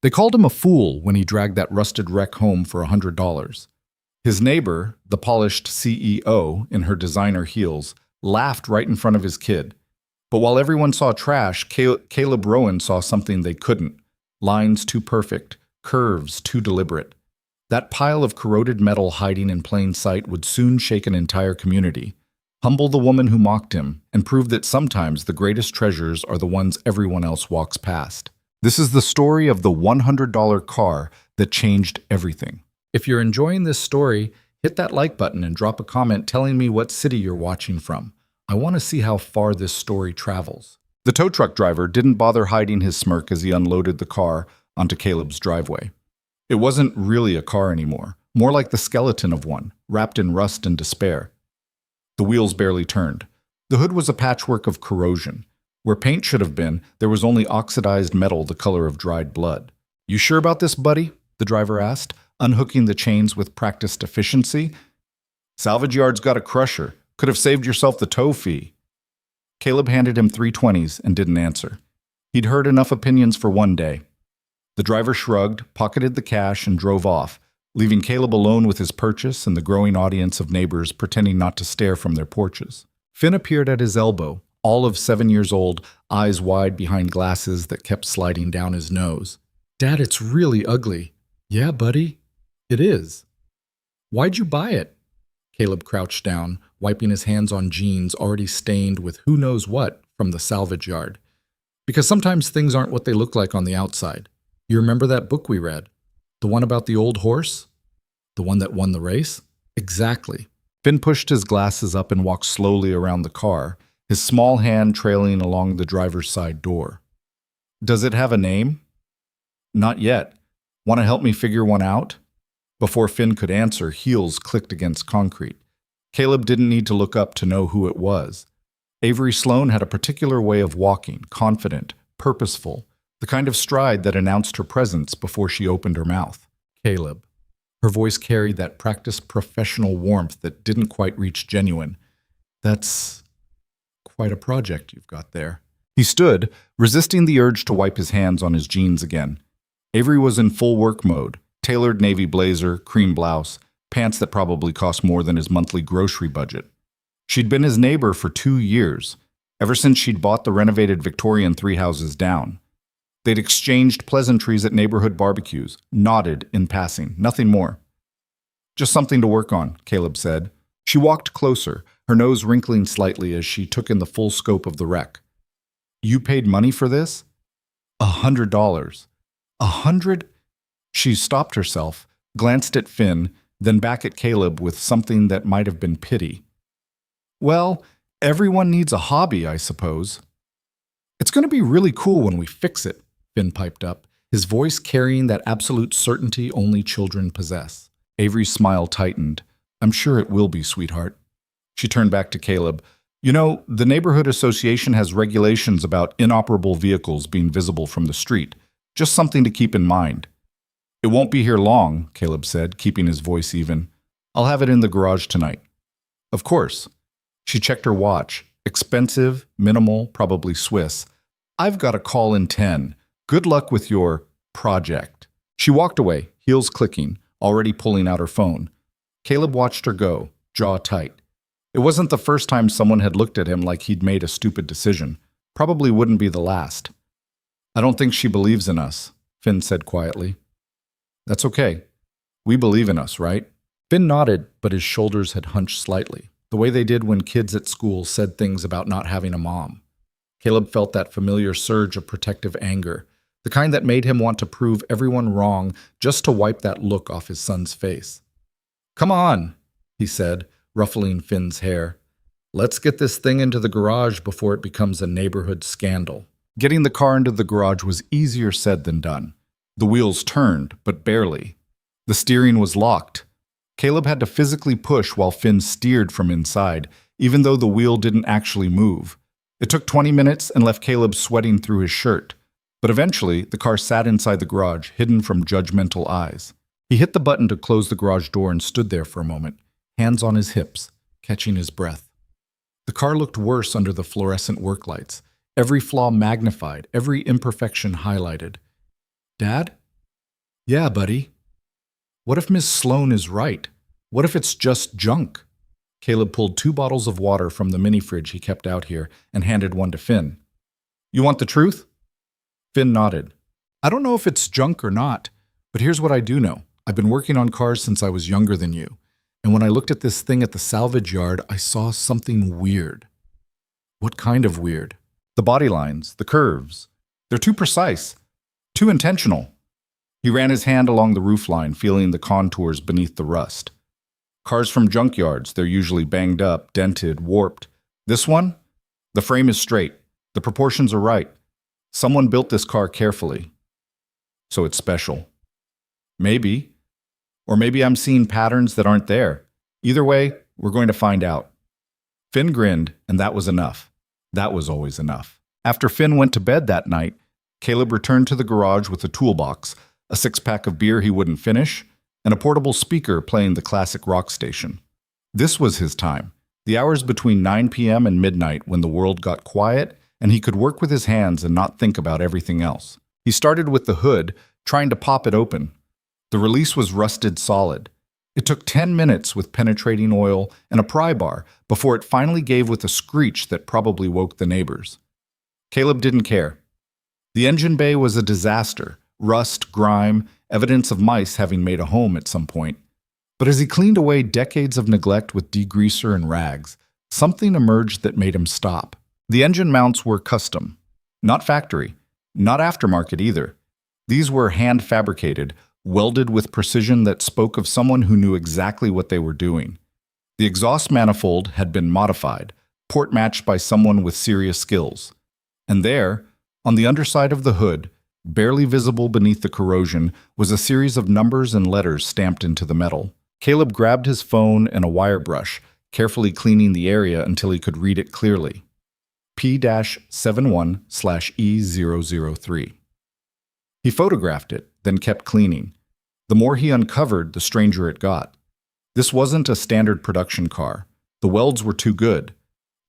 They called him a fool when he dragged that rusted wreck home for $100. His neighbor, the polished CEO in her designer heels, laughed right in front of his kid. But while everyone saw trash, Caleb Rowan saw something they couldn't. Lines too perfect, curves too deliberate. That pile of corroded metal hiding in plain sight would soon shake an entire community, humble the woman who mocked him, and prove that sometimes the greatest treasures are the ones everyone else walks past. This is the story of the $100 car that changed everything. If you're enjoying this story, hit that like button and drop a comment telling me what city you're watching from. I want to see how far this story travels. The tow truck driver didn't bother hiding his smirk as he unloaded the car onto Caleb's driveway. It wasn't really a car anymore, more like the skeleton of one, wrapped in rust and despair. The wheels barely turned. The hood was a patchwork of corrosion. Where paint should have been, there was only oxidized metal the color of dried blood. "You sure about this, buddy?" the driver asked, unhooking the chains with practiced efficiency. "Salvage yard's got a crusher. Could have saved yourself the tow fee." Caleb handed him 320s and didn't answer. He'd heard enough opinions for one day. The driver shrugged, pocketed the cash, and drove off, leaving Caleb alone with his purchase and the growing audience of neighbors pretending not to stare from their porches. Finn appeared at his elbow, all of 7 years old, eyes wide behind glasses that kept sliding down his nose. "Dad, it's really ugly." "Yeah, buddy, it is." "Why'd you buy it?" Caleb crouched down, wiping his hands on jeans already stained with who knows what from the salvage yard. "Because sometimes things aren't what they look like on the outside. You remember that book we read? The one about the old horse? The one that won the race?" "Exactly." Finn pushed his glasses up and walked slowly around the car, his small hand trailing along the driver's side door. "Does it have a name?" "Not yet. Want to help me figure one out?" Before Finn could answer, heels clicked against concrete. Caleb didn't need to look up to know who it was. Avery Sloane had a particular way of walking, confident, purposeful, the kind of stride that announced her presence before she opened her mouth. "Caleb." Her voice carried that practiced professional warmth that didn't quite reach genuine. "That's quite a project you've got there." He stood, resisting the urge to wipe his hands on his jeans again. Avery was in full work mode, tailored navy blazer, cream blouse, pants that probably cost more than his monthly grocery budget. She'd been his neighbor for 2 years, ever since she'd bought the renovated Victorian 3 houses down. They'd exchanged pleasantries at neighborhood barbecues, nodded in passing, nothing more. "Just something to work on," Caleb said. She walked closer, her nose wrinkling slightly as she took in the full scope of the wreck. "You paid money for this?" $100. 100? She stopped herself, glanced at Finn, then back at Caleb with something that might have been pity. "Well, everyone needs a hobby, I suppose." "It's going to be really cool when we fix it," Finn piped up, his voice carrying that absolute certainty only children possess. Avery's smile tightened. "I'm sure it will be, sweetheart." She turned back to Caleb. "You know, the neighborhood association has regulations about inoperable vehicles being visible from the street. Just something to keep in mind." "It won't be here long," Caleb said, keeping his voice even. "I'll have it in the garage tonight." "Of course." She checked her watch. Expensive, minimal, probably Swiss. "I've got a call in 10. Good luck with your project." She walked away, heels clicking, already pulling out her phone. Caleb watched her go, jaw tight. It wasn't the first time someone had looked at him like he'd made a stupid decision. Probably wouldn't be the last. "I don't think she believes in us," Finn said quietly. "That's okay. We believe in us, right?" Finn nodded, but his shoulders had hunched slightly, the way they did when kids at school said things about not having a mom. Caleb felt that familiar surge of protective anger, the kind that made him want to prove everyone wrong just to wipe that look off his son's face. "Come on," he said, ruffling Finn's hair. "Let's get this thing into the garage before it becomes a neighborhood scandal." Getting the car into the garage was easier said than done. The wheels turned, but barely. The steering was locked. Caleb had to physically push while Finn steered from inside, even though the wheel didn't actually move. It took 20 minutes and left Caleb sweating through his shirt. But eventually, the car sat inside the garage, hidden from judgmental eyes. He hit the button to close the garage door and stood there for a moment, hands on his hips, catching his breath. The car looked worse under the fluorescent work lights, every flaw magnified, every imperfection highlighted. "Dad?" Yeah, buddy. What if Miss Sloan is right? What if it's just junk? Caleb pulled 2 bottles of water from the mini fridge he kept out here and handed one to Finn. You want the truth? Finn nodded. I don't know if it's junk or not, but here's what I do know. I've been working on cars since I was younger than you. And when I looked at this thing at the salvage yard, I saw something weird. What kind of weird? The body lines, the curves. They're too precise, too intentional. He ran his hand along the roofline, feeling the contours beneath the rust. Cars from junkyards, they're usually banged up, dented, warped. This one? The frame is straight. The proportions are right. Someone built this car carefully. So it's special. Maybe. Or maybe I'm seeing patterns that aren't there. Either way, we're going to find out. Finn grinned, and that was enough. That was always enough. After Finn went to bed that night, Caleb returned to the garage with a toolbox, a 6-pack of beer he wouldn't finish, and a portable speaker playing the classic rock station. This was his time, the hours between 9 p.m. and midnight when the world got quiet and he could work with his hands and not think about everything else. He started with the hood, trying to pop it open. The release was rusted solid. It took 10 minutes with penetrating oil and a pry bar before it finally gave with a screech that probably woke the neighbors. Caleb didn't care. The engine bay was a disaster, rust, grime, evidence of mice having made a home at some point. But as he cleaned away decades of neglect with degreaser and rags, something emerged that made him stop. The engine mounts were custom, not factory, not aftermarket either. These were hand-fabricated, welded with precision that spoke of someone who knew exactly what they were doing. The exhaust manifold had been modified, port-matched by someone with serious skills. And there, on the underside of the hood, barely visible beneath the corrosion, was a series of numbers and letters stamped into the metal. Caleb grabbed his phone and a wire brush, carefully cleaning the area until he could read it clearly. P-71/E003. He photographed it, then kept cleaning. The more he uncovered, the stranger it got. This wasn't a standard production car. The welds were too good.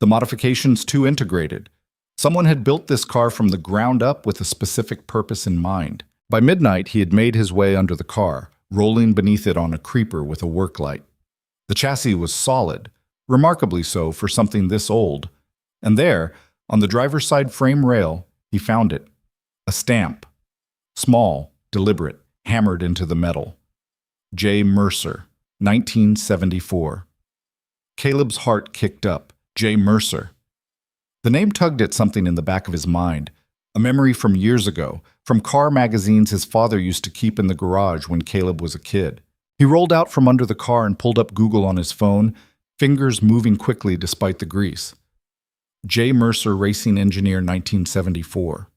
The modifications too integrated. Someone had built this car from the ground up with a specific purpose in mind. By midnight, he had made his way under the car, rolling beneath it on a creeper with a work light. The chassis was solid, remarkably so for something this old. And there, on the driver's side frame rail, he found it. A stamp. Small, deliberate, hammered into the metal. J. Mercer, 1974. Caleb's heart kicked up. J. Mercer. The name tugged at something in the back of his mind, a memory from years ago, from car magazines his father used to keep in the garage when Caleb was a kid. He rolled out from under the car and pulled up Google on his phone, fingers moving quickly despite the grease. J. Mercer Racing Engineer 1974.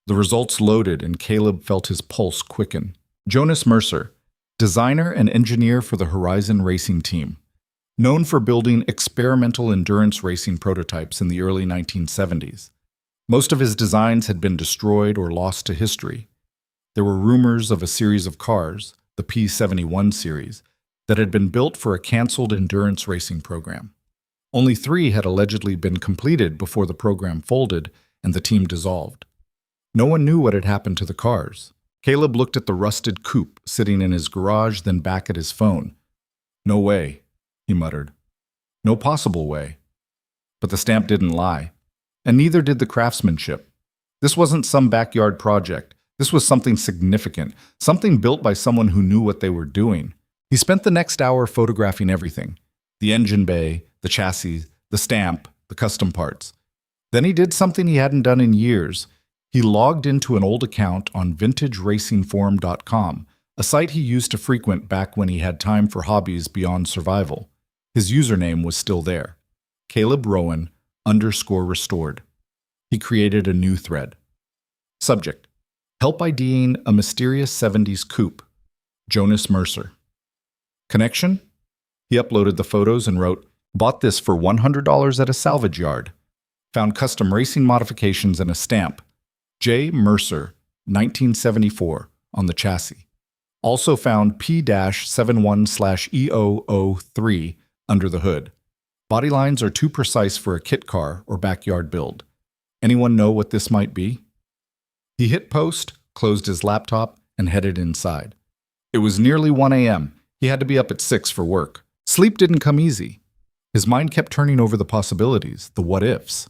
The results loaded and Caleb felt his pulse quicken. Jonas Mercer, designer and engineer for the Horizon Racing Team. Known for building experimental endurance racing prototypes in the early 1970s. Most of his designs had been destroyed or lost to history. There were rumors of a series of cars, the P-71 series, that had been built for a canceled endurance racing program. Only 3 had allegedly been completed before the program folded and the team dissolved. No one knew what had happened to the cars. Caleb looked at the rusted coupe sitting in his garage, then back at his phone. No way, he muttered. No possible way. But the stamp didn't lie. And neither did the craftsmanship. This wasn't some backyard project. This was something significant, something built by someone who knew what they were doing. He spent the next hour photographing everything. The engine bay, the chassis, the stamp, the custom parts. Then he did something he hadn't done in years. He logged into an old account on vintageracingforum.com, a site he used to frequent back when he had time for hobbies beyond survival. His username was still there. Caleb Rowan _restored. He created a new thread. Subject: Help IDing a mysterious 70s coupe. Jonas Mercer. Connection? He uploaded the photos and wrote, bought this for $100 at a salvage yard. Found custom racing modifications and a stamp. J. Mercer, 1974, on the chassis. Also found P-71/E003 under the hood. Body lines are too precise for a kit car or backyard build. Anyone know what this might be? He hit post, closed his laptop, and headed inside. It was nearly 1 a.m. He had to be up at 6 for work. Sleep didn't come easy. His mind kept turning over the possibilities, the what-ifs.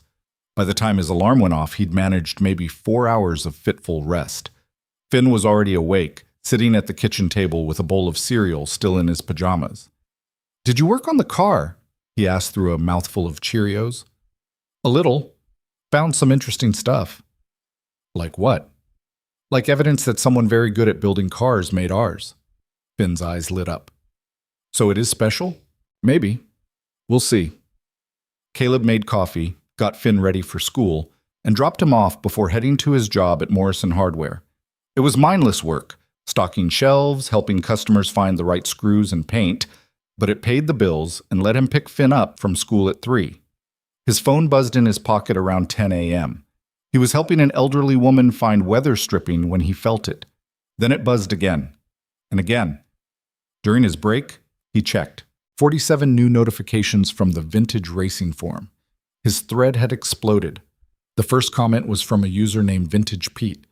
By the time his alarm went off, he'd managed maybe 4 hours of fitful rest. Finn was already awake, sitting at the kitchen table with a bowl of cereal still in his pajamas. "Did you work on the car?" he asked through a mouthful of Cheerios. "A little. Found some interesting stuff." "Like what?" "Like evidence that someone very good at building cars made ours." Finn's eyes lit up. "So it is special?" "Maybe. We'll see." Caleb made coffee, got Finn ready for school, and dropped him off before heading to his job at Morrison Hardware. It was mindless work, stocking shelves, helping customers find the right screws and paint, but it paid the bills and let him pick Finn up from school at 3. His phone buzzed in his pocket around 10 a.m. He was helping an elderly woman find weather stripping when he felt it. Then it buzzed again, and again. During his break, he checked. 47 new notifications from the Vintage Racing Forum. His thread had exploded. The first comment was from a user named Vintage Pete.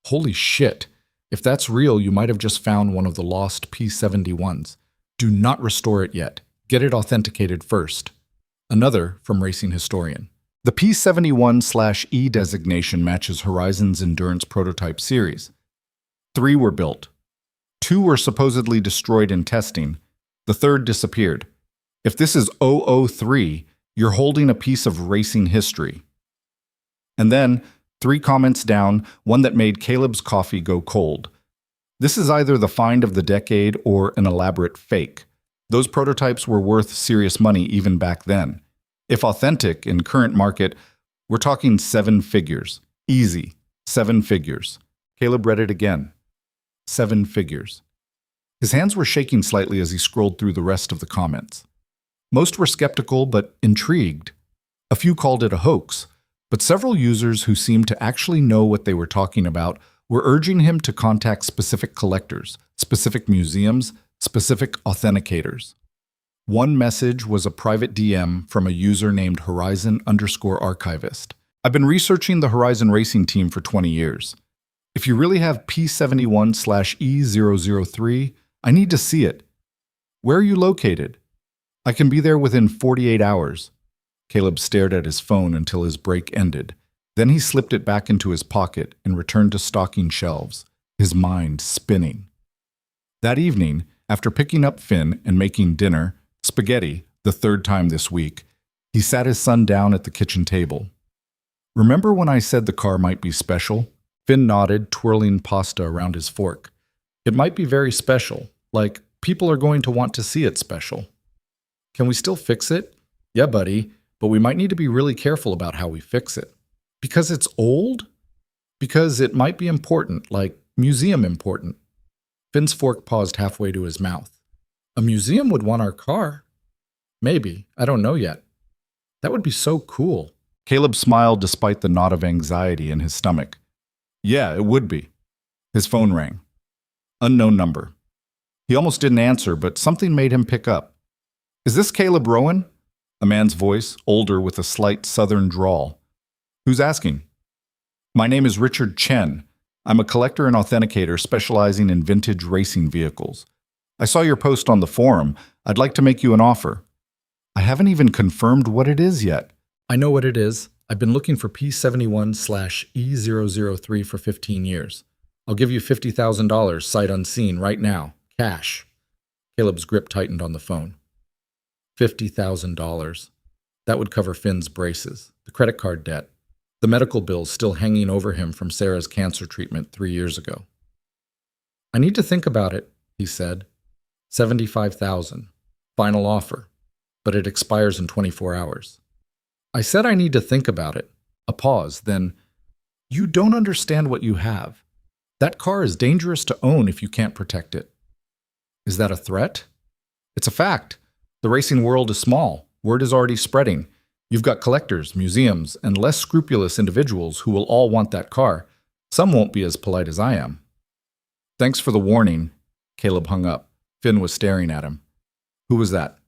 "Holy shit. If that's real, you might have just found one of the lost P71s. Do not restore it yet. Get it authenticated first." Another from Racing Historian. The P71/E designation matches Horizon's Endurance prototype series. 3 were built. 2 were supposedly destroyed in testing. The third disappeared. If this is 003, you're holding a piece of racing history. And then, 3 comments down, one that made Caleb's coffee go cold. This is either the find of the decade or an elaborate fake. Those prototypes were worth serious money even back then. If authentic, in current market, we're talking 7 figures. Easy. 7 figures. Caleb read it again. 7 figures. His hands were shaking slightly as he scrolled through the rest of the comments. Most were skeptical but intrigued. A few called it a hoax, but several users who seemed to actually know what they were talking about were urging him to contact specific collectors, specific museums, specific authenticators. One message was a private DM from a user named Horizon_archivist. "I've been researching the Horizon Racing team for 20 years. If you really have P71/E003, I need to see it. Where are you located? I can be there within 48 hours. Caleb stared at his phone until his break ended. Then he slipped it back into his pocket and returned to stocking shelves, his mind spinning. That evening, after picking up Finn and making dinner, spaghetti, the 3rd time this week, he sat his son down at the kitchen table. "Remember when I said the car might be special?" Finn nodded, twirling pasta around his fork. "It might be very special, like people are going to want to see it special." "Can we still fix it?" "Yeah, buddy, but we might need to be really careful about how we fix it." "Because it's old?" "Because it might be important, like museum important." Finn's fork paused halfway to his mouth. "A museum would want our car." "Maybe. I don't know yet." "That would be so cool." Caleb smiled despite the knot of anxiety in his stomach. "Yeah, it would be." His phone rang. Unknown number. He almost didn't answer, but something made him pick up. "Is this Caleb Rowan?" A man's voice, older with a slight southern drawl. "Who's asking?" "My name is Richard Chen. I'm a collector and authenticator specializing in vintage racing vehicles. I saw your post on the forum. I'd like to make you an offer." "I haven't even confirmed what it is yet." "I know what it is. I've been looking for P71/E003 for 15 years. I'll give you $50,000 sight unseen right now. Cash." Caleb's grip tightened on the phone. $50,000. That would cover Finn's braces, the credit card debt, the medical bills still hanging over him from Sarah's cancer treatment 3 years ago. "I need to think about it," he said. $75,000. Final offer. But it expires in 24 hours. "I said I need to think about it." A pause, then, "You don't understand what you have. That car is dangerous to own if you can't protect it." "Is that a threat?" "It's a fact. The racing world is small. Word is already spreading. You've got collectors, museums, and less scrupulous individuals who will all want that car. Some won't be as polite as I am." "Thanks for the warning." Caleb hung up. Finn was staring at him. "Who was that?"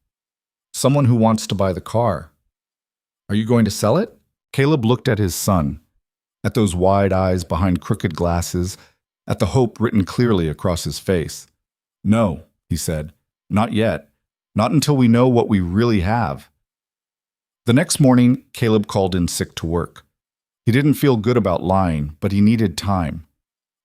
"Someone who wants to buy the car." "Are you going to sell it?" Caleb looked at his son, at those wide eyes behind crooked glasses, at the hope written clearly across his face. "No," he said, "not yet. Not until we know what we really have." The next morning, Caleb called in sick to work. He didn't feel good about lying, but he needed time.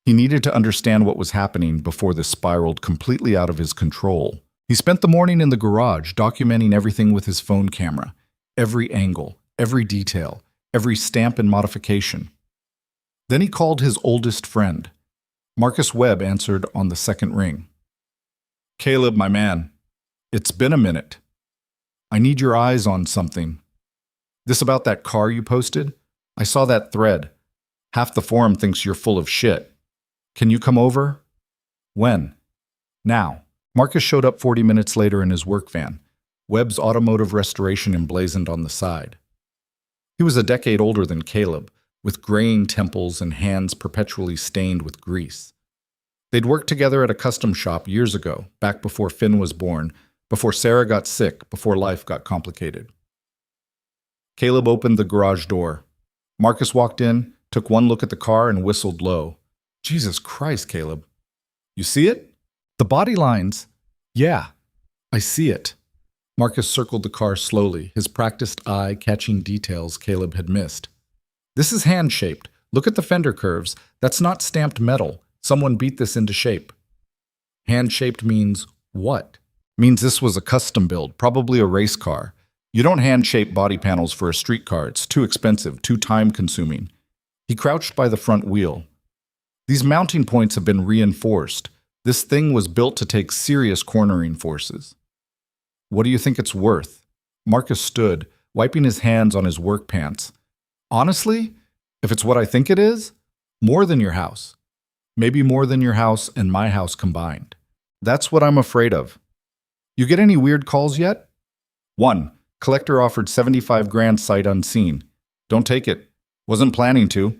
He needed to understand what was happening before this spiraled completely out of his control. He spent the morning in the garage documenting everything with his phone camera, every angle, every detail, every stamp and modification. Then he called his oldest friend. Marcus Webb answered on the second ring. "Caleb, my man, it's been a minute. I need your eyes on something. This about that car you posted? I saw that thread. Half the forum thinks you're full of shit. Can you come over?" "When?" "Now." Marcus showed up 40 minutes later in his work van, Webb's automotive restoration emblazoned on the side. He was a decade older than Caleb, with graying temples and hands perpetually stained with grease. They'd worked together at a custom shop years ago, back before Finn was born, before Sarah got sick, before life got complicated. Caleb opened the garage door. Marcus walked in, took one look at the car, and whistled low. "Jesus Christ, Caleb. You see it? The body lines." "Yeah, I see it." Marcus circled the car slowly, his practiced eye catching details Caleb had missed. "This is hand-shaped. Look at the fender curves. That's not stamped metal. Someone beat this into shape." "Hand-shaped means what?" "Means this was a custom build, probably a race car. You don't hand-shape body panels for a street car. It's too expensive, too time-consuming." He crouched by the front wheel. "These mounting points have been reinforced. This thing was built to take serious cornering forces." "What do you think it's worth?" Marcus stood, wiping his hands on his work pants. "Honestly, if it's what I think it is, more than your house. Maybe more than your house and my house combined. That's what I'm afraid of." "You get any weird calls yet?" "One. Collector offered 75 grand sight unseen. Don't take it. Wasn't planning to."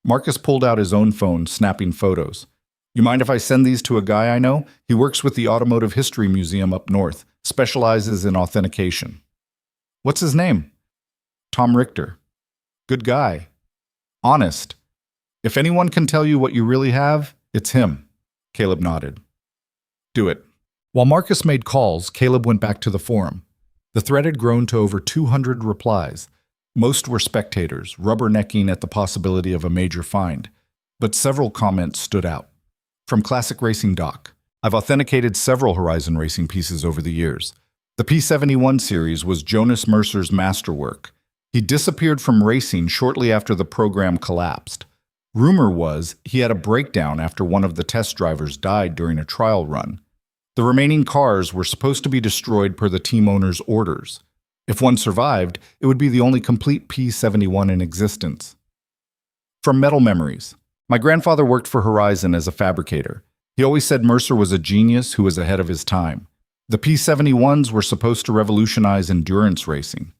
Marcus pulled out his own phone, snapping photos. "You mind if I send these to a guy I know? He works with the Automotive History Museum up north, specializes in authentication." "What's his name?" "Tom Richter." "Good guy. Honest. If anyone can tell you what you really have, it's him." Caleb nodded. "Do it." While Marcus made calls, Caleb went back to the forum. The thread had grown to over 200 replies. Most were spectators, rubbernecking at the possibility of a major find. But several comments stood out. From Classic Racing Doc, "I've authenticated several Horizon Racing pieces over the years. The P71 series was Jonas Mercer's masterwork. He disappeared from racing shortly after the program collapsed. Rumor was he had a breakdown after one of the test drivers died during a trial run. The remaining cars were supposed to be destroyed per the team owner's orders. If one survived, it would be the only complete P71 in existence." From Metal Memories, "My grandfather worked for Horizon as a fabricator. He always said Mercer was a genius who was ahead of his time. The P71s were supposed to revolutionize endurance racing.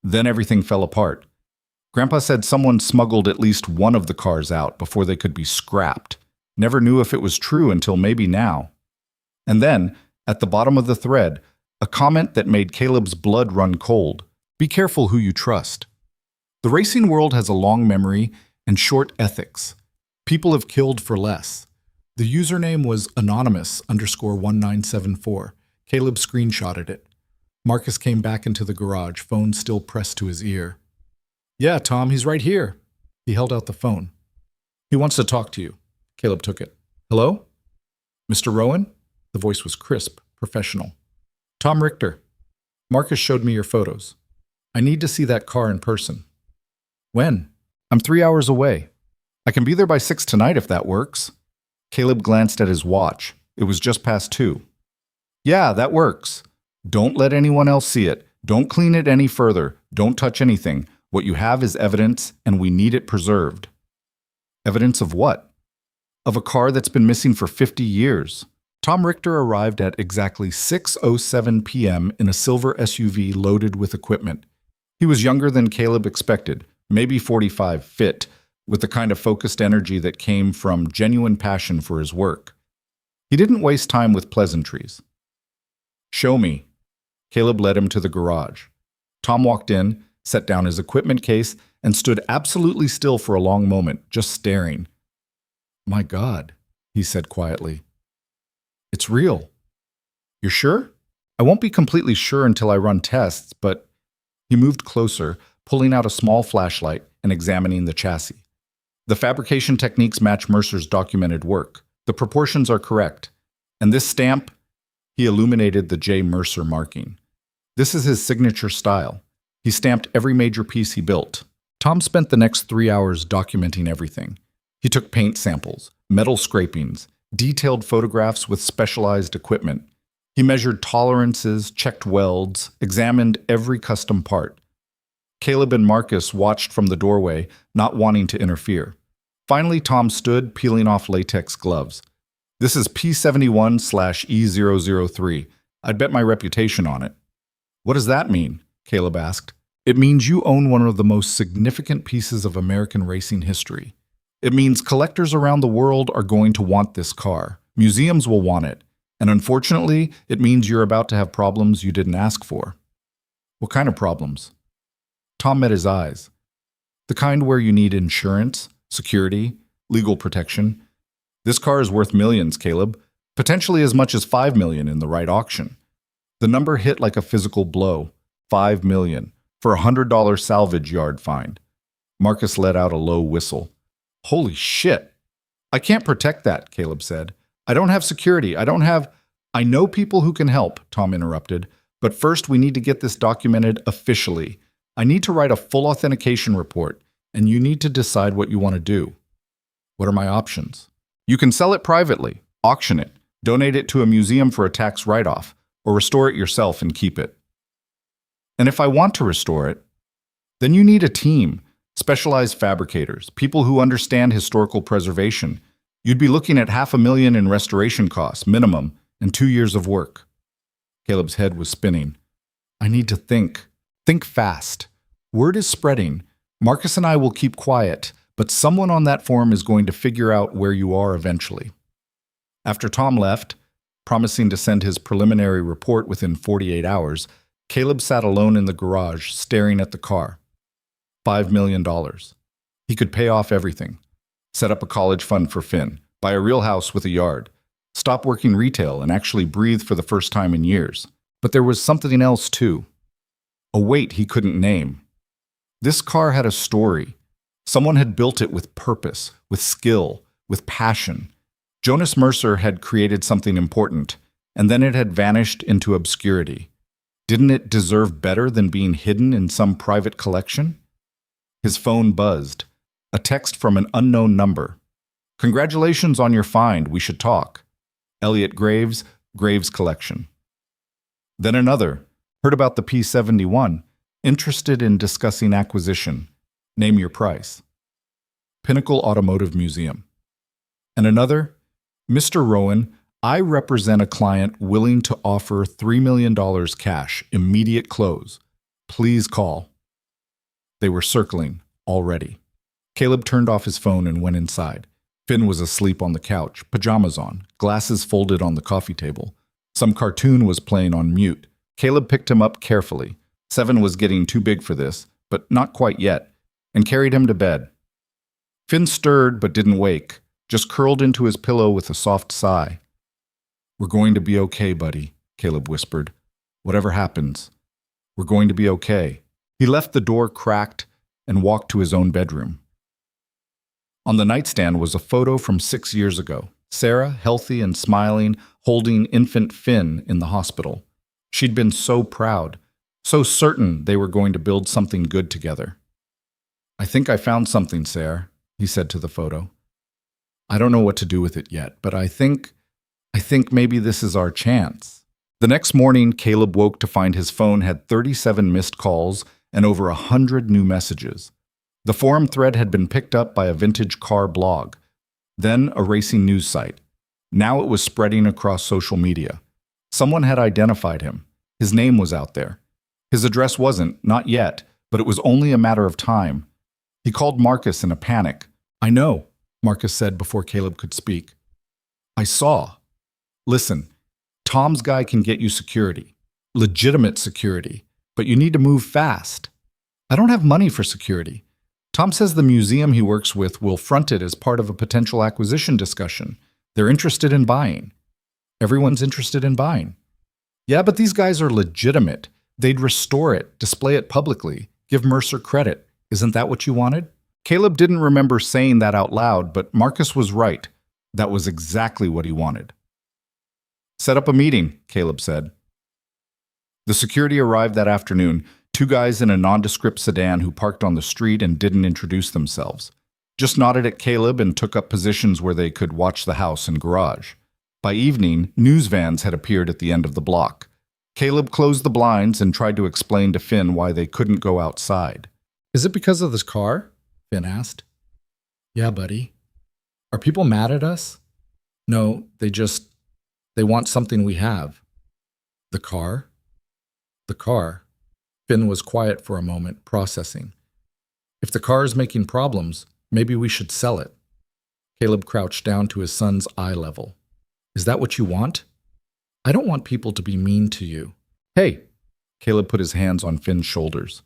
Then everything fell apart. Grandpa said someone smuggled at least one of the cars out before they could be scrapped. Never knew if it was true until maybe now." And then, at the bottom of the thread, a comment that made Caleb's blood run cold. "Be careful who you trust. The racing world has a long memory and short ethics. People have killed for less." The username was anonymous_1974. Caleb screenshotted it. Marcus came back into the garage, phone still pressed to his ear. "Yeah, Tom, he's right here." He held out the phone. "He wants to talk to you." Caleb took it. "Hello? Mr. Rowan?" The voice was crisp, professional. "Tom Richter. Marcus showed me your photos. I need to see that car in person." "When?" "I'm 3 hours away. I can be there by 6 tonight if that works." Caleb glanced at his watch. It was just past 2. "Yeah, that works. Don't let anyone else see it. Don't clean it any further. Don't touch anything. What you have is evidence, and we need it preserved." "Evidence of what?" "Of a car that's been missing for 50 years. Tom Richter arrived at exactly 6:07 p.m. in a silver SUV loaded with equipment. He was younger than Caleb expected, maybe 45, fit, with the kind of focused energy that came from genuine passion for his work. He didn't waste time with pleasantries. "Show me." Caleb led him to the garage. Tom walked in, set down his equipment case, and stood absolutely still for a long moment, just staring. My God, he said quietly. It's real. You're sure? I won't be completely sure until I run tests, but he moved closer, pulling out a small flashlight and examining the chassis. The fabrication techniques match Mercer's documented work. The proportions are correct. And this stamp, he illuminated the J. Mercer marking. This is his signature style. He stamped every major piece he built. Tom spent the next 3 hours documenting everything. He took paint samples, metal scrapings, detailed photographs with specialized equipment. He measured tolerances, checked welds, examined every custom part. Caleb and Marcus watched from the doorway, not wanting to interfere. Finally, Tom stood, peeling off latex gloves. This is P71/E003. I'd bet my reputation on it. What does that mean? Caleb asked. It means you own one of the most significant pieces of American racing history. It means collectors around the world are going to want this car. Museums will want it. And unfortunately, it means you're about to have problems you didn't ask for. What kind of problems? Tom met his eyes. The kind where you need insurance, security, legal protection. This car is worth millions, Caleb. Potentially as much as $5 million in the right auction. The number hit like a physical blow. $5 million for a $100 salvage yard find. Marcus let out a low whistle. Holy shit. I can't protect that, Caleb said. I don't have security. I know people who can help, Tom interrupted. But first we need to get this documented officially. I need to write a full authentication report, and you need to decide what you want to do. What are my options? You can sell it privately, auction it, donate it to a museum for a tax write-off, or restore it yourself and keep it. And if I want to restore it, then you need a team, specialized fabricators, people who understand historical preservation. You'd be looking at $500,000 in restoration costs, minimum, and 2 years of work. Caleb's head was spinning. I need to think. Think fast. Word is spreading. Marcus and I will keep quiet, but someone on that forum is going to figure out where you are eventually. After Tom left, promising to send his preliminary report within 48 hours, Caleb sat alone in the garage, staring at the car. $5 million. He could pay off everything. Set up a college fund for Finn, buy a real house with a yard, stop working retail and actually breathe for the first time in years. But there was something else too. A weight he couldn't name. This car had a story. Someone had built it with purpose, with skill, with passion. Jonas Mercer had created something important, and then it had vanished into obscurity. Didn't it deserve better than being hidden in some private collection? His phone buzzed. A text from an unknown number. Congratulations on your find, we should talk. Elliot Graves, Graves Collection. Then another. Heard about the P71. Interested in discussing acquisition. Name your price. Pinnacle Automotive Museum. And another. Mr. Rowan, I represent a client willing to offer $3 million cash, immediate close. Please call. They were circling already. Caleb turned off his phone and went inside. Finn was asleep on the couch, pajamas on, glasses folded on the coffee table. Some cartoon was playing on mute. Caleb picked him up carefully. 7 was getting too big for this, but not quite yet, and carried him to bed. Finn stirred but didn't wake, just curled into his pillow with a soft sigh. We're going to be okay, buddy, Caleb whispered. Whatever happens, we're going to be okay. He left the door cracked and walked to his own bedroom. On the nightstand was a photo from 6 years ago. Sarah, healthy and smiling, holding infant Finn in the hospital. She'd been so proud, so certain they were going to build something good together. I think I found something, Sarah, he said to the photo. I don't know what to do with it yet, but I think maybe this is our chance. The next morning, Caleb woke to find his phone had 37 missed calls and over 100 new messages. The forum thread had been picked up by a vintage car blog, then a racing news site. Now it was spreading across social media. Someone had identified him. His name was out there. His address wasn't, not yet, but it was only a matter of time. He called Marcus in a panic. I know, Marcus said before Caleb could speak. I saw. Listen, Tom's guy can get you security, legitimate security, but you need to move fast. I don't have money for security. Tom says the museum he works with will front it as part of a potential acquisition discussion. They're interested in buying. Everyone's interested in buying. Yeah, but these guys are legitimate. They'd restore it, display it publicly, give Mercer credit. Isn't that what you wanted? Caleb didn't remember saying that out loud, but Marcus was right. That was exactly what he wanted. Set up a meeting, Caleb said. The security arrived that afternoon, two guys in a nondescript sedan who parked on the street and didn't introduce themselves. Just nodded at Caleb and took up positions where they could watch the house and garage. By evening, news vans had appeared at the end of the block. Caleb closed the blinds and tried to explain to Finn why they couldn't go outside. Is it because of this car? Finn asked. Yeah, buddy. Are people mad at us? No, they want something we have. The car? The car. Finn was quiet for a moment, processing. If the car is making problems, maybe we should sell it. Caleb crouched down to his son's eye level. Is that what you want? I don't want people to be mean to you. Hey, Caleb put his hands on Finn's shoulders.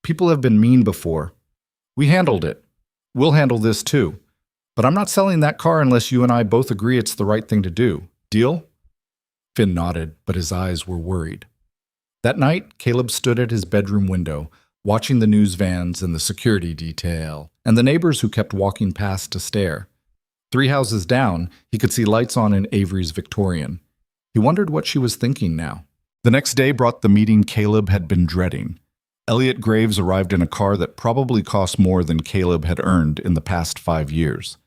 People have been mean before. We handled it. We'll handle this too. But I'm not selling that car unless you and I both agree it's the right thing to do. Deal? Finn nodded, but his eyes were worried. That night, Caleb stood at his bedroom window, watching the news vans and the security detail, and the neighbors who kept walking past to stare. 3 houses down, he could see lights on in Avery's Victorian. He wondered what she was thinking now. The next day brought the meeting Caleb had been dreading. Elliot Graves arrived in a car that probably cost more than Caleb had earned in the past 5 years.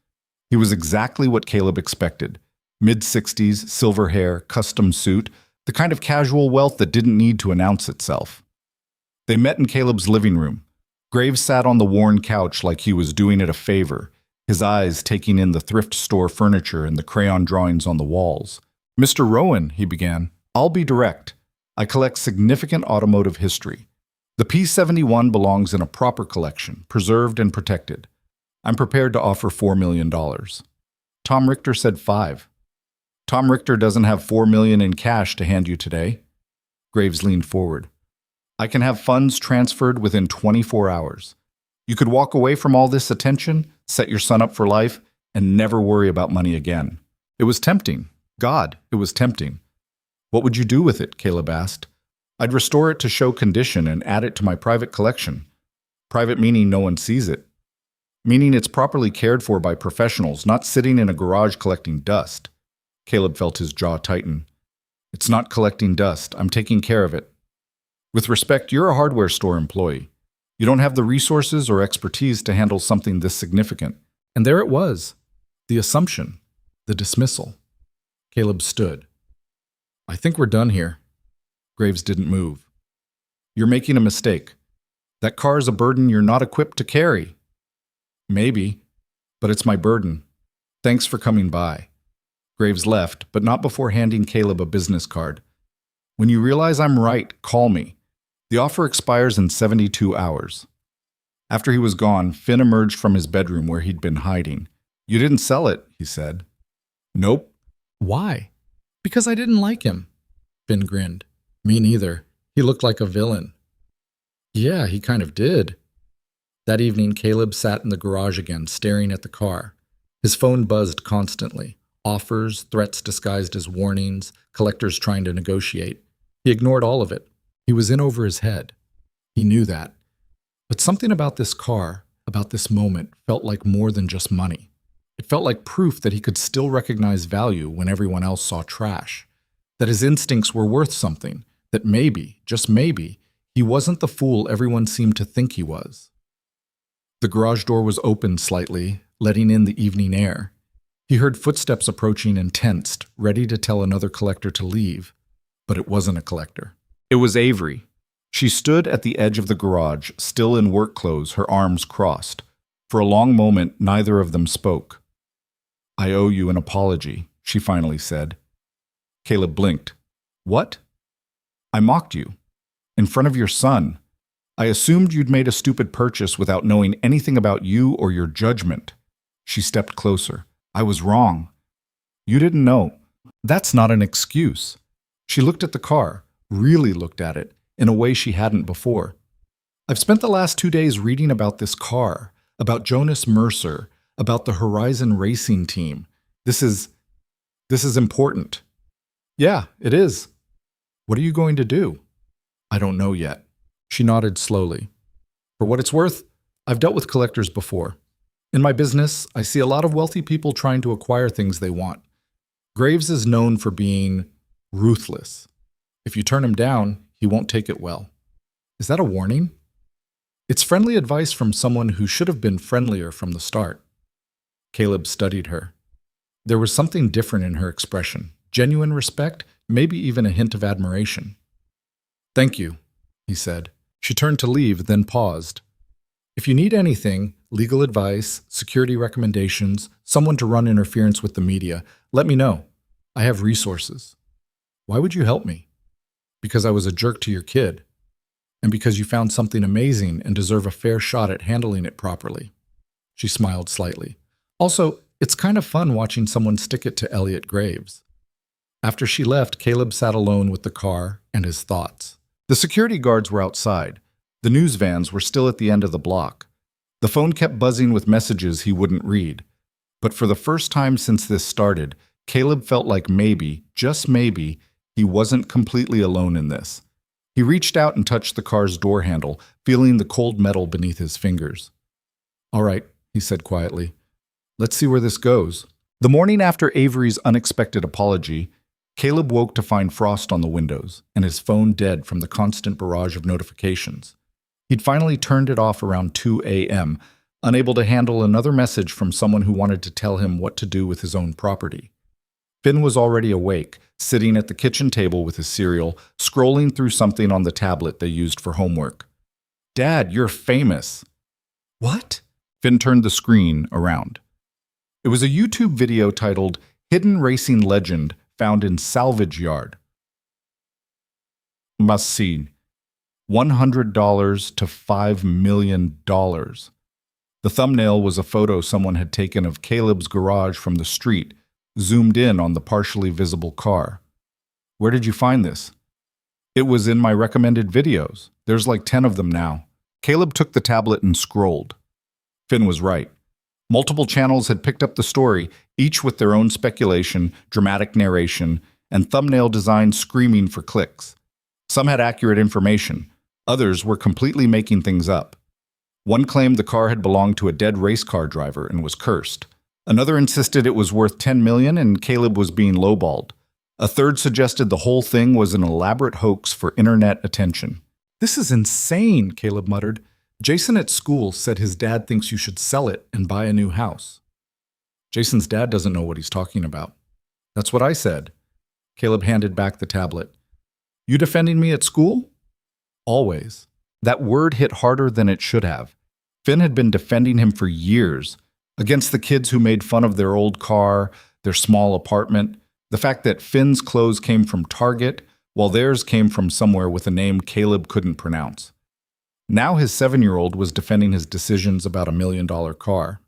He was exactly what Caleb expected. Mid-60s, silver hair, custom suit, the kind of casual wealth that didn't need to announce itself. They met in Caleb's living room. Graves sat on the worn couch like he was doing it a favor, his eyes taking in the thrift store furniture and the crayon drawings on the walls. Mr. Rowan, he began, I'll be direct. I collect significant automotive history. The P-71 belongs in a proper collection, preserved and protected. I'm prepared to offer $4 million. Tom Richter said 5. Tom Richter doesn't have $4 million in cash to hand you today. Graves leaned forward. I can have funds transferred within 24 hours. You could walk away from all this attention, set your son up for life, and never worry about money again. It was tempting. God, it was tempting. What would you do with it? Caleb asked. I'd restore it to show condition and add it to my private collection. Private meaning no one sees it. Meaning it's properly cared for by professionals, not sitting in a garage collecting dust. Caleb felt his jaw tighten. It's not collecting dust. I'm taking care of it. With respect, you're a hardware store employee. You don't have the resources or expertise to handle something this significant. And there it was. The assumption. The dismissal. Caleb stood. I think we're done here. Graves didn't move. You're making a mistake. That car is a burden you're not equipped to carry. Maybe, but it's my burden. Thanks for coming by. Graves left, but not before handing Caleb a business card. When you realize I'm right, call me. The offer expires in 72 hours. After he was gone, Finn emerged from his bedroom where he'd been hiding. You didn't sell it, he said. Nope. Why? Because I didn't like him. Finn grinned. Me neither. He looked like a villain. Yeah, he kind of did. That evening, Caleb sat in the garage again, staring at the car. His phone buzzed constantly. Offers, threats disguised as warnings, collectors trying to negotiate. He ignored all of it. He was in over his head. He knew that. But something about this car, about this moment, felt like more than just money. It felt like proof that he could still recognize value when everyone else saw trash. That his instincts were worth something. That maybe, just maybe, he wasn't the fool everyone seemed to think he was. The garage door was opened slightly, letting in the evening air. He heard footsteps approaching and tensed, ready to tell another collector to leave. But it wasn't a collector. It was Avery. She stood at the edge of the garage, still in work clothes, her arms crossed. For a long moment, neither of them spoke. I owe you an apology, she finally said. Caleb blinked. What? I mocked you. In front of your son. I assumed you'd made a stupid purchase without knowing anything about you or your judgment. She stepped closer. I was wrong. You didn't know. That's not an excuse. She looked at the car, really looked at it, in a way she hadn't before. I've spent the last 2 days reading about this car. about Jonas Mercer, about the Horizon Racing team. This is important. Yeah, it is. What are you going to do? I don't know yet. She nodded slowly. For what it's worth, I've dealt with collectors before. In my business, I see a lot of wealthy people trying to acquire things they want. Graves is known for being ruthless. If you turn him down, he won't take it well. Is that a warning? It's friendly advice from someone who should have been friendlier from the start. Caleb studied her. There was something different in her expression, genuine respect, maybe even a hint of admiration. Thank you, he said. She turned to leave, then paused. If you need anything, legal advice, security recommendations, someone to run interference with the media, let me know. I have resources. Why would you help me? Because I was a jerk to your kid. And because you found something amazing and deserve a fair shot at handling it properly. She smiled slightly. Also, it's kind of fun watching someone stick it to Elliot Graves. After she left, Caleb sat alone with the car and his thoughts. The security guards were outside. The news vans were still at the end of the block. The phone kept buzzing with messages he wouldn't read. But for the first time since this started, Caleb felt like maybe, just maybe, he wasn't completely alone in this. He reached out and touched the car's door handle, feeling the cold metal beneath his fingers. All right, he said quietly. Let's see where this goes. The morning after Avery's unexpected apology, Caleb woke to find frost on the windows and his phone dead from the constant barrage of notifications. He'd finally turned it off around 2 a.m., unable to handle another message from someone who wanted to tell him what to do with his own property. Finn was already awake, sitting at the kitchen table with his cereal, scrolling through something on the tablet they used for homework. Dad, you're famous. What? Finn turned the screen around. It was a YouTube video titled Hidden Racing Legend Found in Salvage Yard. Must see. $100 to $5 million. The thumbnail was a photo someone had taken of Caleb's garage from the street, zoomed in on the partially visible car. Where did you find this? It was in my recommended videos. There's like 10 of them now. Caleb took the tablet and scrolled. Finn was right. Multiple channels had picked up the story, each with their own speculation, dramatic narration, and thumbnail design screaming for clicks. Some had accurate information. Others were completely making things up. One claimed the car had belonged to a dead race car driver and was cursed. Another insisted it was worth $10 million and Caleb was being lowballed. A third suggested the whole thing was an elaborate hoax for internet attention. This is insane, Caleb muttered. Jason at school said his dad thinks you should sell it and buy a new house. Jason's dad doesn't know what he's talking about. That's what I said. Caleb handed back the tablet. You defending me at school? Always. That word hit harder than it should have. Finn had been defending him for years, against the kids who made fun of their old car, their small apartment, the fact that Finn's clothes came from Target, while theirs came from somewhere with a name Caleb couldn't pronounce. Now his 7-year-old was defending his decisions about $1 million car.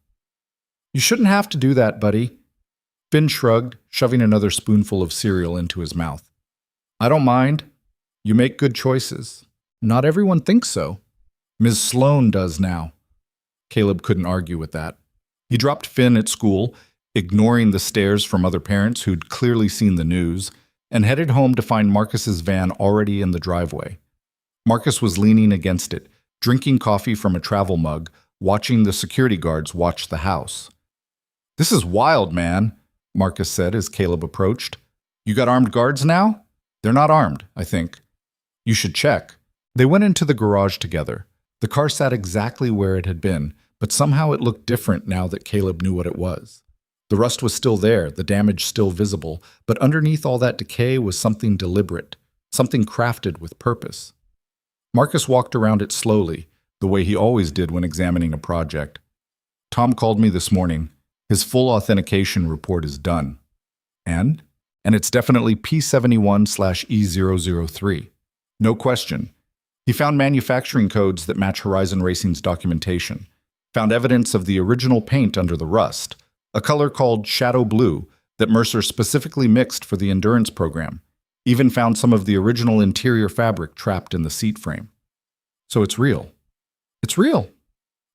You shouldn't have to do that, buddy. Finn shrugged, shoving another spoonful of cereal into his mouth. I don't mind. You make good choices. Not everyone thinks so. Ms. Sloan does now. Caleb couldn't argue with that. He dropped Finn at school, ignoring the stares from other parents who'd clearly seen the news, and headed home to find Marcus's van already in the driveway. Marcus was leaning against it, drinking coffee from a travel mug, watching the security guards watch the house. This is wild, man, Marcus said as Caleb approached. You got armed guards now? They're not armed, I think. You should check. They went into the garage together. The car sat exactly where it had been, but somehow it looked different now that Caleb knew what it was. The rust was still there, the damage still visible, but underneath all that decay was something deliberate, something crafted with purpose. Marcus walked around it slowly, the way he always did when examining a project. Tom called me this morning. His full authentication report is done. And it's definitely P71/E003. No question. He found manufacturing codes that match Horizon Racing's documentation, found evidence of the original paint under the rust, a color called shadow blue that Mercer specifically mixed for the endurance program, even found some of the original interior fabric trapped in the seat frame. So it's real. It's real.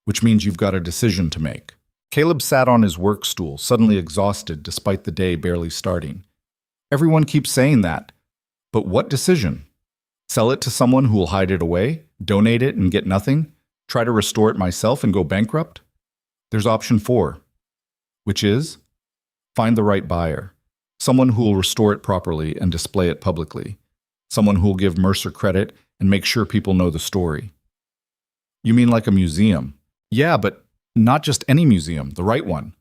which means you've got a decision to make. Caleb sat on his work stool, suddenly exhausted despite the day barely starting. Everyone keeps saying that. But what decision? Sell it to someone who will hide it away? Donate it and get nothing? Try to restore it myself and go bankrupt? There's option 4, which is find the right buyer. Someone who will restore it properly and display it publicly. Someone who will give Mercer credit and make sure people know the story. You mean like a museum? Yeah, but not just any museum, the right one.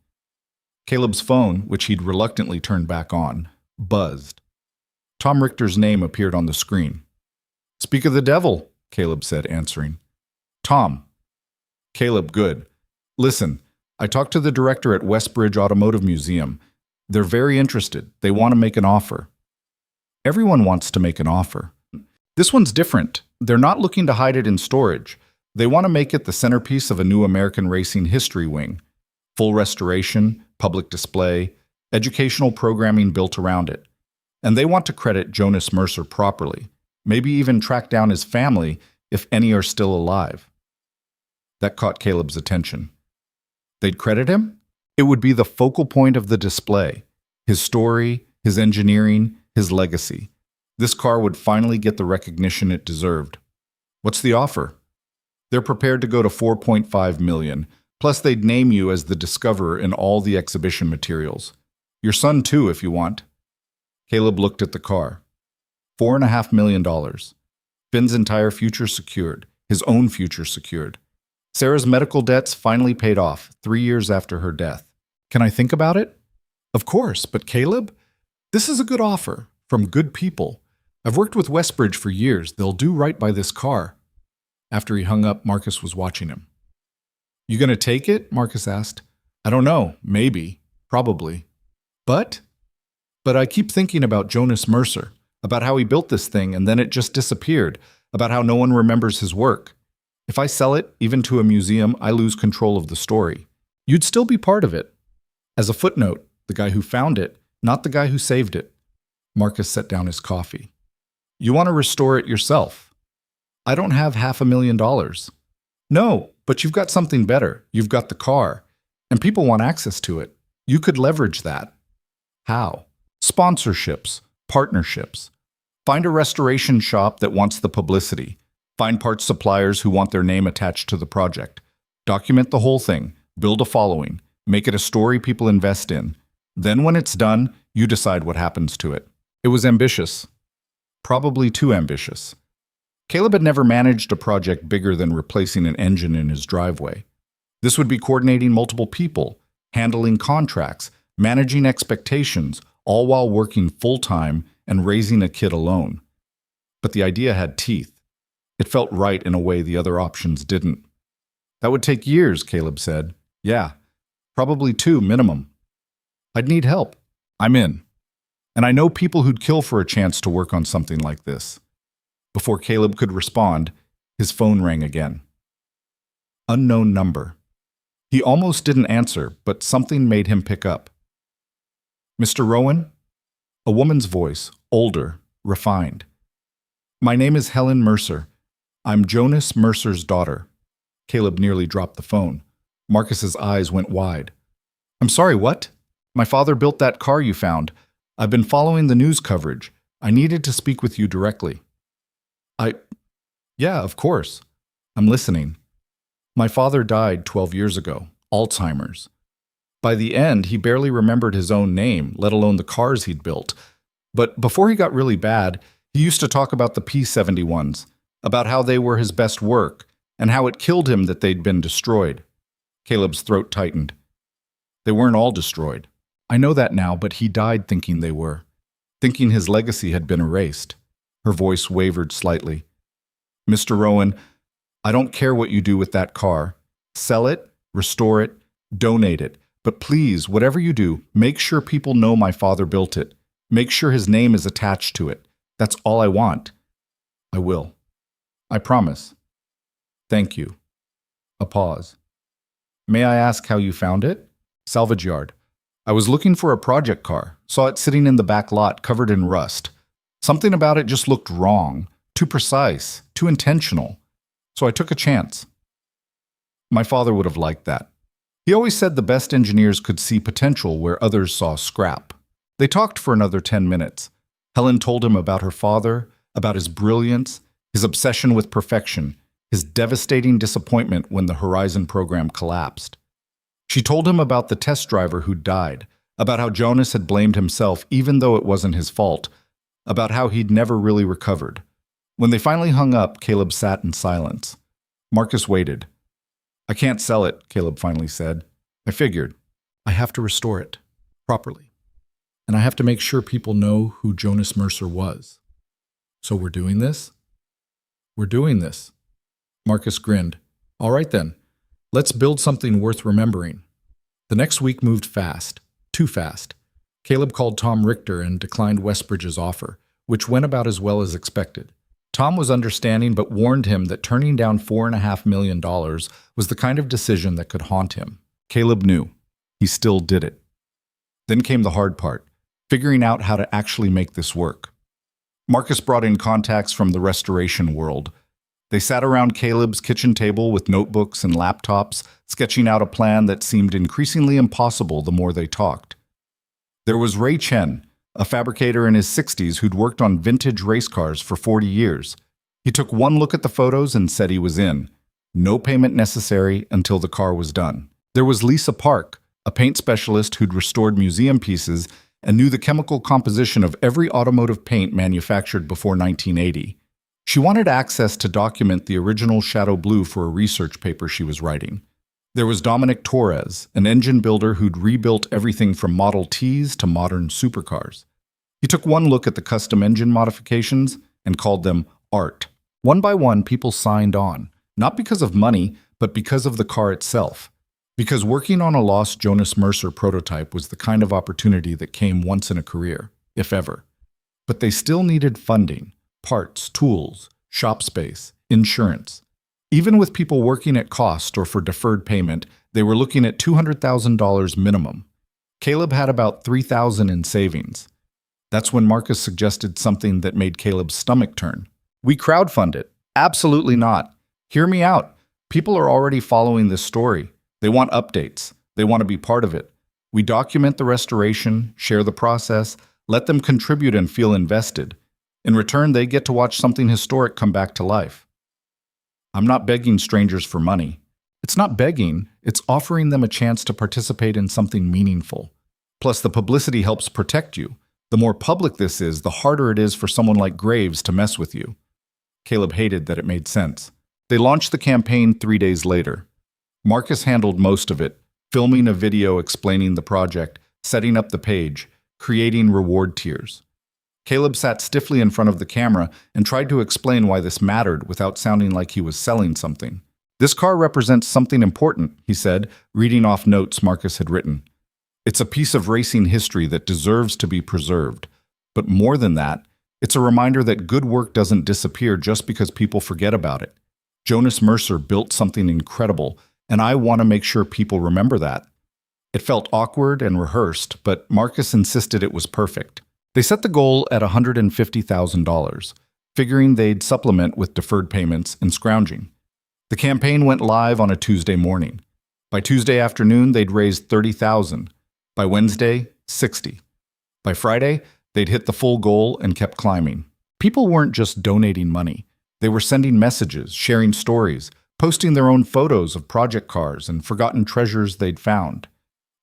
Caleb's phone, which he'd reluctantly turned back on, buzzed. Tom Richter's name appeared on the screen. Speak of the devil, Caleb said, answering. Tom. Caleb, good. Listen, I talked to the director at Westbridge Automotive Museum. They're very interested. They want to make an offer. Everyone wants to make an offer. This one's different. They're not looking to hide it in storage. They want to make it the centerpiece of a new American racing history wing. Full restoration, public display, educational programming built around it. And they want to credit Jonas Mercer properly, maybe even track down his family if any are still alive. That caught Caleb's attention. They'd credit him? It would be the focal point of the display. His story, his engineering, his legacy. This car would finally get the recognition it deserved. What's the offer? They're prepared to go to $4.5 million, plus they'd name you as the discoverer in all the exhibition materials. Your son too, if you want. Caleb looked at the car. $4.5 million. Finn's entire future secured, his own future secured. Sarah's medical debts finally paid off 3 years after her death. Can I think about it? Of course, but Caleb, this is a good offer from good people. I've worked with Westbridge for years. They'll do right by this car. After he hung up, Marcus was watching him. You gonna take it? Marcus asked. I don't know. Maybe. Probably. But I keep thinking about Jonas Mercer, about how he built this thing and then it just disappeared, about how no one remembers his work. If I sell it, even to a museum, I lose control of the story. You'd still be part of it. As a footnote, the guy who found it, not the guy who saved it. Marcus set down his coffee. You want to restore it yourself. I don't have $500,000. No, but you've got something better. You've got the car. And people want access to it. You could leverage that. How? Sponsorships, partnerships. Find a restoration shop that wants the publicity. Find parts suppliers who want their name attached to the project. Document the whole thing. Build a following. Make it a story people invest in. Then when it's done, you decide what happens to it. It was ambitious. Probably too ambitious. Caleb had never managed a project bigger than replacing an engine in his driveway. This would be coordinating multiple people, handling contracts, managing expectations, all while working full-time and raising a kid alone. But the idea had teeth. It felt right in a way the other options didn't. That would take years, Caleb said. Yeah, probably 2 minimum. I'd need help. I'm in. And I know people who'd kill for a chance to work on something like this. Before Caleb could respond, his phone rang again. Unknown number. He almost didn't answer, but something made him pick up. Mr. Rowan? A woman's voice, older, refined. My name is Helen Mercer. I'm Jonas Mercer's daughter. Caleb nearly dropped the phone. Marcus's eyes went wide. I'm sorry, what? My father built that car you found. I've been following the news coverage. I needed to speak with you directly. Yeah, of course. I'm listening. My father died 12 years ago, Alzheimer's. By the end, he barely remembered his own name, let alone the cars he'd built. But before he got really bad, he used to talk about the P-71s, about how they were his best work, and how it killed him that they'd been destroyed. Caleb's throat tightened. They weren't all destroyed. I know that now, but he died thinking they were, thinking his legacy had been erased. Her voice wavered slightly. Mr. Rowan, I don't care what you do with that car. Sell it, restore it, donate it. But please, whatever you do, make sure people know my father built it. Make sure his name is attached to it. That's all I want. I will. I promise. Thank you. A pause. May I ask how you found it? Salvage yard. I was looking for a project car, saw it sitting in the back lot covered in rust. Something about it just looked wrong, too precise, too intentional. So I took a chance. My father would have liked that. He always said the best engineers could see potential where others saw scrap. They talked for another 10 minutes. Helen told him about her father, about his brilliance, his obsession with perfection, his devastating disappointment when the Horizon program collapsed. She told him about the test driver who died, about how Jonas had blamed himself even though it wasn't his fault, about how he'd never really recovered. When they finally hung up, Caleb sat in silence. Marcus waited. "I can't sell it," Caleb finally said. "I figured. I have to restore it properly. And I have to make sure people know who Jonas Mercer was. So we're doing this?" "We're doing this." Marcus grinned. "All right then. Let's build something worth remembering." The next week moved fast. Too fast. Caleb called Tom Richter and declined Westbridge's offer, which went about as well as expected. Tom was understanding but warned him that turning down $4.5 million was the kind of decision that could haunt him. Caleb knew. He still did it. Then came the hard part, figuring out how to actually make this work. Marcus brought in contacts from the restoration world. They sat around Caleb's kitchen table with notebooks and laptops, sketching out a plan that seemed increasingly impossible the more they talked. There was Ray Chen, a fabricator in his 60s who'd worked on vintage race cars for 40 years. He took one look at the photos and said he was in. No payment necessary until the car was done. There was Lisa Park, a paint specialist who'd restored museum pieces and knew the chemical composition of every automotive paint manufactured before 1980. She wanted access to document the original Shadow Blue for a research paper she was writing. There was Dominic Torres, an engine builder who'd rebuilt everything from Model Ts to modern supercars. He took one look at the custom engine modifications and called them art. One by one, people signed on, not because of money, but because of the car itself. Because working on a lost Jonas Mercer prototype was the kind of opportunity that came once in a career, if ever. But they still needed funding, parts, tools, shop space, insurance. Even with people working at cost or for deferred payment, they were looking at $200,000 minimum. Caleb had about $3,000 in savings. That's when Marcus suggested something that made Caleb's stomach turn. "We crowdfund it." "Absolutely not. Hear me out. People are already following this story. They want updates. They want to be part of it. We document the restoration, share the process, let them contribute and feel invested. In return, they get to watch something historic come back to life." "I'm not begging strangers for money." "It's not begging, it's offering them a chance to participate in something meaningful. Plus, the publicity helps protect you. The more public this is, the harder it is for someone like Graves to mess with you." Caleb hated that it made sense. They launched the campaign 3 days later. Marcus handled most of it, filming a video explaining the project, setting up the page, creating reward tiers. Caleb sat stiffly in front of the camera and tried to explain why this mattered without sounding like he was selling something. "This car represents something important," he said, reading off notes Marcus had written. "It's a piece of racing history that deserves to be preserved. But more than that, it's a reminder that good work doesn't disappear just because people forget about it. Jonas Mercer built something incredible, and I want to make sure people remember that." It felt awkward and rehearsed, but Marcus insisted it was perfect. They set the goal at $150,000, figuring they'd supplement with deferred payments and scrounging. The campaign went live on a Tuesday morning. By Tuesday afternoon, they'd raised $30,000. By Wednesday, $60,000. By Friday, they'd hit the full goal and kept climbing. People weren't just donating money. They were sending messages, sharing stories, posting their own photos of project cars and forgotten treasures they'd found.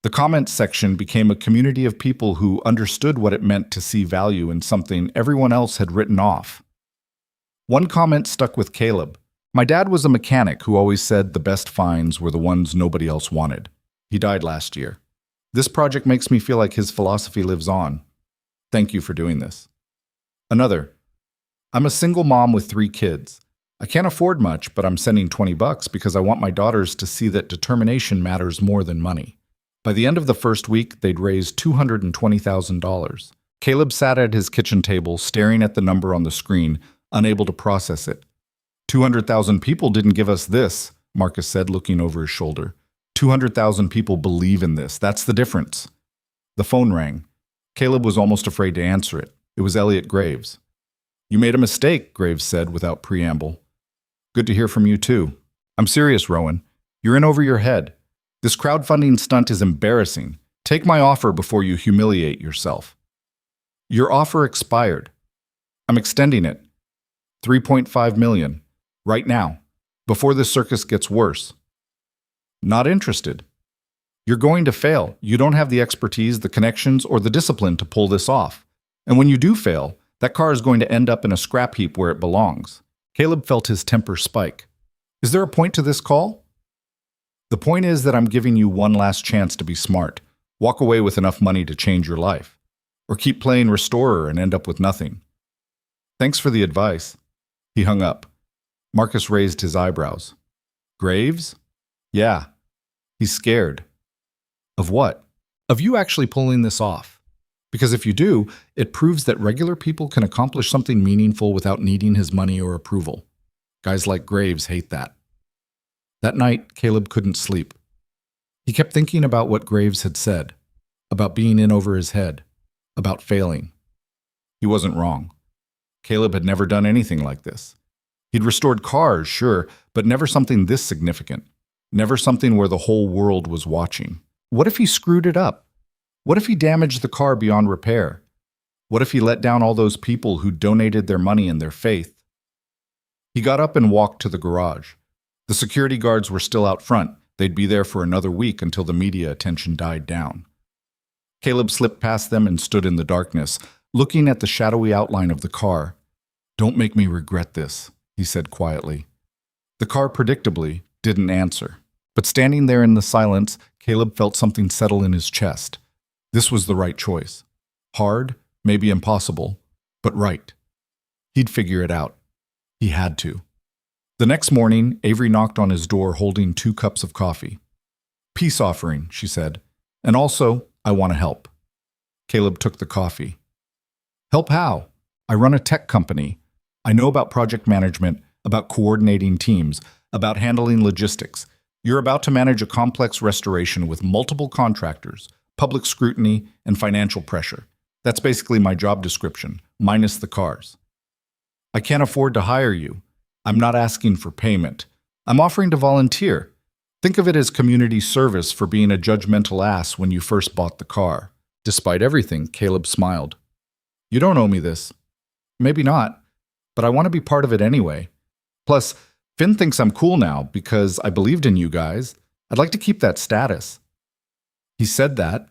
The comments section became a community of people who understood what it meant to see value in something everyone else had written off. One comment stuck with Caleb. "My dad was a mechanic who always said the best finds were the ones nobody else wanted. He died last year. This project makes me feel like his philosophy lives on. Thank you for doing this." Another. "I'm a single mom with 3 kids. I can't afford much, but I'm sending $20 because I want my daughters to see that determination matters more than money." By the end of the first week, they'd raised $220,000. Caleb sat at his kitchen table, staring at the number on the screen, unable to process it. 200,000 people didn't give us this," Marcus said, looking over his shoulder. 200,000 people believe in this. That's the difference." The phone rang. Caleb was almost afraid to answer it. It was Elliot Graves. "You made a mistake," Graves said without preamble. "Good to hear from you, too." "I'm serious, Rowan. You're in over your head. This crowdfunding stunt is embarrassing. Take my offer before you humiliate yourself. Your offer expired. I'm extending it. 3.5 million. Right now. Before this circus gets worse. Not interested. You're going to fail. You don't have the expertise, the connections, or the discipline to pull this off. And when you do fail, that car is going to end up in a scrap heap where it belongs. Caleb felt his temper spike. Is there a point to this call? The point is that I'm giving you one last chance to be smart. Walk away with enough money to change your life. Or keep playing restorer and end up with nothing. Thanks for the advice. He hung up. Marcus raised his eyebrows. Graves? Yeah. He's scared. Of what? Of you actually pulling this off. Because if you do, it proves that regular people can accomplish something meaningful without needing his money or approval. Guys like Graves hate that. That night, Caleb couldn't sleep. He kept thinking about what Graves had said, about being in over his head, about failing. He wasn't wrong. Caleb had never done anything like this. He'd restored cars, sure, but never something this significant. Never something where the whole world was watching. What if he screwed it up? What if he damaged the car beyond repair? What if he let down all those people who donated their money and their faith? He got up and walked to the garage. The security guards were still out front. They'd be there for another week until the media attention died down. Caleb slipped past them and stood in the darkness, looking at the shadowy outline of the car. Don't make me regret this, he said quietly. The car predictably didn't answer. But standing there in the silence, Caleb felt something settle in his chest. This was the right choice. Hard, maybe impossible, but right. He'd figure it out. He had to. The next morning, Avery knocked on his door holding 2 cups of coffee. Peace offering, she said, and also, I want to help. Caleb took the coffee. Help how? I run a tech company. I know about project management, about coordinating teams, about handling logistics. You're about to manage a complex restoration with multiple contractors, public scrutiny, and financial pressure. That's basically my job description, minus the cars. I can't afford to hire you. I'm not asking for payment. I'm offering to volunteer. Think of it as community service for being a judgmental ass when you first bought the car. Despite everything, Caleb smiled. You don't owe me this. Maybe not, but I want to be part of it anyway. Plus, Finn thinks I'm cool now because I believed in you guys. I'd like to keep that status. He said that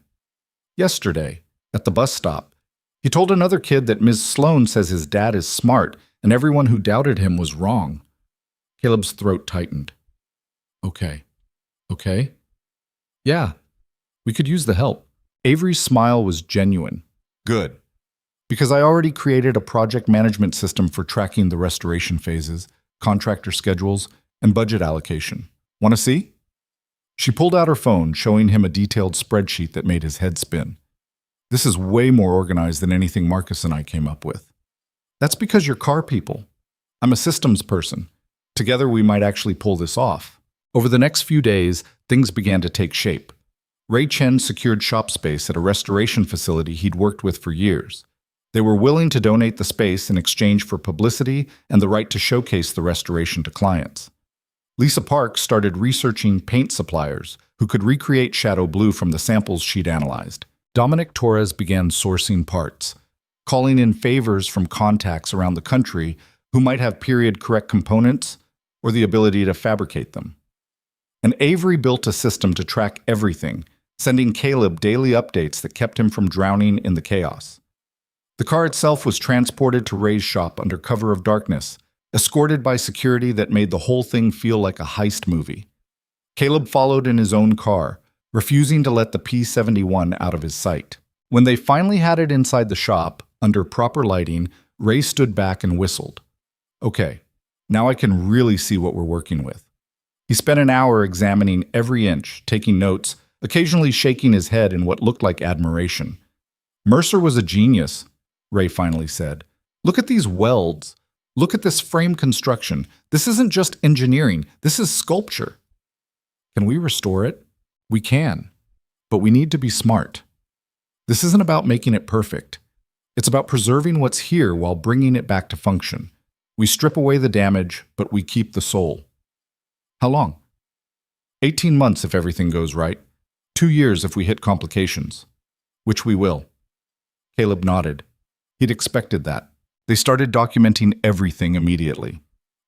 yesterday at the bus stop. He told another kid that Ms. Sloan says his dad is smart and everyone who doubted him was wrong. Caleb's throat tightened. Okay. Yeah, we could use the help. Avery's smile was genuine. Good. Because I already created a project management system for tracking the restoration phases, contractor schedules, and budget allocation. Want to see? She pulled out her phone, showing him a detailed spreadsheet that made his head spin. This is way more organized than anything Marcus and I came up with. That's because you're car people. I'm a systems person. Together we might actually pull this off. Over the next few days, things began to take shape. Ray Chen secured shop space at a restoration facility he'd worked with for years. They were willing to donate the space in exchange for publicity and the right to showcase the restoration to clients. Lisa Parks started researching paint suppliers who could recreate Shadow Blue from the samples she'd analyzed. Dominic Torres began sourcing parts, calling in favors from contacts around the country who might have period-correct components or the ability to fabricate them. And Avery built a system to track everything, sending Caleb daily updates that kept him from drowning in the chaos. The car itself was transported to Ray's shop under cover of darkness, escorted by security that made the whole thing feel like a heist movie. Caleb followed in his own car, refusing to let the P-71 out of his sight. When they finally had it inside the shop, under proper lighting, Ray stood back and whistled. Okay, now I can really see what we're working with. He spent an hour examining every inch, taking notes, occasionally shaking his head in what looked like admiration. Mercer was a genius, Ray finally said. Look at these welds. Look at this frame construction. This isn't just engineering. This is sculpture. Can we restore it? We can. But we need to be smart. This isn't about making it perfect. It's about preserving what's here while bringing it back to function. We strip away the damage, but we keep the soul. How long? 18 months if everything goes right. 2 years if we hit complications. Which we will. Caleb nodded. He'd expected that. They started documenting everything immediately.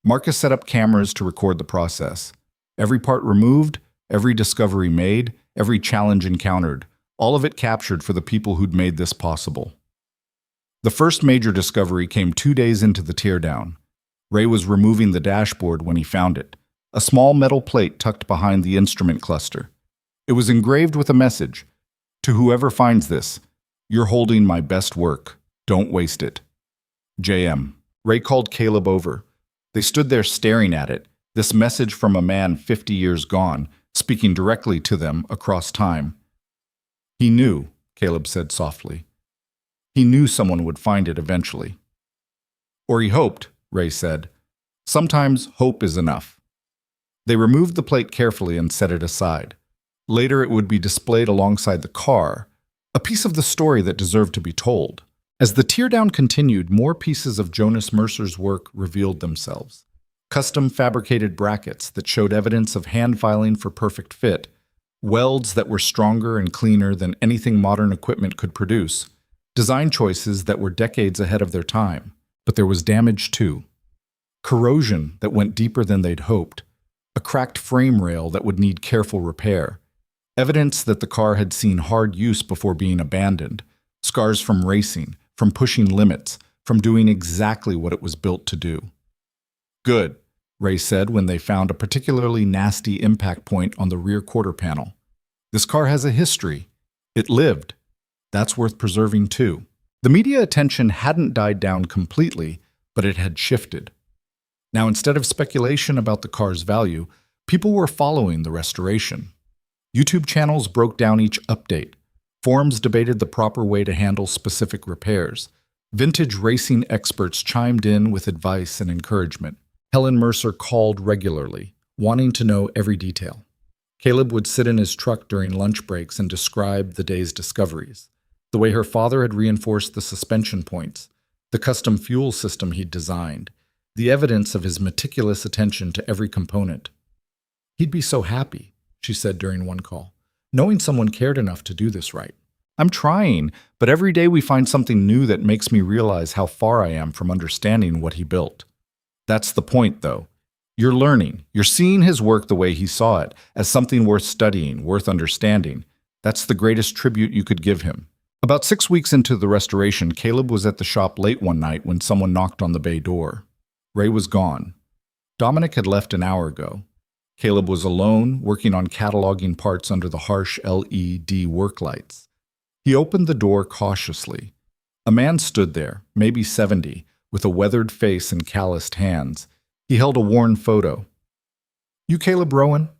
Marcus set up cameras to record the process. Every part removed, every discovery made, every challenge encountered, all of it captured for the people who'd made this possible. The first major discovery came 2 days into the teardown. Ray was removing the dashboard when he found it, a small metal plate tucked behind the instrument cluster. It was engraved with a message. To whoever finds this, you're holding my best work. Don't waste it. JM. Ray called Caleb over. They stood there staring at it, this message from a man 50 years gone, speaking directly to them across time. He knew, Caleb said softly. He knew someone would find it eventually. Or he hoped, Ray said. Sometimes hope is enough. They removed the plate carefully and set it aside. Later it would be displayed alongside the car, a piece of the story that deserved to be told. As the teardown continued, more pieces of Jonas Mercer's work revealed themselves. Custom fabricated brackets that showed evidence of hand filing for perfect fit, welds that were stronger and cleaner than anything modern equipment could produce, design choices that were decades ahead of their time. But there was damage too. Corrosion that went deeper than they'd hoped, a cracked frame rail that would need careful repair, evidence that the car had seen hard use before being abandoned, scars from racing, from pushing limits, from doing exactly what it was built to do. Good, Ray said when they found a particularly nasty impact point on the rear quarter panel. This car has a history. It lived. That's worth preserving too. The media attention hadn't died down completely, but it had shifted. Now, instead of speculation about the car's value, people were following the restoration. YouTube channels broke down each update. Forums debated the proper way to handle specific repairs. Vintage racing experts chimed in with advice and encouragement. Helen Mercer called regularly, wanting to know every detail. Caleb would sit in his truck during lunch breaks and describe the day's discoveries. The way her father had reinforced the suspension points, the custom fuel system he'd designed, the evidence of his meticulous attention to every component. He'd be so happy, she said during one call, knowing someone cared enough to do this right. I'm trying, but every day we find something new that makes me realize how far I am from understanding what he built. That's the point, though. You're learning. You're seeing his work the way he saw it, as something worth studying, worth understanding. That's the greatest tribute you could give him. About 6 weeks into the restoration, Caleb was at the shop late one night when someone knocked on the bay door. Ray was gone. Dominic had left an hour ago. Caleb was alone, working on cataloging parts under the harsh LED work lights. He opened the door cautiously. A man stood there, maybe 70, with a weathered face and calloused hands. He held a worn photo. You Caleb Rowan?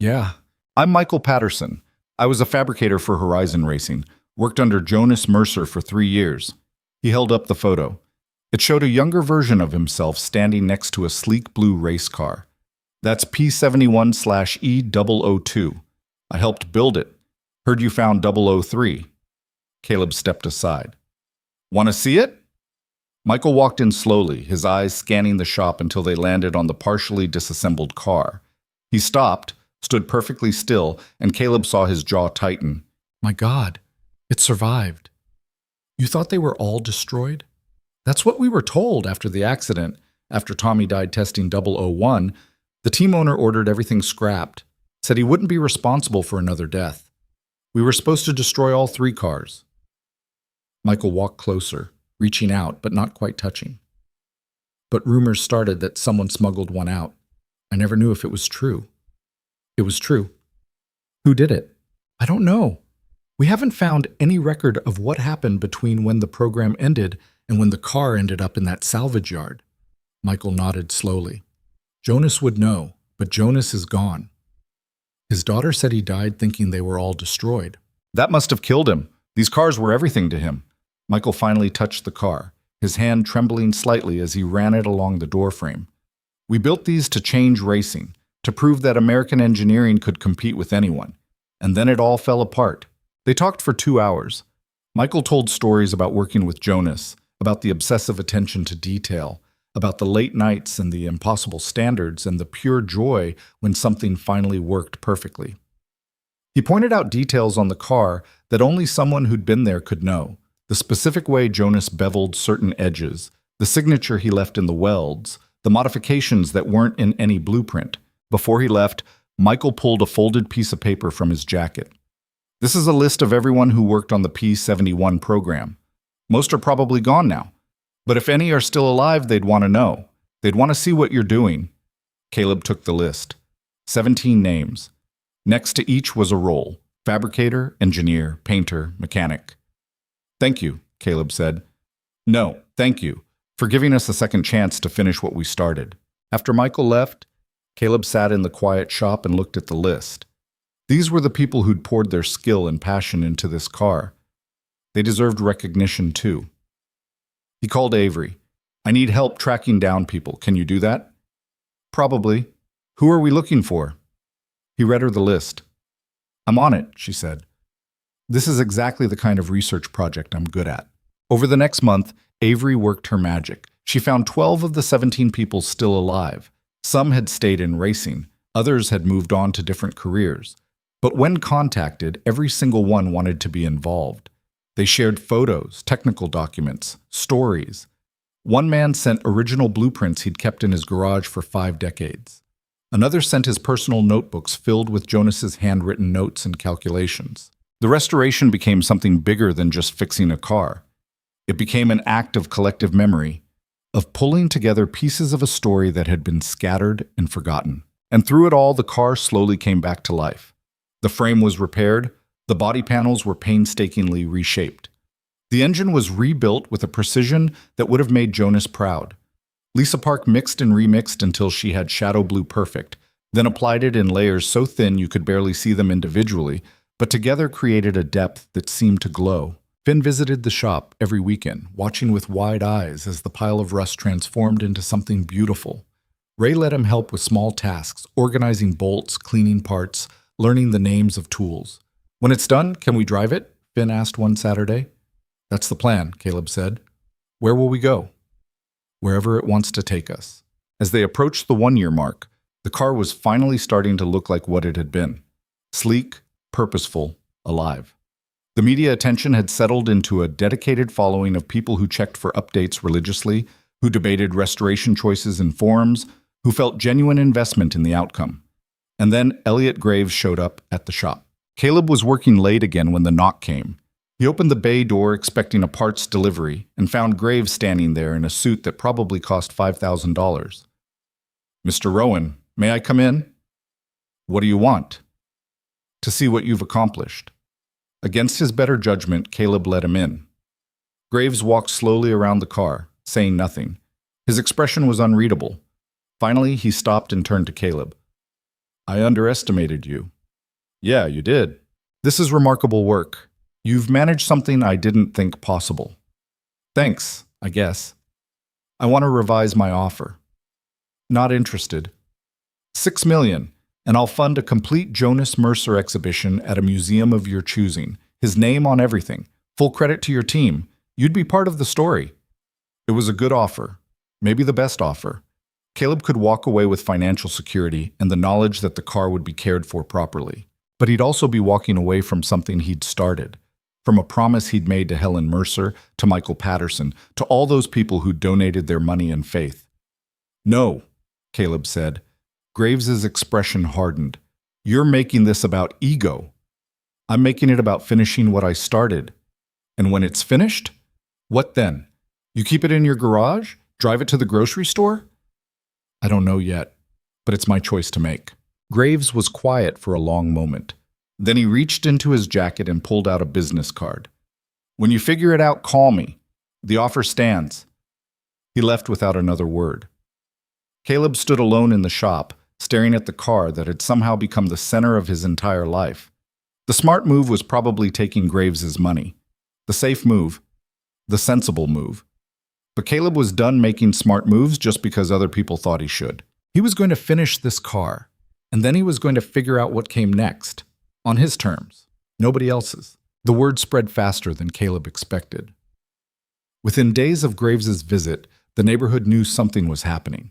Yeah. I'm Michael Patterson. I was a fabricator for Horizon Racing, worked under Jonas Mercer for 3 years. He held up the photo. It showed a younger version of himself standing next to a sleek blue race car. That's P71/E002. I helped build it. Heard you found 003. Caleb stepped aside. Want to see it? Michael walked in slowly, his eyes scanning the shop until they landed on the partially disassembled car. He stopped, stood perfectly still, and Caleb saw his jaw tighten. My God, it survived. You thought they were all destroyed? That's what we were told after the accident. After Tommy died testing 001, the team owner ordered everything scrapped, said he wouldn't be responsible for another death. We were supposed to destroy all 3 cars. Michael walked closer, reaching out but not quite touching. But rumors started that someone smuggled one out. I never knew if it was true. It was true. Who did it? I don't know. We haven't found any record of what happened between when the program ended and when the car ended up in that salvage yard. Michael nodded slowly. Jonas would know, but Jonas is gone. His daughter said he died thinking they were all destroyed. That must have killed him. These cars were everything to him. Michael finally touched the car, his hand trembling slightly as he ran it along the doorframe. We built these to change racing, to prove that American engineering could compete with anyone. And then it all fell apart. They talked for 2 hours. Michael told stories about working with Jonas, about the obsessive attention to detail, about the late nights and the impossible standards and the pure joy when something finally worked perfectly. He pointed out details on the car that only someone who'd been there could know. The specific way Jonas beveled certain edges, the signature he left in the welds, the modifications that weren't in any blueprint. Before he left, Michael pulled a folded piece of paper from his jacket. This is a list of everyone who worked on the P-71 program. Most are probably gone now. But if any are still alive, they'd want to know. They'd want to see what you're doing. Caleb took the list. 17 names. Next to each was a role: fabricator, engineer, painter, mechanic. "Thank you," Caleb said. "No, thank you, for giving us a second chance to finish what we started." After Michael left, Caleb sat in the quiet shop and looked at the list. These were the people who'd poured their skill and passion into this car. They deserved recognition too. He called Avery. "I need help tracking down people. Can you do that?" "Probably. Who are we looking for?" He read her the list. "I'm on it," she said. "This is exactly the kind of research project I'm good at." Over the next month, Avery worked her magic. She found 12 of the 17 people still alive. Some had stayed in racing. Others had moved on to different careers. But when contacted, every single one wanted to be involved. They shared photos, technical documents, stories. One man sent original blueprints he'd kept in his garage for 5 decades. Another sent his personal notebooks filled with Jonas's handwritten notes and calculations. The restoration became something bigger than just fixing a car. It became an act of collective memory, of pulling together pieces of a story that had been scattered and forgotten. And through it all, the car slowly came back to life. The frame was repaired. The body panels were painstakingly reshaped. The engine was rebuilt with a precision that would have made Jonas proud. Lisa Park mixed and remixed until she had shadow blue perfect, then applied it in layers so thin you could barely see them individually, but together created a depth that seemed to glow. Finn visited the shop every weekend, watching with wide eyes as the pile of rust transformed into something beautiful. Ray let him help with small tasks, organizing bolts, cleaning parts, learning the names of tools. "When it's done, can we drive it?" Finn asked one Saturday. "That's the plan," Caleb said. "Where will we go?" "Wherever it wants to take us." As they approached the 1-year mark, the car was finally starting to look like what it had been: sleek, purposeful, alive. The media attention had settled into a dedicated following of people who checked for updates religiously, who debated restoration choices in forums, who felt genuine investment in the outcome. And then Elliot Graves showed up at the shop. Caleb was working late again when the knock came. He opened the bay door expecting a parts delivery and found Graves standing there in a suit that probably cost $5,000. "Mr. Rowan, may I come in?" "What do you want?" "To see what you've accomplished." Against his better judgment, Caleb let him in. Graves walked slowly around the car, saying nothing. His expression was unreadable. Finally, he stopped and turned to Caleb. "I underestimated you." "Yeah, you did. This is remarkable work. You've managed something I didn't think possible." "Thanks, I guess. I want to revise my offer." "Not interested." $6 million, and I'll fund a complete Jonas Mercer exhibition at a museum of your choosing. His name on everything. Full credit to your team. You'd be part of the story." It was a good offer. Maybe the best offer. Caleb could walk away with financial security and the knowledge that the car would be cared for properly. But he'd also be walking away from something he'd started. From a promise he'd made to Helen Mercer, to Michael Patterson, to all those people who donated their money and faith. "No," Caleb said. Graves's expression hardened. "You're making this about ego. I'm making it about finishing what I started. And when it's finished, what then? You keep it in your garage? Drive it to the grocery store?" "I don't know yet, but it's my choice to make." Graves was quiet for a long moment. Then he reached into his jacket and pulled out a business card. "When you figure it out, call me. The offer stands." He left without another word. Caleb stood alone in the shop, staring at the car that had somehow become the center of his entire life. The smart move was probably taking Graves's money. The safe move. The sensible move. But Caleb was done making smart moves just because other people thought he should. He was going to finish this car, and then he was going to figure out what came next. On his terms, nobody else's. The word spread faster than Caleb expected. Within days of Graves's visit, The neighborhood knew something was happening.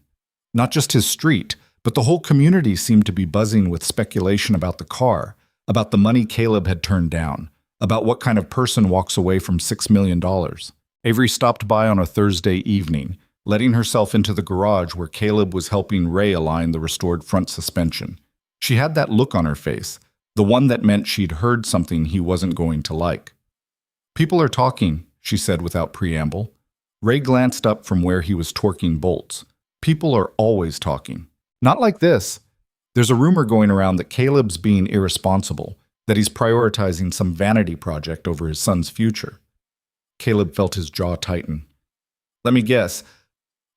Not just his street, but the whole community seemed to be buzzing with speculation about the car, about the money Caleb had turned down, about what kind of person walks away from $6 million. Avery stopped by on a Thursday evening, letting herself into the garage where Caleb was helping Ray align the restored front suspension. She had that look on her face, the one that meant she'd heard something he wasn't going to like. "People are talking," she said without preamble. Ray glanced up from where he was torquing bolts. "People are always talking. Not like this. There's a rumor going around that Caleb's being irresponsible, that he's prioritizing some vanity project over his son's future." Caleb felt his jaw tighten. "Let me guess.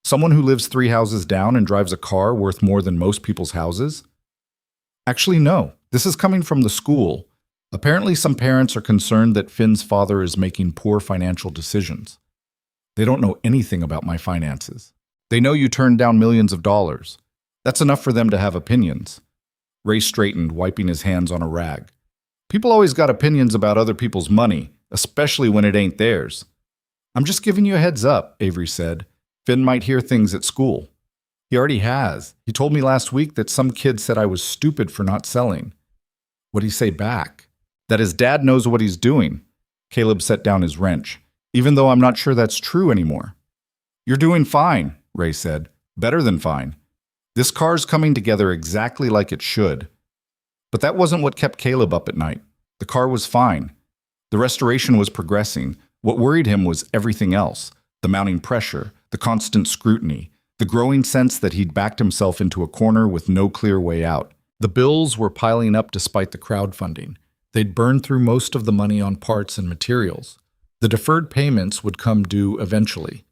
Someone who lives 3 houses down and drives a car worth more than most people's houses?" "Actually, no. This is coming from the school. Apparently some parents are concerned that Finn's father is making poor financial decisions. They don't know anything about my finances. They know you turned down millions of dollars. That's enough for them to have opinions." Ray straightened, wiping his hands on a rag. "People always got opinions about other people's money, especially when it ain't theirs." "I'm just giving you a heads up," Avery said. "Finn might hear things at school." "He already has. He told me last week that some kid said I was stupid for not selling." "What'd he say back?" "That his dad knows what he's doing." Caleb set down his wrench. "Even though I'm not sure that's true anymore." "You're doing fine," Ray said. "Better than fine. This car's coming together exactly like it should." But that wasn't what kept Caleb up at night. The car was fine. The restoration was progressing. What worried him was everything else: the mounting pressure, the constant scrutiny, the growing sense that he'd backed himself into a corner with no clear way out. The bills were piling up despite the crowdfunding. They'd burned through most of the money on parts and materials. The deferred payments would come due eventually.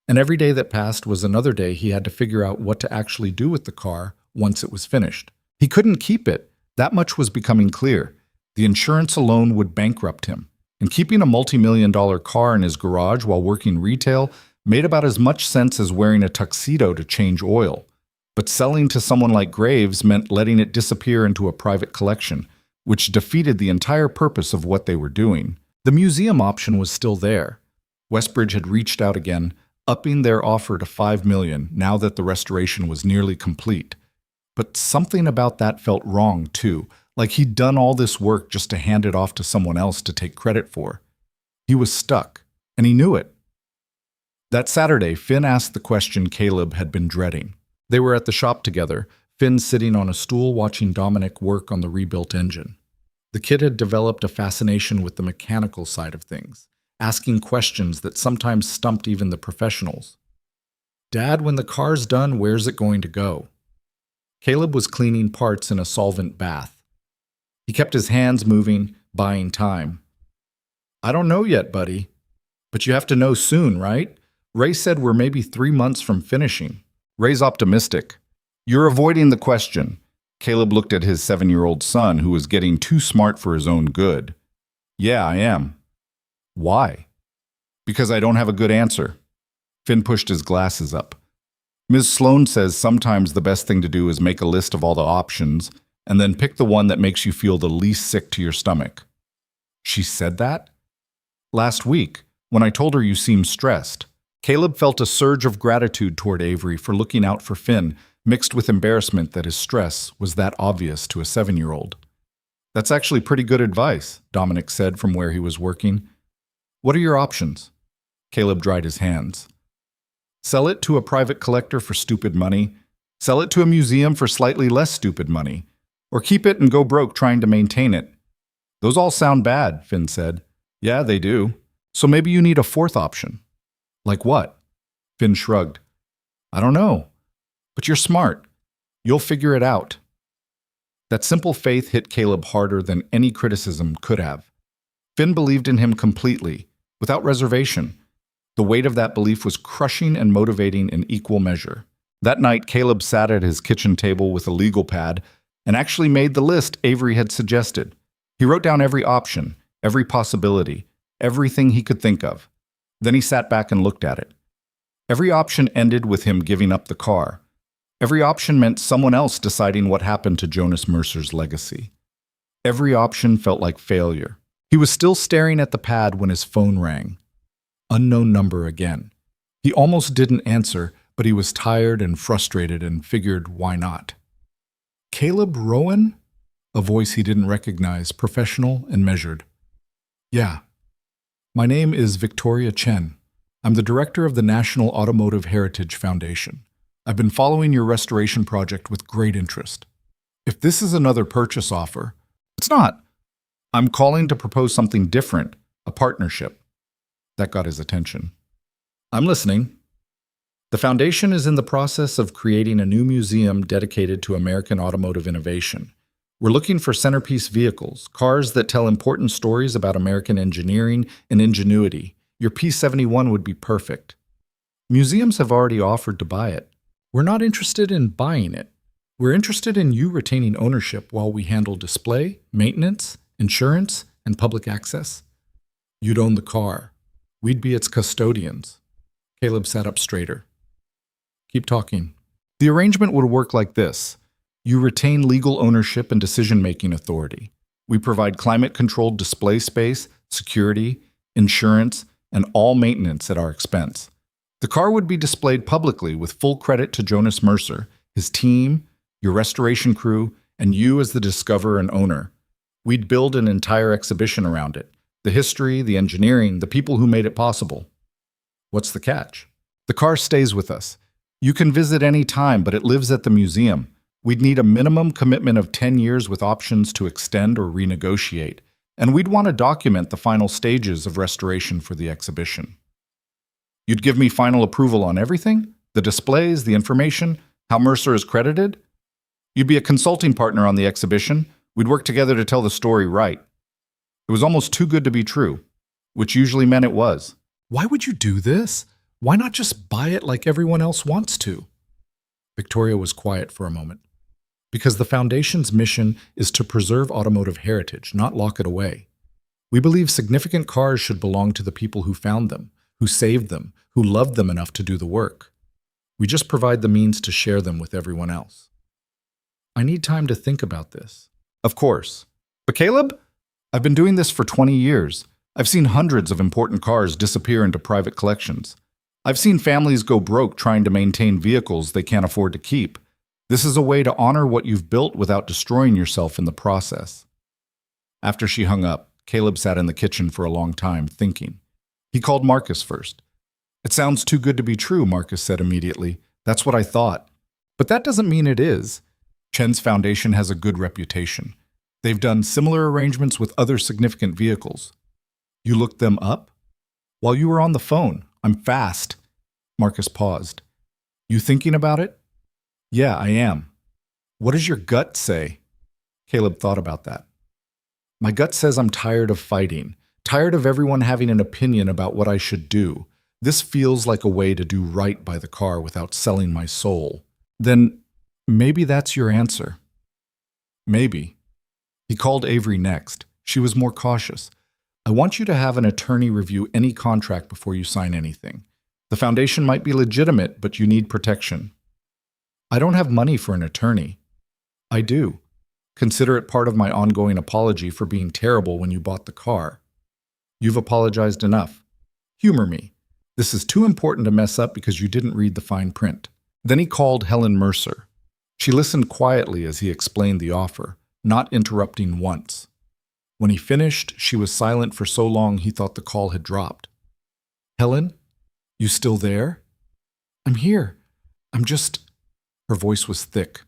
And every day that passed was another day he had to figure out what to actually do with the car once it was finished. He couldn't keep it. That much was becoming clear. The insurance alone would bankrupt him. And keeping a multi-million-dollar car in his garage while working retail made about as much sense as wearing a tuxedo to change oil. But selling to someone like Graves meant letting it disappear into a private collection, which defeated the entire purpose of what they were doing. The museum option was still there. Westbridge had reached out again, upping their offer to $5 million now that the restoration was nearly complete. But something about that felt wrong, too, like he'd done all this work just to hand it off to someone else to take credit for. He was stuck, and he knew it. That Saturday, Finn asked the question Caleb had been dreading. They were at the shop together, Finn sitting on a stool watching Dominic work on the rebuilt engine. The kid had developed a fascination with the mechanical side of things, asking questions that sometimes stumped even the professionals. "Dad, when the car's done, where's it going to go?" Caleb was cleaning parts in a solvent bath. He kept his hands moving, buying time. "I don't know yet, buddy. But you have to know soon, right? Ray said we're maybe 3 months from finishing." Ray's optimistic. "You're avoiding the question." Caleb looked at his 7-year-old son, who was getting too smart for his own good. "Yeah, I am." "Why?" "Because I don't have a good answer." Finn pushed his glasses up. "Ms. Sloan says sometimes the best thing to do is make a list of all the options and then pick the one that makes you feel the least sick to your stomach." "She said that?" "Last week, when I told her you seemed stressed." Caleb felt a surge of gratitude toward Avery for looking out for Finn, mixed with embarrassment that his stress was that obvious to a 7-year-old. "That's actually pretty good advice," Dominic said from where he was working. "What are your options?" Caleb dried his hands. "Sell it to a private collector for stupid money, sell it to a museum for slightly less stupid money, or keep it and go broke trying to maintain it." "Those all sound bad," Finn said. "Yeah, they do. So maybe you need a fourth option." "Like what?" Finn shrugged. "I don't know. But you're smart. You'll figure it out." That simple faith hit Caleb harder than any criticism could have. Finn believed in him completely, without reservation. The weight of that belief was crushing and motivating in equal measure. That night, Caleb sat at his kitchen table with a legal pad and actually made the list Avery had suggested. He wrote down every option, every possibility, everything he could think of. Then he sat back and looked at it. Every option ended with him giving up the car. Every option meant someone else deciding what happened to Jonas Mercer's legacy. Every option felt like failure. He was still staring at the pad when his phone rang. Unknown number again. He almost didn't answer, but he was tired and frustrated and figured, why not? Caleb Rowan? A voice he didn't recognize, professional and measured. Yeah. My name is Victoria Chen. I'm the director of the National Automotive Heritage Foundation. I've been following your restoration project with great interest. If this is another purchase offer, it's not. I'm calling to propose something different, a partnership. That got his attention. I'm listening. The foundation is in the process of creating a new museum dedicated to American automotive innovation. We're looking for centerpiece vehicles, cars that tell important stories about American engineering and ingenuity. Your P71 would be perfect. Museums have already offered to buy it. We're not interested in buying it. We're interested in you retaining ownership while we handle display, maintenance, insurance, and public access. You'd own the car. We'd be its custodians. Caleb sat up straighter. Keep talking. The arrangement would work like this. You retain legal ownership and decision-making authority. We provide climate-controlled display space, security, insurance, and all maintenance at our expense. The car would be displayed publicly with full credit to Jonas Mercer, his team, your restoration crew, and you as the discoverer and owner. We'd build an entire exhibition around it. The history, the engineering, the people who made it possible. What's the catch? The car stays with us. You can visit any time, but it lives at the museum. We'd need a minimum commitment of 10 years with options to extend or renegotiate. And we'd want to document the final stages of restoration for the exhibition. You'd give me final approval on everything? The displays, the information, how Mercer is credited? You'd be a consulting partner on the exhibition. We'd work together to tell the story right. It was almost too good to be true, which usually meant it was. Why would you do this? Why not just buy it like everyone else wants to? Victoria was quiet for a moment. Because the Foundation's mission is to preserve automotive heritage, not lock it away. We believe significant cars should belong to the people who found them, who saved them, who loved them enough to do the work. We just provide the means to share them with everyone else. I need time to think about this. Of course. But Caleb, I've been doing this for 20 years. I've seen hundreds of important cars disappear into private collections. I've seen families go broke trying to maintain vehicles they can't afford to keep. This is a way to honor what you've built without destroying yourself in the process. After she hung up, Caleb sat in the kitchen for a long time, thinking. He called Marcus first. It sounds too good to be true, Marcus said immediately. That's what I thought. But that doesn't mean it is. Chen's Foundation has a good reputation. They've done similar arrangements with other significant vehicles. You looked them up? While you were on the phone. I'm fast. Marcus paused. You thinking about it? Yeah, I am. What does your gut say? Caleb thought about that. My gut says I'm tired of fighting, tired of everyone having an opinion about what I should do. This feels like a way to do right by the car without selling my soul. Then maybe that's your answer. Maybe. He called Avery next. She was more cautious. I want you to have an attorney review any contract before you sign anything. The foundation might be legitimate, but you need protection. I don't have money for an attorney. I do. Consider it part of my ongoing apology for being terrible when you bought the car. You've apologized enough. Humor me. This is too important to mess up because you didn't read the fine print. Then he called Helen Mercer. She listened quietly as he explained the offer, not interrupting once. When he finished, she was silent for so long he thought the call had dropped. Helen, you still there? I'm here. I'm just... Her voice was thick.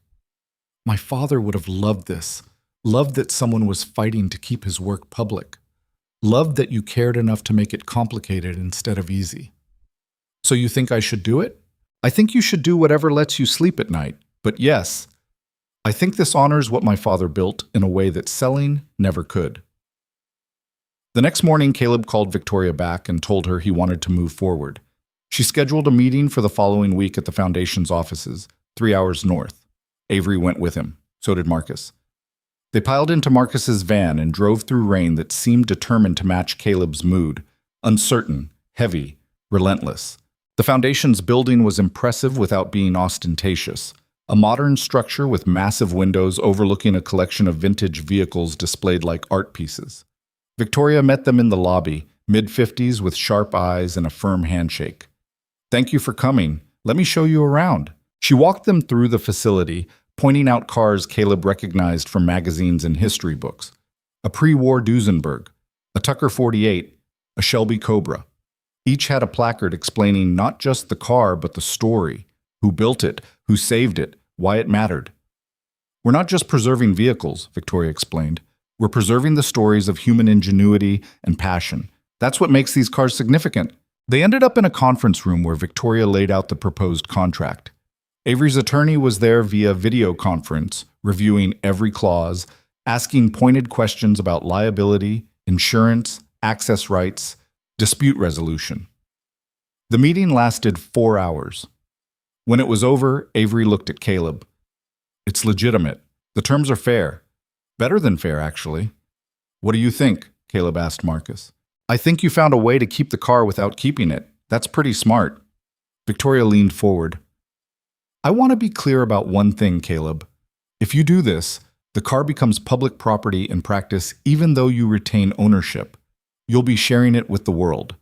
My father would have loved this, loved that someone was fighting to keep his work public, loved that you cared enough to make it complicated instead of easy. So you think I should do it? I think you should do whatever lets you sleep at night. But yes, I think this honors what my father built in a way that selling never could. The next morning, Caleb called Victoria back and told her he wanted to move forward. She scheduled a meeting for the following week at the Foundation's offices, 3 hours north. Avery went with him. So did Marcus. They piled into Marcus's van and drove through rain that seemed determined to match Caleb's mood, uncertain, heavy, relentless. The Foundation's building was impressive without being ostentatious. A modern structure with massive windows overlooking a collection of vintage vehicles displayed like art pieces. Victoria met them in the lobby, mid-50s with sharp eyes and a firm handshake. Thank you for coming. Let me show you around. She walked them through the facility, pointing out cars Caleb recognized from magazines and history books. A pre-war Duesenberg, a Tucker 48, a Shelby Cobra. Each had a placard explaining not just the car, but the story. Who built it, who saved it, why it mattered. We're not just preserving vehicles, Victoria explained. We're preserving the stories of human ingenuity and passion. That's what makes these cars significant. They ended up in a conference room where Victoria laid out the proposed contract. Avery's attorney was there via video conference, reviewing every clause, asking pointed questions about liability, insurance, access rights, dispute resolution. The meeting lasted 4 hours. When it was over, Avery looked at Caleb. It's legitimate. The terms are fair. Better than fair, actually. What do you think? Caleb asked Marcus. I think you found a way to keep the car without keeping it. That's pretty smart. Victoria leaned forward. I want to be clear about one thing, Caleb. If you do this, the car becomes public property in practice even though you retain ownership. You'll be sharing it with the world.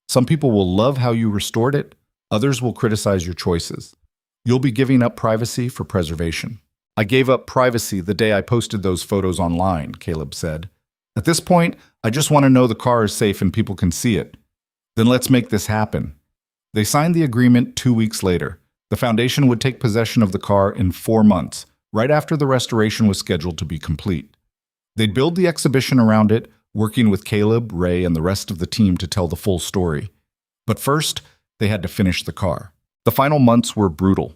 Some people will love how you restored it. Others will criticize your choices. You'll be giving up privacy for preservation. I gave up privacy the day I posted those photos online, Caleb said. At this point, I just want to know the car is safe and people can see it. Then let's make this happen. They signed the agreement 2 weeks later. The foundation would take possession of the car in 4 months, right after the restoration was scheduled to be complete. They'd build the exhibition around it, working with Caleb, Ray, and the rest of the team to tell the full story. But first, they had to finish the car. The final months were brutal.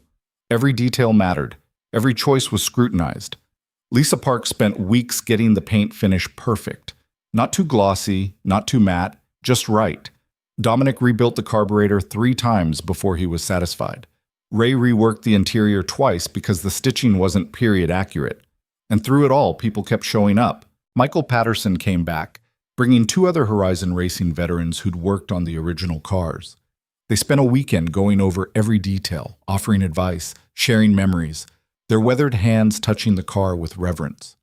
Every detail mattered. Every choice was scrutinized. Lisa Park spent weeks getting the paint finish perfect. Not too glossy, not too matte, just right. Dominic rebuilt the carburetor 3 times before he was satisfied. Ray reworked the interior twice because the stitching wasn't period accurate. And through it all, people kept showing up. Michael Patterson came back, bringing 2 other Horizon Racing veterans who'd worked on the original cars. They spent a weekend going over every detail, offering advice, sharing memories, their weathered hands touching the car with reverence.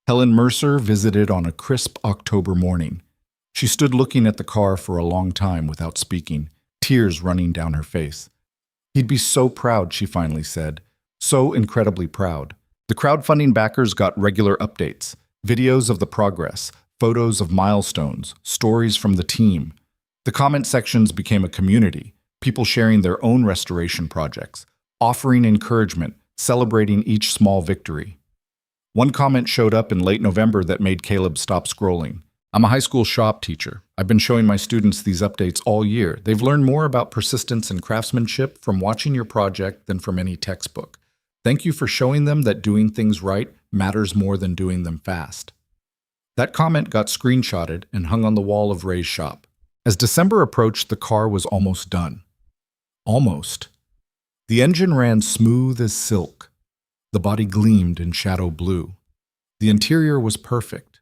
Helen Mercer visited on a crisp October morning. She stood looking at the car for a long time without speaking, tears running down her face. He'd be so proud, she finally said. So incredibly proud. The crowdfunding backers got regular updates, videos of the progress, photos of milestones, stories from the team. The comment sections became a community, people sharing their own restoration projects, offering encouragement, celebrating each small victory. One comment showed up in late November that made Caleb stop scrolling. I'm a high school shop teacher. I've been showing my students these updates all year. They've learned more about persistence and craftsmanship from watching your project than from any textbook. Thank you for showing them that doing things right matters more than doing them fast. That comment got screenshotted and hung on the wall of Ray's shop. As December approached, the car was almost done. Almost. The engine ran smooth as silk. The body gleamed in shadow blue. The interior was perfect,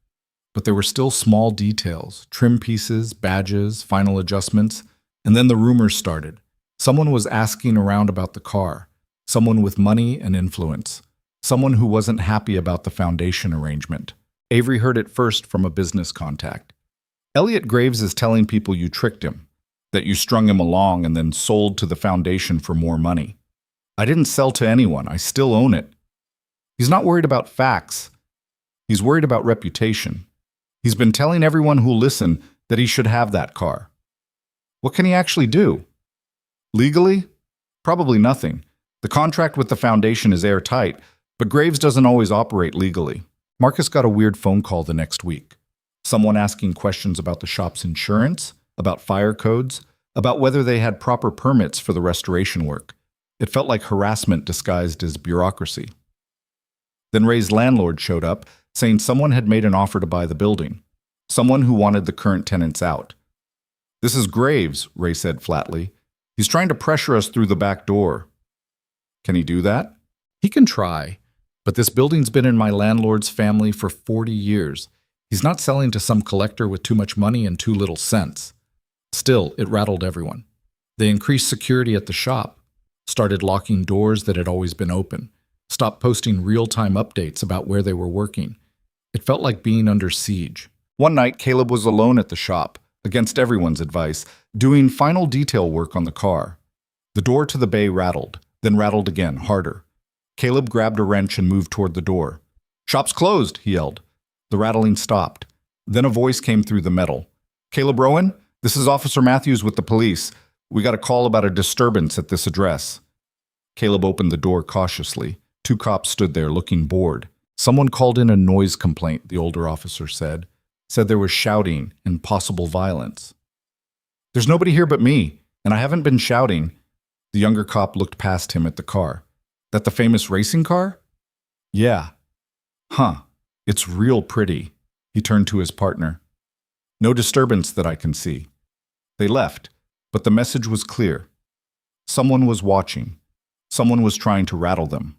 but there were still small details, trim pieces, badges, final adjustments, and then the rumors started. Someone was asking around about the car, someone with money and influence, someone who wasn't happy about the foundation arrangement. Avery heard it first from a business contact. Elliot Graves is telling people you tricked him, that you strung him along and then sold to the foundation for more money. I didn't sell to anyone. I still own it. He's not worried about facts. He's worried about reputation. He's been telling everyone who'll listen that he should have that car. What can he actually do? Legally? Probably nothing. The contract with the foundation is airtight, but Graves doesn't always operate legally. Marcus got a weird phone call the next week. Someone asking questions about the shop's insurance, about fire codes, about whether they had proper permits for the restoration work. It felt like harassment disguised as bureaucracy. Then Ray's landlord showed up, saying someone had made an offer to buy the building, someone who wanted the current tenants out. This is Graves, Ray said flatly. He's trying to pressure us through the back door. Can he do that? He can try, but this building's been in my landlord's family for 40 years. He's not selling to some collector with too much money and too little sense. Still, it rattled everyone. They increased security at the shop, started locking doors that had always been open, stopped posting real-time updates about where they were working. It felt like being under siege. One night, Caleb was alone at the shop, against everyone's advice, doing final detail work on the car. The door to the bay rattled, then rattled again, harder. Caleb grabbed a wrench and moved toward the door. "Shop's closed," he yelled. The rattling stopped. Then a voice came through the metal. "Caleb Rowan, this is Officer Matthews with the police. We got a call about a disturbance at this address." Caleb opened the door cautiously. 2 cops stood there looking bored. "Someone called in a noise complaint," the older officer said. "Said there was shouting and possible violence." "There's nobody here but me, and I haven't been shouting." The younger cop looked past him at the car. "That the famous racing car?" "Yeah." "Huh. It's real pretty." He turned to his partner. "No disturbance that I can see." They left, but the message was clear. Someone was watching. Someone was trying to rattle them.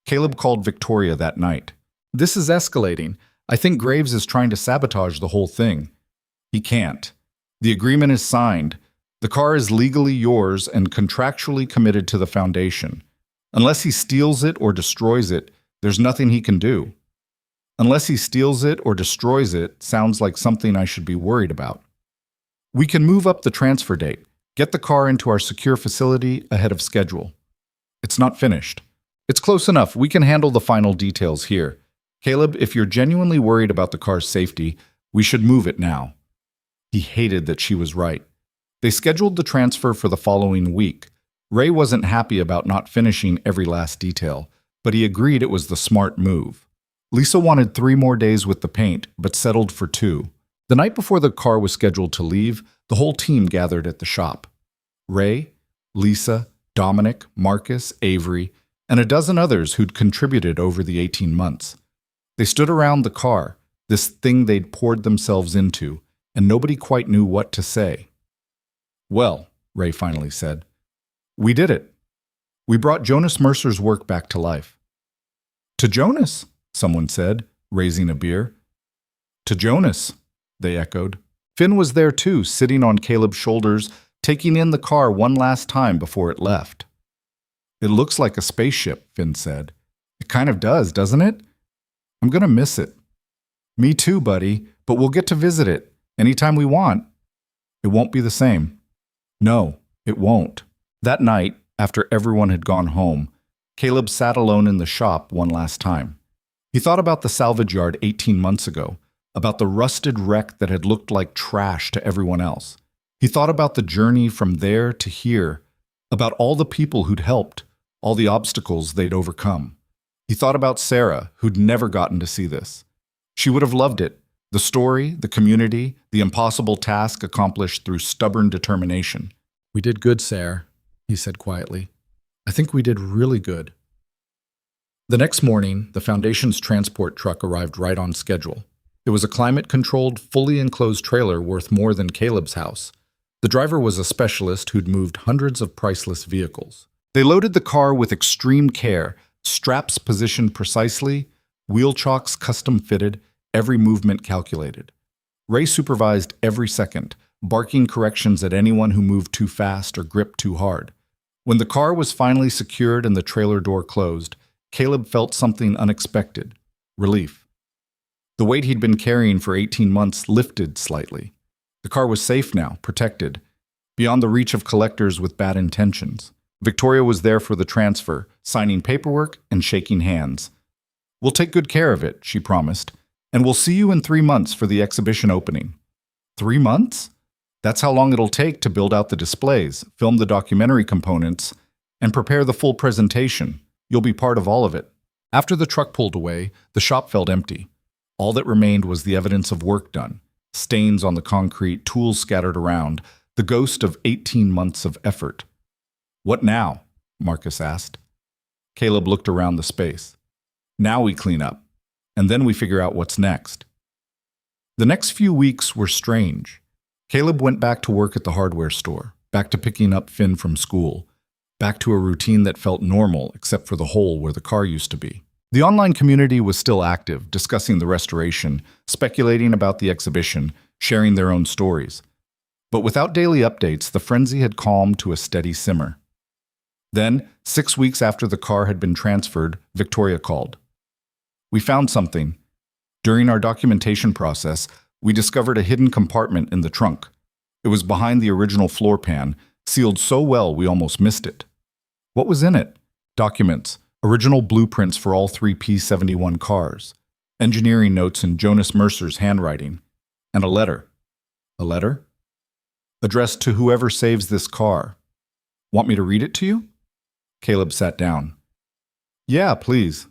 Caleb called Victoria that night. "This is escalating. I think Graves is trying to sabotage the whole thing." "He can't. The agreement is signed. The car is legally yours and contractually committed to the foundation. Unless he steals it or destroys it, there's nothing he can do." "Unless he steals it or destroys it" sounds like something I should be worried about. "We can move up the transfer date. Get the car into our secure facility ahead of schedule." "It's not finished." "It's close enough. We can handle the final details here. Caleb, if you're genuinely worried about the car's safety, we should move it now." He hated that she was right. They scheduled the transfer for the following week. Ray wasn't happy about not finishing every last detail, but he agreed it was the smart move. Lisa wanted 3 more days with the paint, but settled for 2. The night before the car was scheduled to leave, the whole team gathered at the shop. Ray, Lisa, Dominic, Marcus, Avery, and a dozen others who'd contributed over the 18 months. They stood around the car, this thing they'd poured themselves into, and nobody quite knew what to say. "Well," Ray finally said, "we did it. We brought Jonas Mercer's work back to life." "To Jonas," someone said, raising a beer. "To Jonas," they echoed. Finn was there too, sitting on Caleb's shoulders, taking in the car one last time before it left. "It looks like a spaceship," Finn said. "It kind of does, doesn't it? I'm gonna miss it." "Me too, buddy, but we'll get to visit it anytime we want." "It won't be the same." "No, it won't." That night, after everyone had gone home, Caleb sat alone in the shop one last time. He thought about the salvage yard 18 months ago, about the rusted wreck that had looked like trash to everyone else. He thought about the journey from there to here, about all the people who'd helped, all the obstacles they'd overcome. He thought about Sarah, who'd never gotten to see this. She would have loved it, the story, the community, the impossible task accomplished through stubborn determination. "We did good, Sarah," he said quietly. "I think we did really good." The next morning, the Foundation's transport truck arrived right on schedule. It was a climate-controlled, fully enclosed trailer worth more than Caleb's house. The driver was a specialist who'd moved hundreds of priceless vehicles. They loaded the car with extreme care, straps positioned precisely, wheel chocks custom-fitted, every movement calculated. Ray supervised every second, barking corrections at anyone who moved too fast or gripped too hard. When the car was finally secured and the trailer door closed, Caleb felt something unexpected: relief. The weight he'd been carrying for 18 months lifted slightly. The car was safe now, protected, beyond the reach of collectors with bad intentions. Victoria was there for the transfer, signing paperwork and shaking hands. "We'll take good care of it," she promised, "and we'll see you in 3 months for the exhibition opening." 3 months? That's how long it'll take to build out the displays, film the documentary components, and prepare the full presentation. You'll be part of all of it. After the truck pulled away, the shop felt empty. All that remained was the evidence of work done, stains on the concrete, tools scattered around, the ghost of 18 months of effort. "What now?" Marcus asked. Caleb looked around the space. "Now we clean up, and then we figure out what's next." The next few weeks were strange. Caleb went back to work at the hardware store, back to picking up Finn from school, back to a routine that felt normal except for the hole where the car used to be. The online community was still active, discussing the restoration, speculating about the exhibition, sharing their own stories. But without daily updates, the frenzy had calmed to a steady simmer. Then, 6 weeks after the car had been transferred, Victoria called. "We found something. During our documentation process, we discovered a hidden compartment in the trunk. It was behind the original floor pan, sealed so well we almost missed it. What was in it? Documents, original blueprints for all three P-71 cars, engineering notes in Jonas Mercer's handwriting, and a letter. A letter? Addressed to whoever saves this car. Want me to read it to you? Caleb sat down. Yeah, please.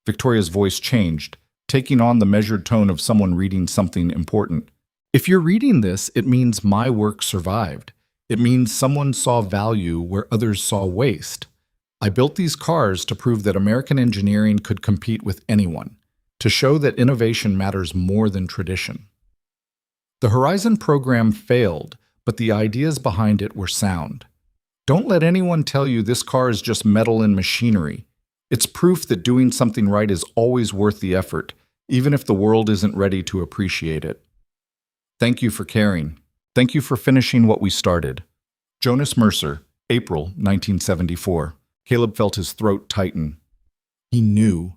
Victoria's voice changed, taking on the measured tone of someone reading something important. If you're reading this, it means my work survived. It means someone saw value where others saw waste. I built these cars to prove that American engineering could compete with anyone, to show that innovation matters more than tradition. The Horizon program failed, but the ideas behind it were sound. Don't let anyone tell you this car is just metal and machinery. It's proof that doing something right is always worth the effort, even if the world isn't ready to appreciate it. Thank you for caring. Thank you for finishing what we started. Jonas Mercer, April 1974. Caleb felt his throat tighten. He knew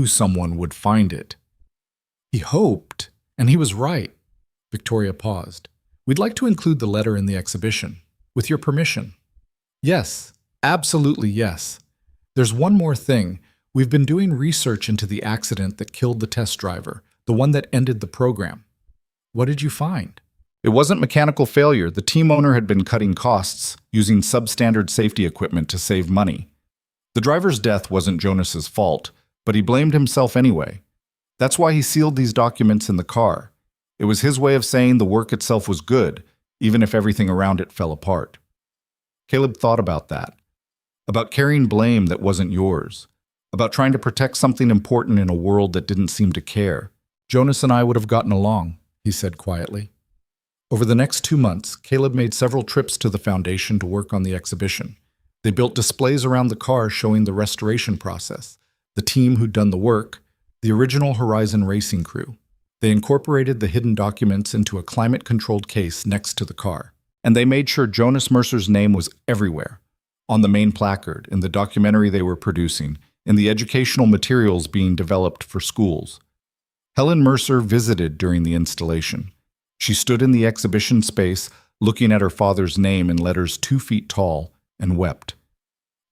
someone would find it. He hoped, and he was right. Victoria paused. We'd like to include the letter in the exhibition, with your permission. Yes, absolutely yes. There's one more thing. We've been doing research into the accident that killed the test driver, the one that ended the program. What did you find? It wasn't mechanical failure. The team owner had been cutting costs, using substandard safety equipment to save money. The driver's death wasn't Jonas's fault, but he blamed himself anyway. That's why he sealed these documents in the car. It was his way of saying the work itself was good, even if everything around it fell apart. Caleb thought about that. About carrying blame that wasn't yours. About trying to protect something important in a world that didn't seem to care. Jonas and I would have gotten along, he said quietly. Over the next 2 months, Caleb made several trips to the foundation to work on the exhibition. They built displays around the car showing the restoration process, the team who'd done the work, the original Horizon racing crew. They incorporated the hidden documents into a climate-controlled case next to the car. And they made sure Jonas Mercer's name was everywhere. On the main placard, in the documentary they were producing, in the educational materials being developed for schools. Helen Mercer visited during the installation. She stood in the exhibition space, looking at her father's name in letters 2 feet tall, and wept.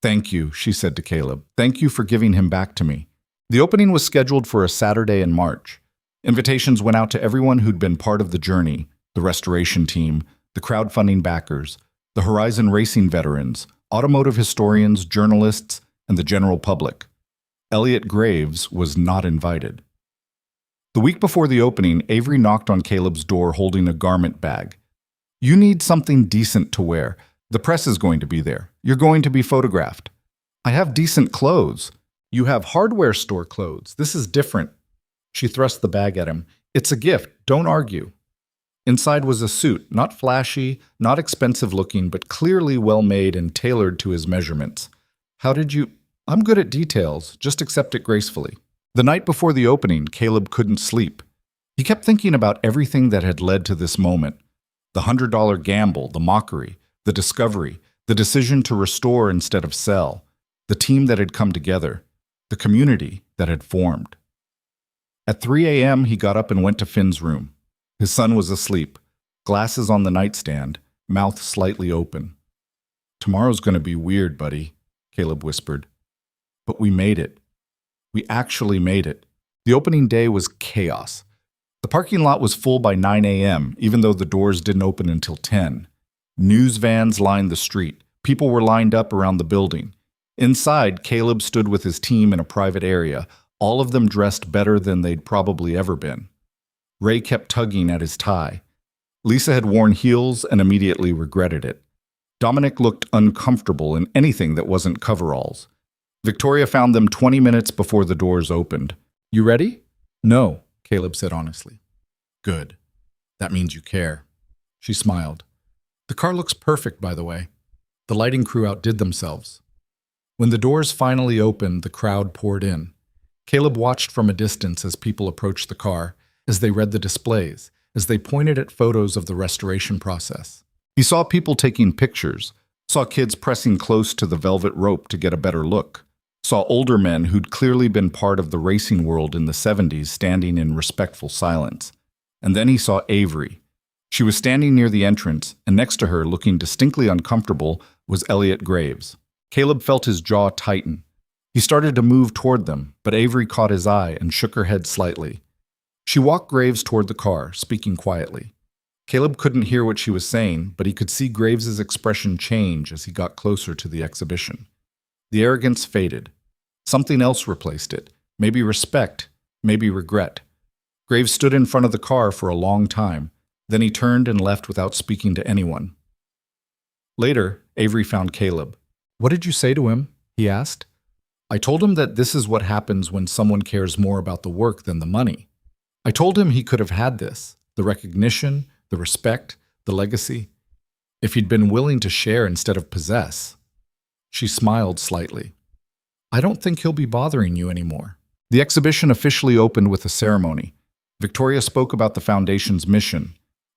Thank you, she said to Caleb. Thank you for giving him back to me. The opening was scheduled for a Saturday in March. Invitations went out to everyone who'd been part of the journey, the restoration team, the crowdfunding backers, the Horizon racing veterans, automotive historians, journalists, and the general public. Elliot Graves was not invited. The week before the opening, Avery knocked on Caleb's door holding a garment bag. You need something decent to wear. The press is going to be there. You're going to be photographed. I have decent clothes. You have hardware store clothes. This is different. She thrust the bag at him. It's a gift. Don't argue. Inside was a suit, not flashy, not expensive looking, but clearly well made and tailored to his measurements. How did you... I'm good at details. Just accept it gracefully. The night before the opening, Caleb couldn't sleep. He kept thinking about everything that had led to this moment. The $100 gamble, the mockery, the discovery, the decision to restore instead of sell, the team that had come together, the community that had formed. At 3 a.m., he got up and went to Finn's room. His son was asleep, glasses on the nightstand, mouth slightly open. Tomorrow's going to be weird, buddy, Caleb whispered. But we made it. We actually made it. The opening day was chaos. The parking lot was full by 9 a.m., even though the doors didn't open until 10. News vans lined the street. People were lined up around the building. Inside, Caleb stood with his team in a private area, all of them dressed better than they'd probably ever been. Ray kept tugging at his tie. Lisa had worn heels and immediately regretted it. Dominic looked uncomfortable in anything that wasn't coveralls. Victoria found them 20 minutes before the doors opened. You ready? No, Caleb said honestly. Good. That means you care. She smiled. The car looks perfect, by the way. The lighting crew outdid themselves. When the doors finally opened, the crowd poured in. Caleb watched from a distance as people approached the car, as they read the displays, as they pointed at photos of the restoration process. He saw people taking pictures, saw kids pressing close to the velvet rope to get a better look, saw older men who'd clearly been part of the racing world in the 70s standing in respectful silence. And then he saw Avery. She was standing near the entrance, and next to her, looking distinctly uncomfortable, was Elliot Graves. Caleb felt his jaw tighten. He started to move toward them, but Avery caught his eye and shook her head slightly. She walked Graves toward the car, speaking quietly. Caleb couldn't hear what she was saying, but he could see Graves's expression change as he got closer to the exhibition. The arrogance faded. Something else replaced it. Maybe respect, maybe regret. Graves stood in front of the car for a long time. Then he turned and left without speaking to anyone. Later, Avery found Caleb. "What did you say to him?" he asked. "I told him that this is what happens when someone cares more about the work than the money. I told him he could have had this, the recognition, the respect, the legacy, if he'd been willing to share instead of possess." She smiled slightly. "I don't think he'll be bothering you anymore." The exhibition officially opened with a ceremony. Victoria spoke about the foundation's mission.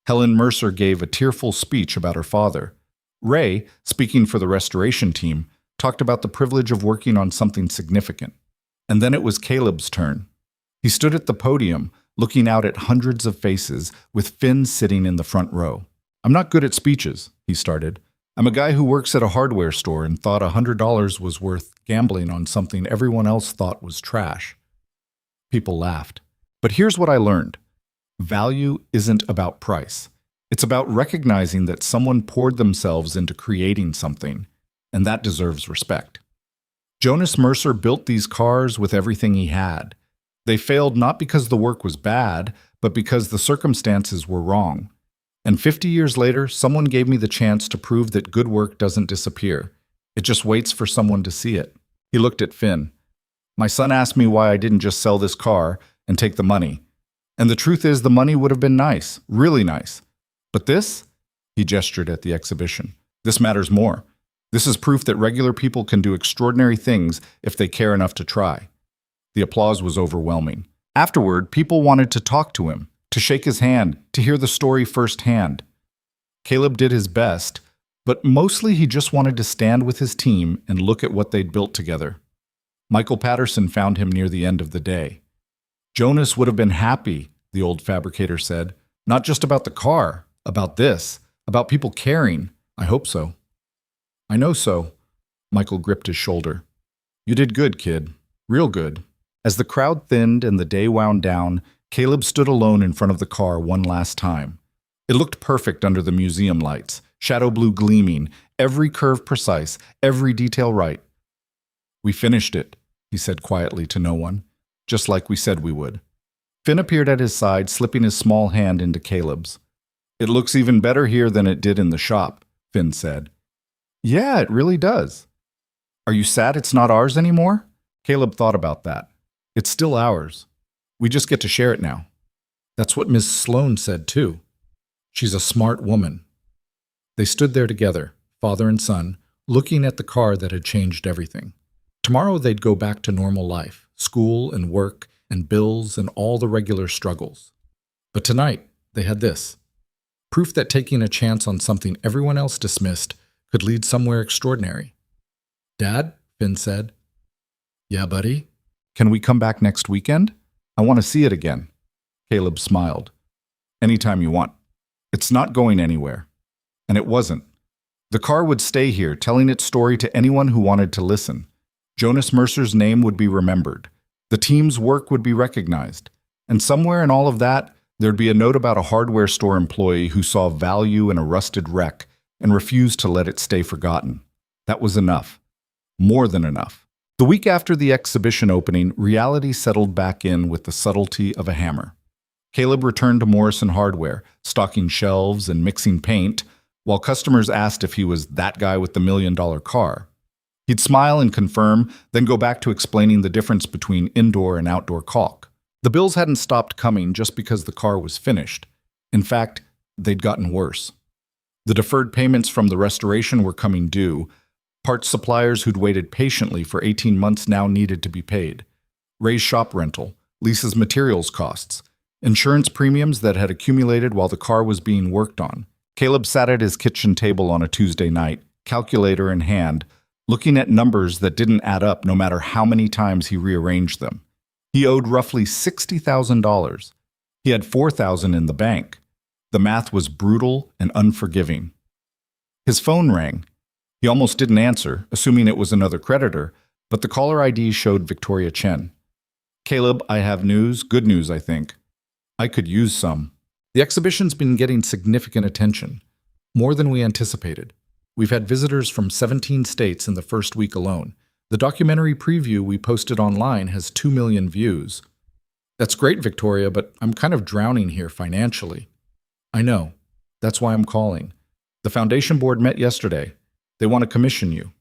Helen Mercer gave a tearful speech about her father. Ray, speaking for the restoration team, talked about the privilege of working on something significant. And then it was Caleb's turn. He stood at the podium, looking out at hundreds of faces, with Finn sitting in the front row. "I'm not good at speeches," he started. "I'm a guy who works at a hardware store and thought $100 was worth gambling on something everyone else thought was trash." People laughed. "But here's what I learned. Value isn't about price. It's about recognizing that someone poured themselves into creating something, and that deserves respect." Jonas Mercer built these cars with everything he had. They failed not because the work was bad, but because the circumstances were wrong. And 50 years later, someone gave me the chance to prove that good work doesn't disappear. It just waits for someone to see it. He looked at Finn. "My son asked me why I didn't just sell this car and take the money. And the truth is, the money would have been nice, really nice. But this," he gestured at the exhibition, "this matters more. This is proof that regular people can do extraordinary things if they care enough to try." The applause was overwhelming. Afterward, people wanted to talk to him, to shake his hand, to hear the story firsthand. Caleb did his best, but mostly he just wanted to stand with his team and look at what they'd built together. Michael Patterson found him near the end of the day. "Jonas would have been happy," the old fabricator said. "Not just about the car, about this, about people caring. I hope so." "I know so." Michael gripped his shoulder. "You did good, kid. Real good." As the crowd thinned and the day wound down, Caleb stood alone in front of the car one last time. It looked perfect under the museum lights, shadow blue gleaming, every curve precise, every detail right. "We finished it," he said quietly to no one, "just like we said we would." Finn appeared at his side, slipping his small hand into Caleb's. "It looks even better here than it did in the shop," Finn said. "Yeah, it really does." "Are you sad it's not ours anymore?" Caleb thought about that. "It's still ours. We just get to share it now." That's what Miss Sloane said, too. She's a smart woman. They stood there together, father and son, looking at the car that had changed everything. Tomorrow they'd go back to normal life, school and work and bills and all the regular struggles. But tonight, they had this. Proof that taking a chance on something everyone else dismissed could lead somewhere extraordinary. "Dad," Finn said. "Yeah, buddy?" "Can we come back next weekend? I want to see it again." Caleb smiled. "Anytime you want. It's not going anywhere." And it wasn't. The car would stay here, telling its story to anyone who wanted to listen. Jonas Mercer's name would be remembered. The team's work would be recognized. And somewhere in all of that, there'd be a note about a hardware store employee who saw value in a rusted wreck and refused to let it stay forgotten. That was enough. More than enough. The week after the exhibition opening, reality settled back in with the subtlety of a hammer. Caleb returned to Morrison Hardware, stocking shelves and mixing paint, while customers asked if he was that guy with the $1 million car. He'd smile and confirm, then go back to explaining the difference between indoor and outdoor caulk. The bills hadn't stopped coming just because the car was finished. In fact, they'd gotten worse. The deferred payments from the restoration were coming due. Parts suppliers who'd waited patiently for 18 months now needed to be paid. Raised shop rental, Lisa's materials costs, insurance premiums that had accumulated while the car was being worked on. Caleb sat at his kitchen table on a Tuesday night, calculator in hand, looking at numbers that didn't add up no matter how many times he rearranged them. He owed roughly $60,000. He had $4,000 in the bank. The math was brutal and unforgiving. His phone rang. He almost didn't answer, assuming it was another creditor, but the caller ID showed Victoria Chen. "Caleb, I have news, good news, I think. I could use some." The exhibition's been getting significant attention, more than we anticipated. We've had visitors from 17 states in the first week alone. The documentary preview we posted online has 2 million views. That's great, Victoria, but I'm kind of drowning here financially. I know. That's why I'm calling. The foundation board met yesterday. They want to commission you.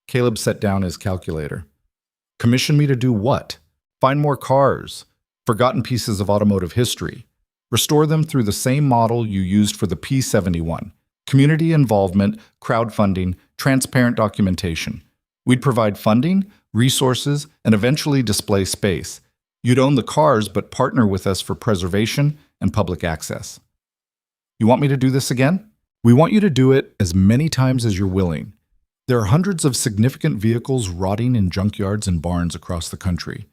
Caleb set down his calculator. Commission me to do what? Find more cars, forgotten pieces of automotive history. Restore them through the same model you used for the P71. Community involvement, crowdfunding, transparent documentation. We'd provide funding, resources, and eventually display space. You'd own the cars, but partner with us for preservation and public access. You want me to do this again? We want you to do it as many times as you're willing. There are hundreds of significant vehicles rotting in junkyards and barns across the country.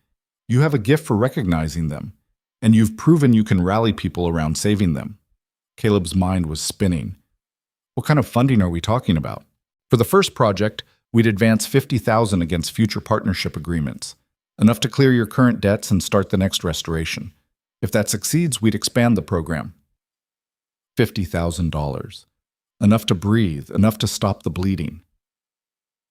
You have a gift for recognizing them, and you've proven you can rally people around saving them. Caleb's mind was spinning. What kind of funding are we talking about? For the first project, we'd advance $50,000 against future partnership agreements, enough to clear your current debts and start the next restoration. If that succeeds, we'd expand the program. $50,000. Enough to breathe, enough to stop the bleeding.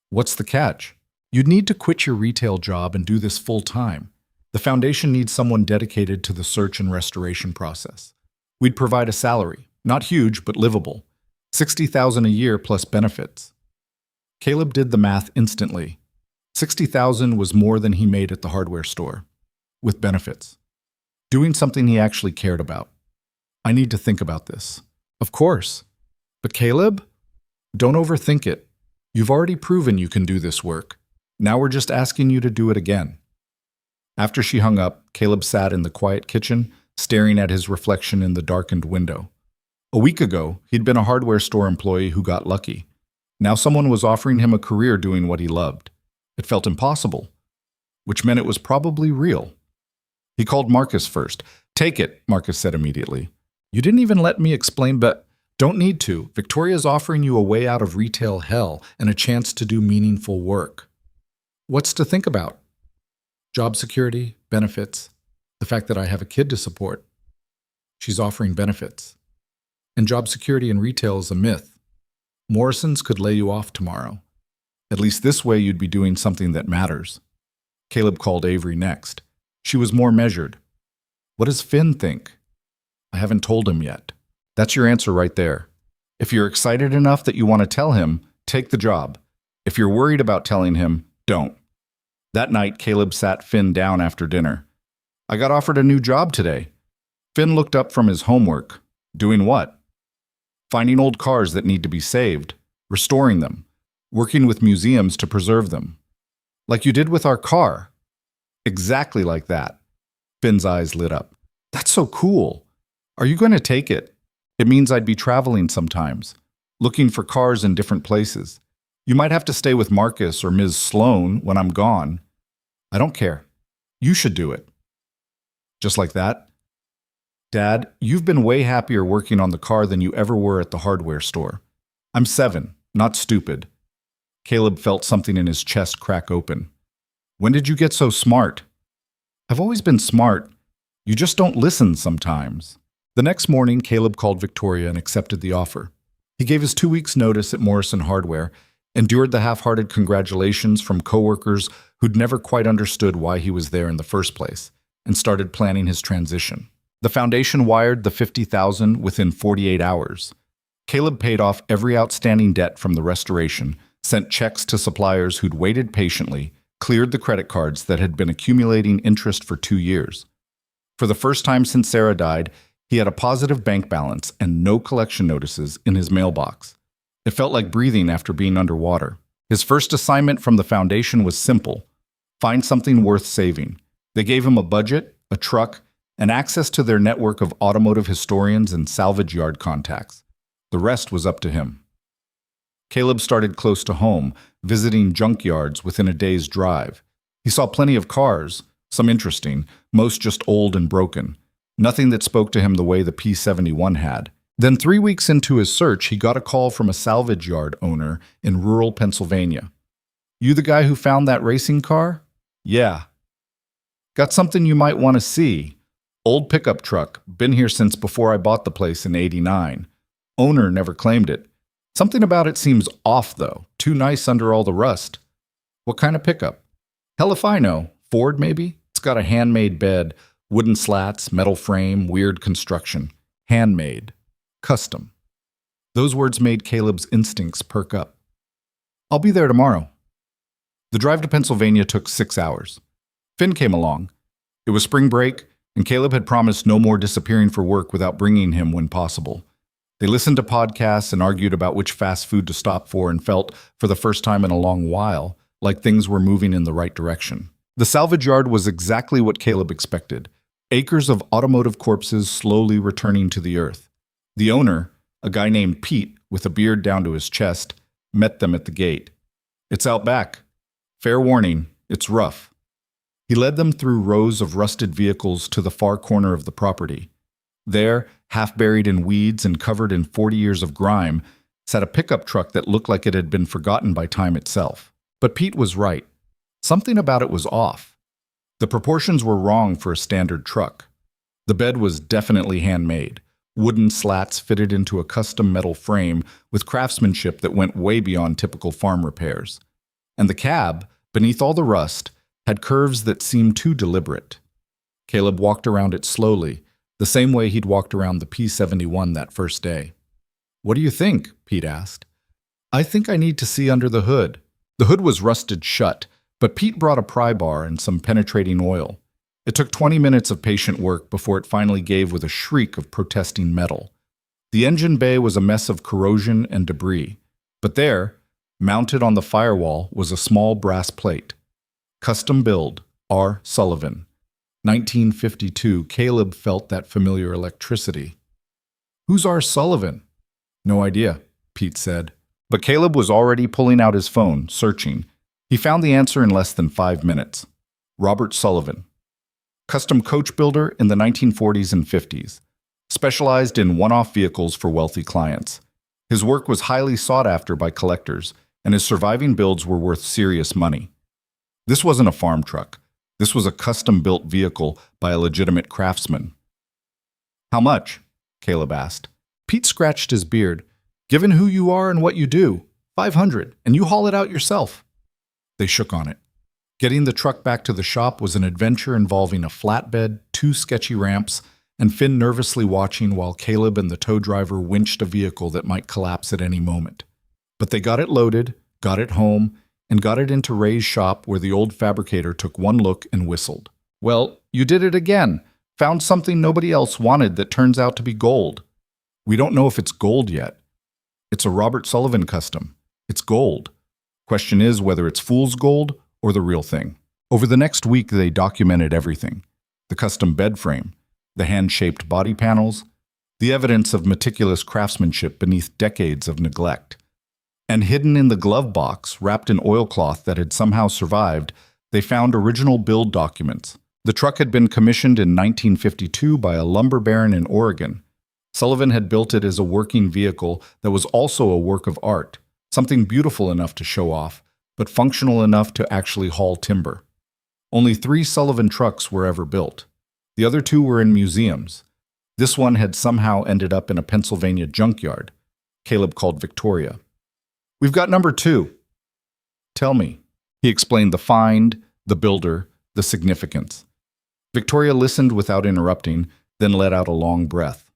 What's the catch? You'd need to quit your retail job and do this full time. The foundation needs someone dedicated to the search and restoration process. We'd provide a salary, not huge, but livable. $60,000 a year plus benefits. Caleb did the math instantly. $60,000 was more than he made at the hardware store, with benefits. Doing something he actually cared about. I need to think about this. Of course. But Caleb, don't overthink it. You've already proven you can do this work. Now we're just asking you to do it again. After she hung up, Caleb sat in the quiet kitchen, staring at his reflection in the darkened window. A week ago, he'd been a hardware store employee who got lucky. Now someone was offering him a career doing what he loved. It felt impossible, which meant it was probably real. He called Marcus first. "Take it," Marcus said immediately. "You didn't even let me explain, but don't need to. Victoria's offering you a way out of retail hell and a chance to do meaningful work." What's to think about? Job security, benefits, the fact that I have a kid to support. She's offering benefits. And job security in retail is a myth. Morrison's could lay you off tomorrow. At least this way you'd be doing something that matters. Caleb called Avery next. She was more measured. "What does Finn think?" "I haven't told him yet." That's your answer right there. If you're excited enough that you want to tell him, take the job. If you're worried about telling him, don't. That night, Caleb sat Finn down after dinner. "I got offered a new job today." Finn looked up from his homework. "Doing what?" "Finding old cars that need to be saved, restoring them, working with museums to preserve them. Like you did with our car." "Exactly like that." Finn's eyes lit up. "That's so cool. Are you going to take it? It means I'd be traveling sometimes, looking for cars in different places. You might have to stay with Marcus or Ms. Sloan when I'm gone. I don't care. You should do it." Just like that? "Dad, you've been way happier working on the car than you ever were at the hardware store. I'm 7, not stupid." Caleb felt something in his chest crack open. "When did you get so smart?" "I've always been smart. You just don't listen sometimes." The next morning, Caleb called Victoria and accepted the offer. He gave his 2 weeks' notice at Morrison Hardware, endured the half-hearted congratulations from coworkers who'd never quite understood why he was there in the first place, and started planning his transition. The foundation wired the $50,000 within 48 hours. Caleb paid off every outstanding debt from the restoration, sent checks to suppliers who'd waited patiently, cleared the credit cards that had been accumulating interest for 2 years. For the first time since Sarah died, he had a positive bank balance and no collection notices in his mailbox. It felt like breathing after being underwater. His first assignment from the foundation was simple: find something worth saving. They gave him a budget, a truck, and access to their network of automotive historians and salvage yard contacts. The rest was up to him. Caleb started close to home, visiting junkyards within a day's drive. He saw plenty of cars, some interesting, most just old and broken. Nothing that spoke to him the way the P71 had. Then 3 weeks into his search, he got a call from a salvage yard owner in rural Pennsylvania. "You the guy who found that racing car?" "Yeah." "Got something you might want to see. Old pickup truck, been here since before I bought the place in '89. Owner never claimed it. Something about it seems off, though. Too nice under all the rust." "What kind of pickup?" "Hell if I know. Ford, maybe? It's got a handmade bed, wooden slats, metal frame, weird construction. Handmade. Custom." Those words made Caleb's instincts perk up. "I'll be there tomorrow." The drive to Pennsylvania took 6 hours. Finn came along. It was spring break, and Caleb had promised no more disappearing for work without bringing him when possible. They listened to podcasts and argued about which fast food to stop for and felt, for the first time in a long while, like things were moving in the right direction. The salvage yard was exactly what Caleb expected. Acres of automotive corpses slowly returning to the earth. The owner, a guy named Pete with a beard down to his chest, met them at the gate. "It's out back. Fair warning, it's rough." He led them through rows of rusted vehicles to the far corner of the property. There, half buried in weeds and covered in 40 years of grime, sat a pickup truck that looked like it had been forgotten by time itself. But Pete was right. Something about it was off. The proportions were wrong for a standard truck. The bed was definitely handmade. Wooden slats fitted into a custom metal frame with craftsmanship that went way beyond typical farm repairs. And the cab, beneath all the rust, had curves that seemed too deliberate. Caleb walked around it slowly, the same way he'd walked around the P-71 that first day. "What do you think?" Pete asked. "I think I need to see under the hood." The hood was rusted shut, but Pete brought a pry bar and some penetrating oil. It took 20 minutes of patient work before it finally gave with a shriek of protesting metal. The engine bay was a mess of corrosion and debris, but there, mounted on the firewall, was a small brass plate. "Custom build, R. Sullivan. 1952." Caleb felt that familiar electricity. "Who's R. Sullivan?" "No idea," Pete said. But Caleb was already pulling out his phone, searching. He found the answer in less than 5 minutes. Robert Sullivan. Custom coach builder in the 1940s and 50s. Specialized in one-off vehicles for wealthy clients. His work was highly sought after by collectors, and his surviving builds were worth serious money. This wasn't a farm truck. This was a custom-built vehicle by a legitimate craftsman. "How much?" Caleb asked. Pete scratched his beard. "Given who you are and what you do, 500, and you haul it out yourself." They shook on it. Getting the truck back to the shop was an adventure involving a flatbed, 2 sketchy ramps, and Finn nervously watching while Caleb and the tow driver winched a vehicle that might collapse at any moment. But they got it loaded, got it home, and got it into Ray's shop, where the old fabricator took one look and whistled. "Well, you did it again. Found something nobody else wanted that turns out to be gold." "We don't know if it's gold yet. It's a Robert Sullivan custom. It's gold. Question is whether it's fool's gold or the real thing." Over the next week, they documented everything. The custom bed frame, the hand-shaped body panels, the evidence of meticulous craftsmanship beneath decades of neglect. And hidden in the glove box, wrapped in oilcloth that had somehow survived, they found original build documents. The truck had been commissioned in 1952 by a lumber baron in Oregon. Sullivan had built it as a working vehicle that was also a work of art, something beautiful enough to show off, but functional enough to actually haul timber. Only 3 Sullivan trucks were ever built. The other 2 were in museums. This one had somehow ended up in a Pennsylvania junkyard. Caleb called Victoria. "We've got number 2. "Tell me." He explained the find, the builder, the significance. Victoria listened without interrupting, then let out a long breath.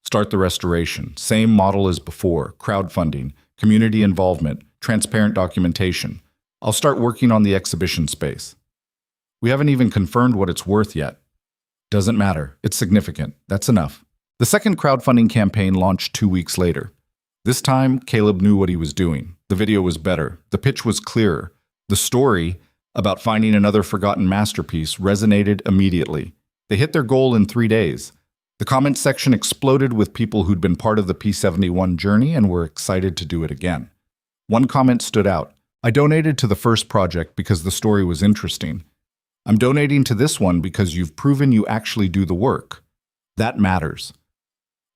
"Start the restoration. Same model as before. Crowdfunding, community involvement, transparent documentation. I'll start working on the exhibition space. We haven't even confirmed what it's worth yet." "Doesn't matter. It's significant. That's enough." The second crowdfunding campaign launched 2 weeks later. This time, Caleb knew what he was doing. The video was better. The pitch was clearer. The story, about finding another forgotten masterpiece, resonated immediately. They hit their goal in 3 days. The comments section exploded with people who'd been part of the P-71 journey and were excited to do it again. One comment stood out. "I donated to the first project because the story was interesting. I'm donating to this one because you've proven you actually do the work. That matters."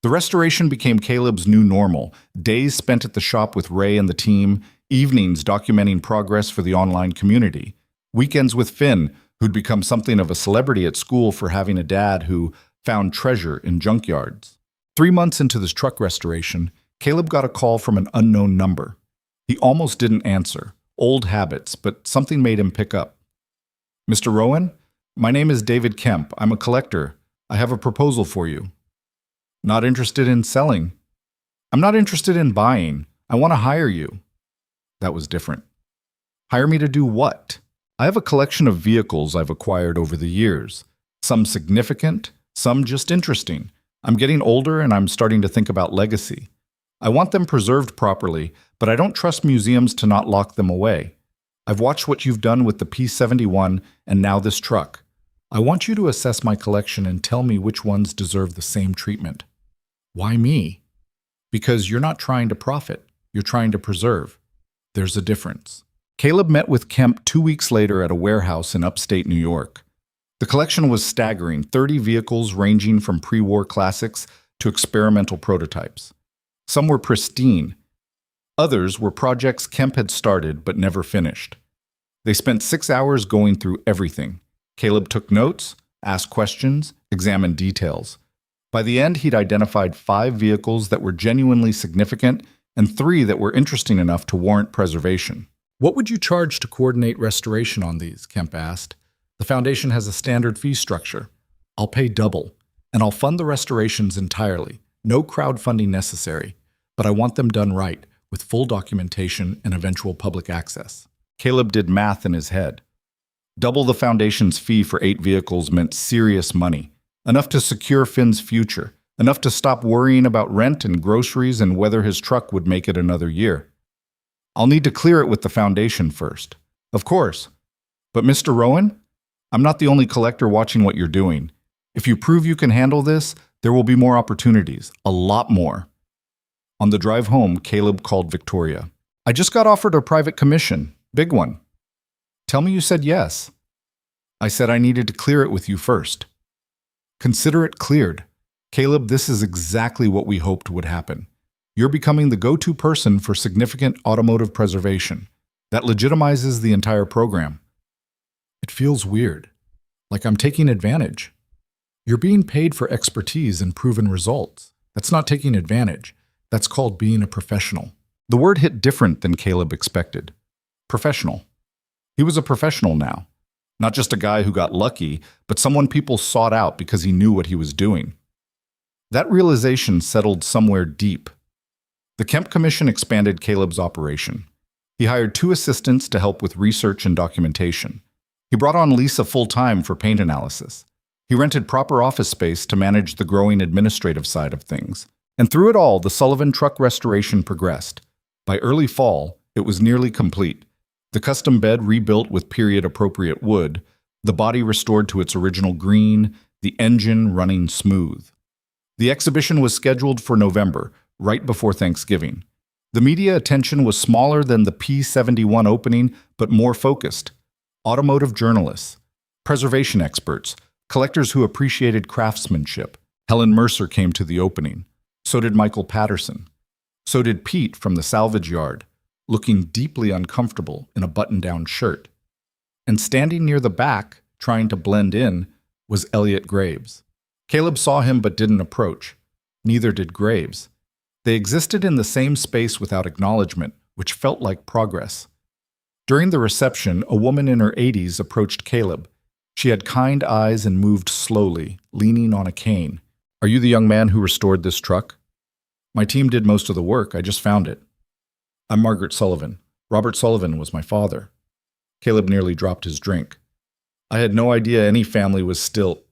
The restoration became Caleb's new normal, days spent at the shop with Ray and the team, evenings documenting progress for the online community, weekends with Finn, who'd become something of a celebrity at school for having a dad who found treasure in junkyards. 3 months into this truck restoration, Caleb got a call from an unknown number. He almost didn't answer. Old habits, but something made him pick up. "Mr. Rowan? My name is David Kemp. I'm a collector. I have a proposal for you." "Not interested in selling." "I'm not interested in buying. I want to hire you." That was different. "Hire me to do what?" "I have a collection of vehicles I've acquired over the years. Some significant, some just interesting. I'm getting older and I'm starting to think about legacy. I want them preserved properly, but I don't trust museums to not lock them away. I've watched what you've done with the P-71 and now this truck. I want you to assess my collection and tell me which ones deserve the same treatment." "Why me?" "Because you're not trying to profit. You're trying to preserve. There's a difference." Caleb met with Kemp 2 weeks later at a warehouse in upstate New York. The collection was staggering, 30 vehicles ranging from pre-war classics to experimental prototypes. Some were pristine. Others were projects Kemp had started but never finished. They spent 6 hours going through everything. Caleb took notes, asked questions, examined details. By the end, he'd identified 5 vehicles that were genuinely significant and 3 that were interesting enough to warrant preservation. "What would you charge to coordinate restoration on these?" Kemp asked. "The foundation has a standard fee structure. I'll pay double, and I'll fund the restorations entirely. No crowdfunding necessary, but I want them done right, with full documentation and eventual public access." Caleb did math in his head. Double the foundation's fee for 8 vehicles meant serious money, enough to secure Finn's future, enough to stop worrying about rent and groceries and whether his truck would make it another year. "I'll need to clear it with the foundation first." "Of course. But Mr. Rowan, I'm not the only collector watching what you're doing. If you prove you can handle this, there will be more opportunities, a lot more." On the drive home, Caleb called Victoria. "I just got offered a private commission, big one." "Tell me you said yes." "I said I needed to clear it with you first." "Consider it cleared. Caleb, this is exactly what we hoped would happen. You're becoming the go-to person for significant automotive preservation. That legitimizes the entire program." "It feels weird, like I'm taking advantage." "You're being paid for expertise and proven results. That's not taking advantage. That's called being a professional." The word hit different than Caleb expected. Professional. He was a professional now. Not just a guy who got lucky, but someone people sought out because he knew what he was doing. That realization settled somewhere deep. The Kemp Commission expanded Caleb's operation. He hired 2 assistants to help with research and documentation. He brought on Lisa full-time for paint analysis. He rented proper office space to manage the growing administrative side of things. And through it all, the Sullivan truck restoration progressed. By early fall, it was nearly complete. The custom bed rebuilt with period-appropriate wood, the body restored to its original green, the engine running smooth. The exhibition was scheduled for November, right before Thanksgiving. The media attention was smaller than the P-71 opening, but more focused. Automotive journalists, preservation experts, collectors who appreciated craftsmanship. Helen Mercer came to the opening. So did Michael Patterson. So did Pete from the salvage yard, looking deeply uncomfortable in a button-down shirt. And standing near the back, trying to blend in, was Elliot Graves. Caleb saw him but didn't approach. Neither did Graves. They existed in the same space without acknowledgement, which felt like progress. During the reception, a woman in her 80s approached Caleb. She had kind eyes and moved slowly, leaning on a cane. "Are you the young man who restored this truck?" "My team did most of the work. I just found it." "I'm Margaret Sullivan. Robert Sullivan was my father." Caleb nearly dropped his drink. "I had no idea any family was still—"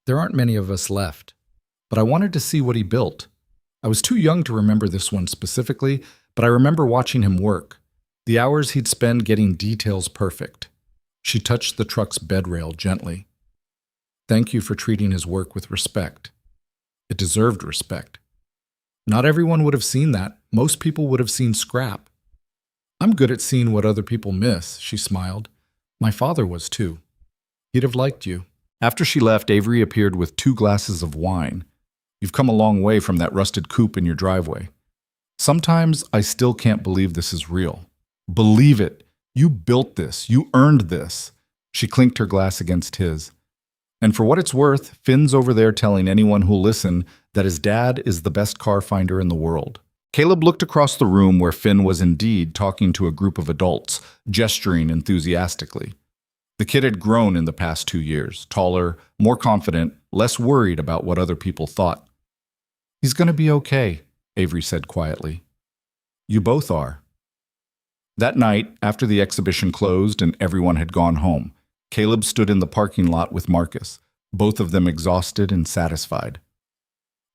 "There aren't many of us left, but I wanted to see what he built. I was too young to remember this one specifically, but I remember watching him work. The hours he'd spend getting details perfect." She touched the truck's bed rail gently. "Thank you for treating his work with respect. It deserved respect. Not everyone would have seen that. Most people would have seen scrap." "I'm good at seeing what other people miss," she smiled. "My father was too. He'd have liked you." After she left, Avery appeared with 2 glasses of wine. You've come a long way from that rusted coupe in your driveway. Sometimes I still can't believe this is real. Believe it. You built this. You earned this. She clinked her glass against his. And for what it's worth, Finn's over there telling anyone who'll listen that his dad is the best car finder in the world. Caleb looked across the room where Finn was indeed talking to a group of adults, gesturing enthusiastically. The kid had grown in the past 2 years, taller, more confident, less worried about what other people thought. He's going to be okay, Avery said quietly. You both are. That night, after the exhibition closed and everyone had gone home, Caleb stood in the parking lot with Marcus, both of them exhausted and satisfied.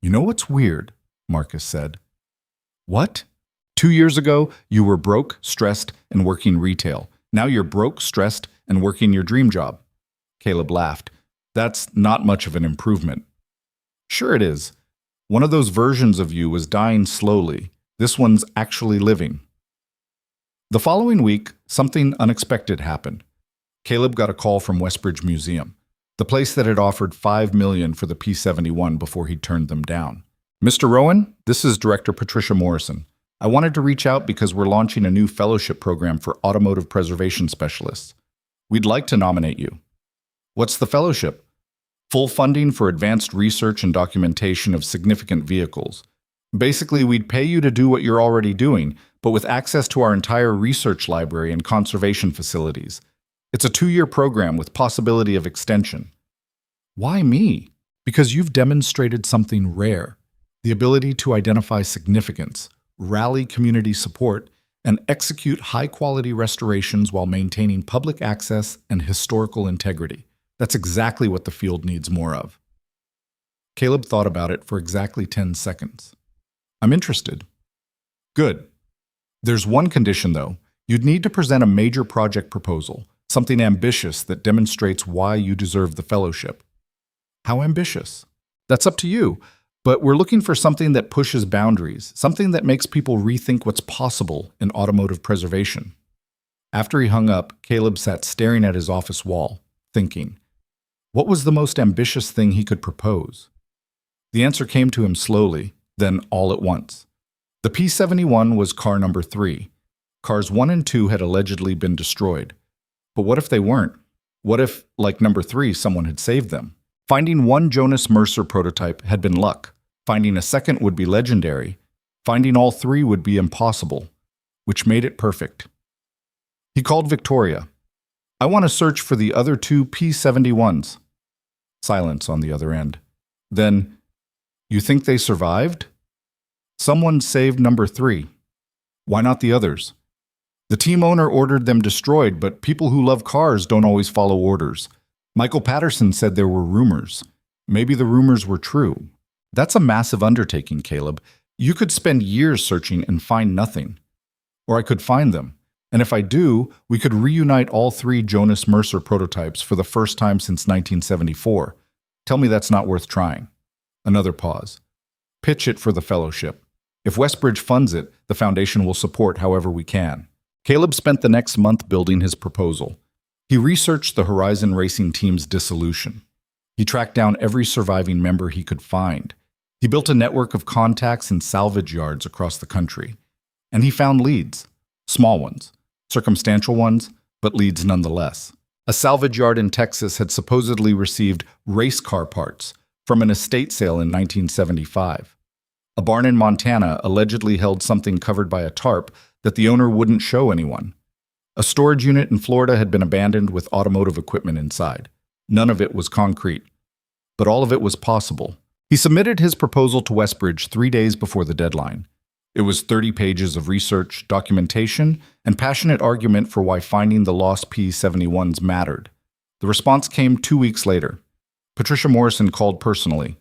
You know what's weird? Marcus said. What? 2 years ago, you were broke, stressed, and working retail. Now you're broke, stressed, and working your dream job. Caleb laughed. That's not much of an improvement. Sure it is. One of those versions of you was dying slowly. This one's actually living. The following week, something unexpected happened. Caleb got a call from Westbridge Museum, the place that had offered $5 million for the P-71 before he turned them down. Mr. Rowan, this is Director Patricia Morrison. I wanted to reach out because we're launching a new fellowship program for automotive preservation specialists. We'd like to nominate you. What's the fellowship? Full funding for advanced research and documentation of significant vehicles. Basically, we'd pay you to do what you're already doing, but with access to our entire research library and conservation facilities. It's a 2-year program with possibility of extension. Why me? Because you've demonstrated something rare. The ability to identify significance, rally community support, and execute high-quality restorations while maintaining public access and historical integrity. That's exactly what the field needs more of. Caleb thought about it for exactly 10 seconds. I'm interested. Good. There's one condition, though. You'd need to present a major project proposal, something ambitious that demonstrates why you deserve the fellowship. How ambitious? That's up to you. But we're looking for something that pushes boundaries, something that makes people rethink what's possible in automotive preservation. After he hung up, Caleb sat staring at his office wall, thinking, what was the most ambitious thing he could propose? The answer came to him slowly, then all at once. The P-71 was car number 3. Cars 1 and 2 had allegedly been destroyed. But what if they weren't? What if, like number 3, someone had saved them? Finding one Jonas Mercer prototype had been luck. Finding a second would be legendary. Finding all 3 would be impossible, which made it perfect. He called Victoria. I want to search for the other 2 P-71s. Silence on the other end. Then, you think they survived? Someone saved number 3. Why not the others? The team owner ordered them destroyed, but people who love cars don't always follow orders. Michael Patterson said there were rumors. Maybe the rumors were true. That's a massive undertaking, Caleb. You could spend years searching and find nothing. Or I could find them. And if I do, we could reunite all 3 Jonas Mercer prototypes for the first time since 1974. Tell me that's not worth trying. Another pause. Pitch it for the fellowship. If Westbridge funds it, the foundation will support however we can. Caleb spent the next month building his proposal. He researched the Horizon Racing team's dissolution. He tracked down every surviving member he could find. He built a network of contacts in salvage yards across the country. And he found leads. Small ones. Circumstantial ones, but leads nonetheless. A salvage yard in Texas had supposedly received race car parts from an estate sale in 1975. A barn in Montana allegedly held something covered by a tarp that the owner wouldn't show anyone. A storage unit in Florida had been abandoned with automotive equipment inside. None of it was concrete, but all of it was possible. He submitted his proposal to Westbridge 3 days before the deadline. It was 30 pages of research, documentation, and passionate argument for why finding the lost P-71s mattered. The response came 2 weeks later. Patricia Morrison called personally.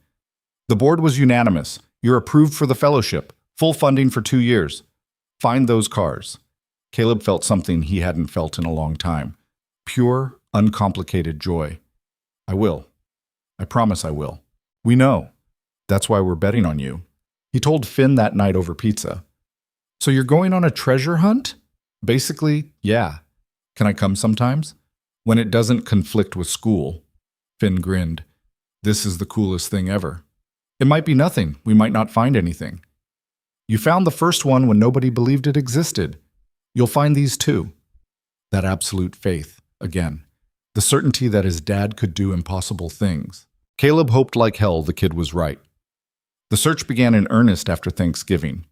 The board was unanimous. You're approved for the fellowship. Full funding for 2 years. Find those cars. Caleb felt something he hadn't felt in a long time. Pure, uncomplicated joy. I will. I promise I will. We know. That's why we're betting on you. He told Finn that night over pizza. So you're going on a treasure hunt? Basically, yeah. Can I come sometimes? When it doesn't conflict with school. Finn grinned. This is the coolest thing ever. It might be nothing. We might not find anything. You found the first one when nobody believed it existed. You'll find these too. That absolute faith, again. The certainty that his dad could do impossible things. Caleb hoped like hell the kid was right. The search began in earnest after Thanksgiving.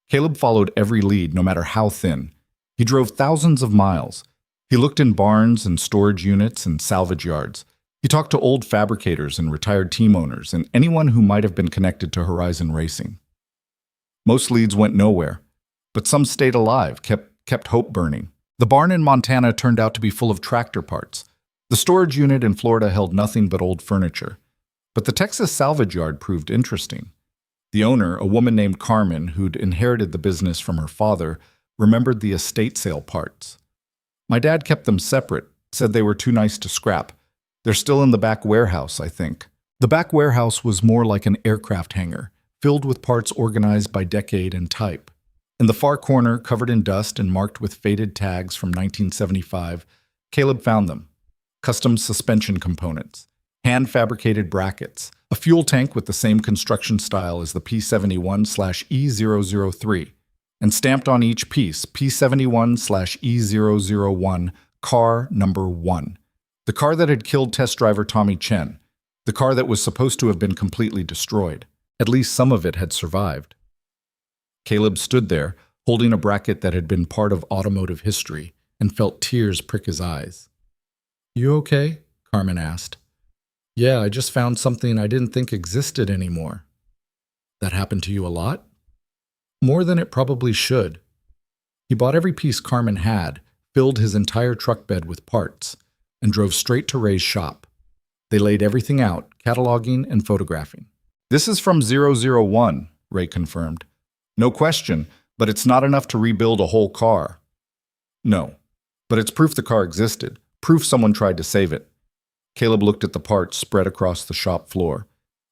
Caleb followed every lead, no matter how thin. He drove thousands of miles. He looked in barns and storage units and salvage yards. He talked to old fabricators and retired team owners and anyone who might have been connected to Horizon Racing. Most leads went nowhere, but some stayed alive, kept hope burning. The barn in Montana turned out to be full of tractor parts. The storage unit in Florida held nothing but old furniture. But the Texas salvage yard proved interesting. The owner, a woman named Carmen, who'd inherited the business from her father, remembered the estate sale parts. My dad kept them separate, said they were too nice to scrap. They're still in the back warehouse, I think. The back warehouse was more like an aircraft hangar, filled with parts organized by decade and type. In the far corner, covered in dust and marked with faded tags from 1975, Caleb found them. Custom suspension components, hand-fabricated brackets, a fuel tank with the same construction style as the P71/E003, and stamped on each piece, P71/E001, car number 1. The car that had killed test driver Tommy Chen, the car that was supposed to have been completely destroyed. At least some of it had survived. Caleb stood there, holding a bracket that had been part of automotive history, and felt tears prick his eyes. "You okay?" Carmen asked. "Yeah, I just found something I didn't think existed anymore." "That happened to you a lot?" "More than it probably should." He bought every piece Carmen had, filled his entire truck bed with parts, and drove straight to Ray's shop. They laid everything out, cataloging and photographing. "This is from 001, Ray confirmed. "No question, but it's not enough to rebuild a whole car." "No, but it's proof the car existed, proof someone tried to save it." Caleb looked at the parts spread across the shop floor,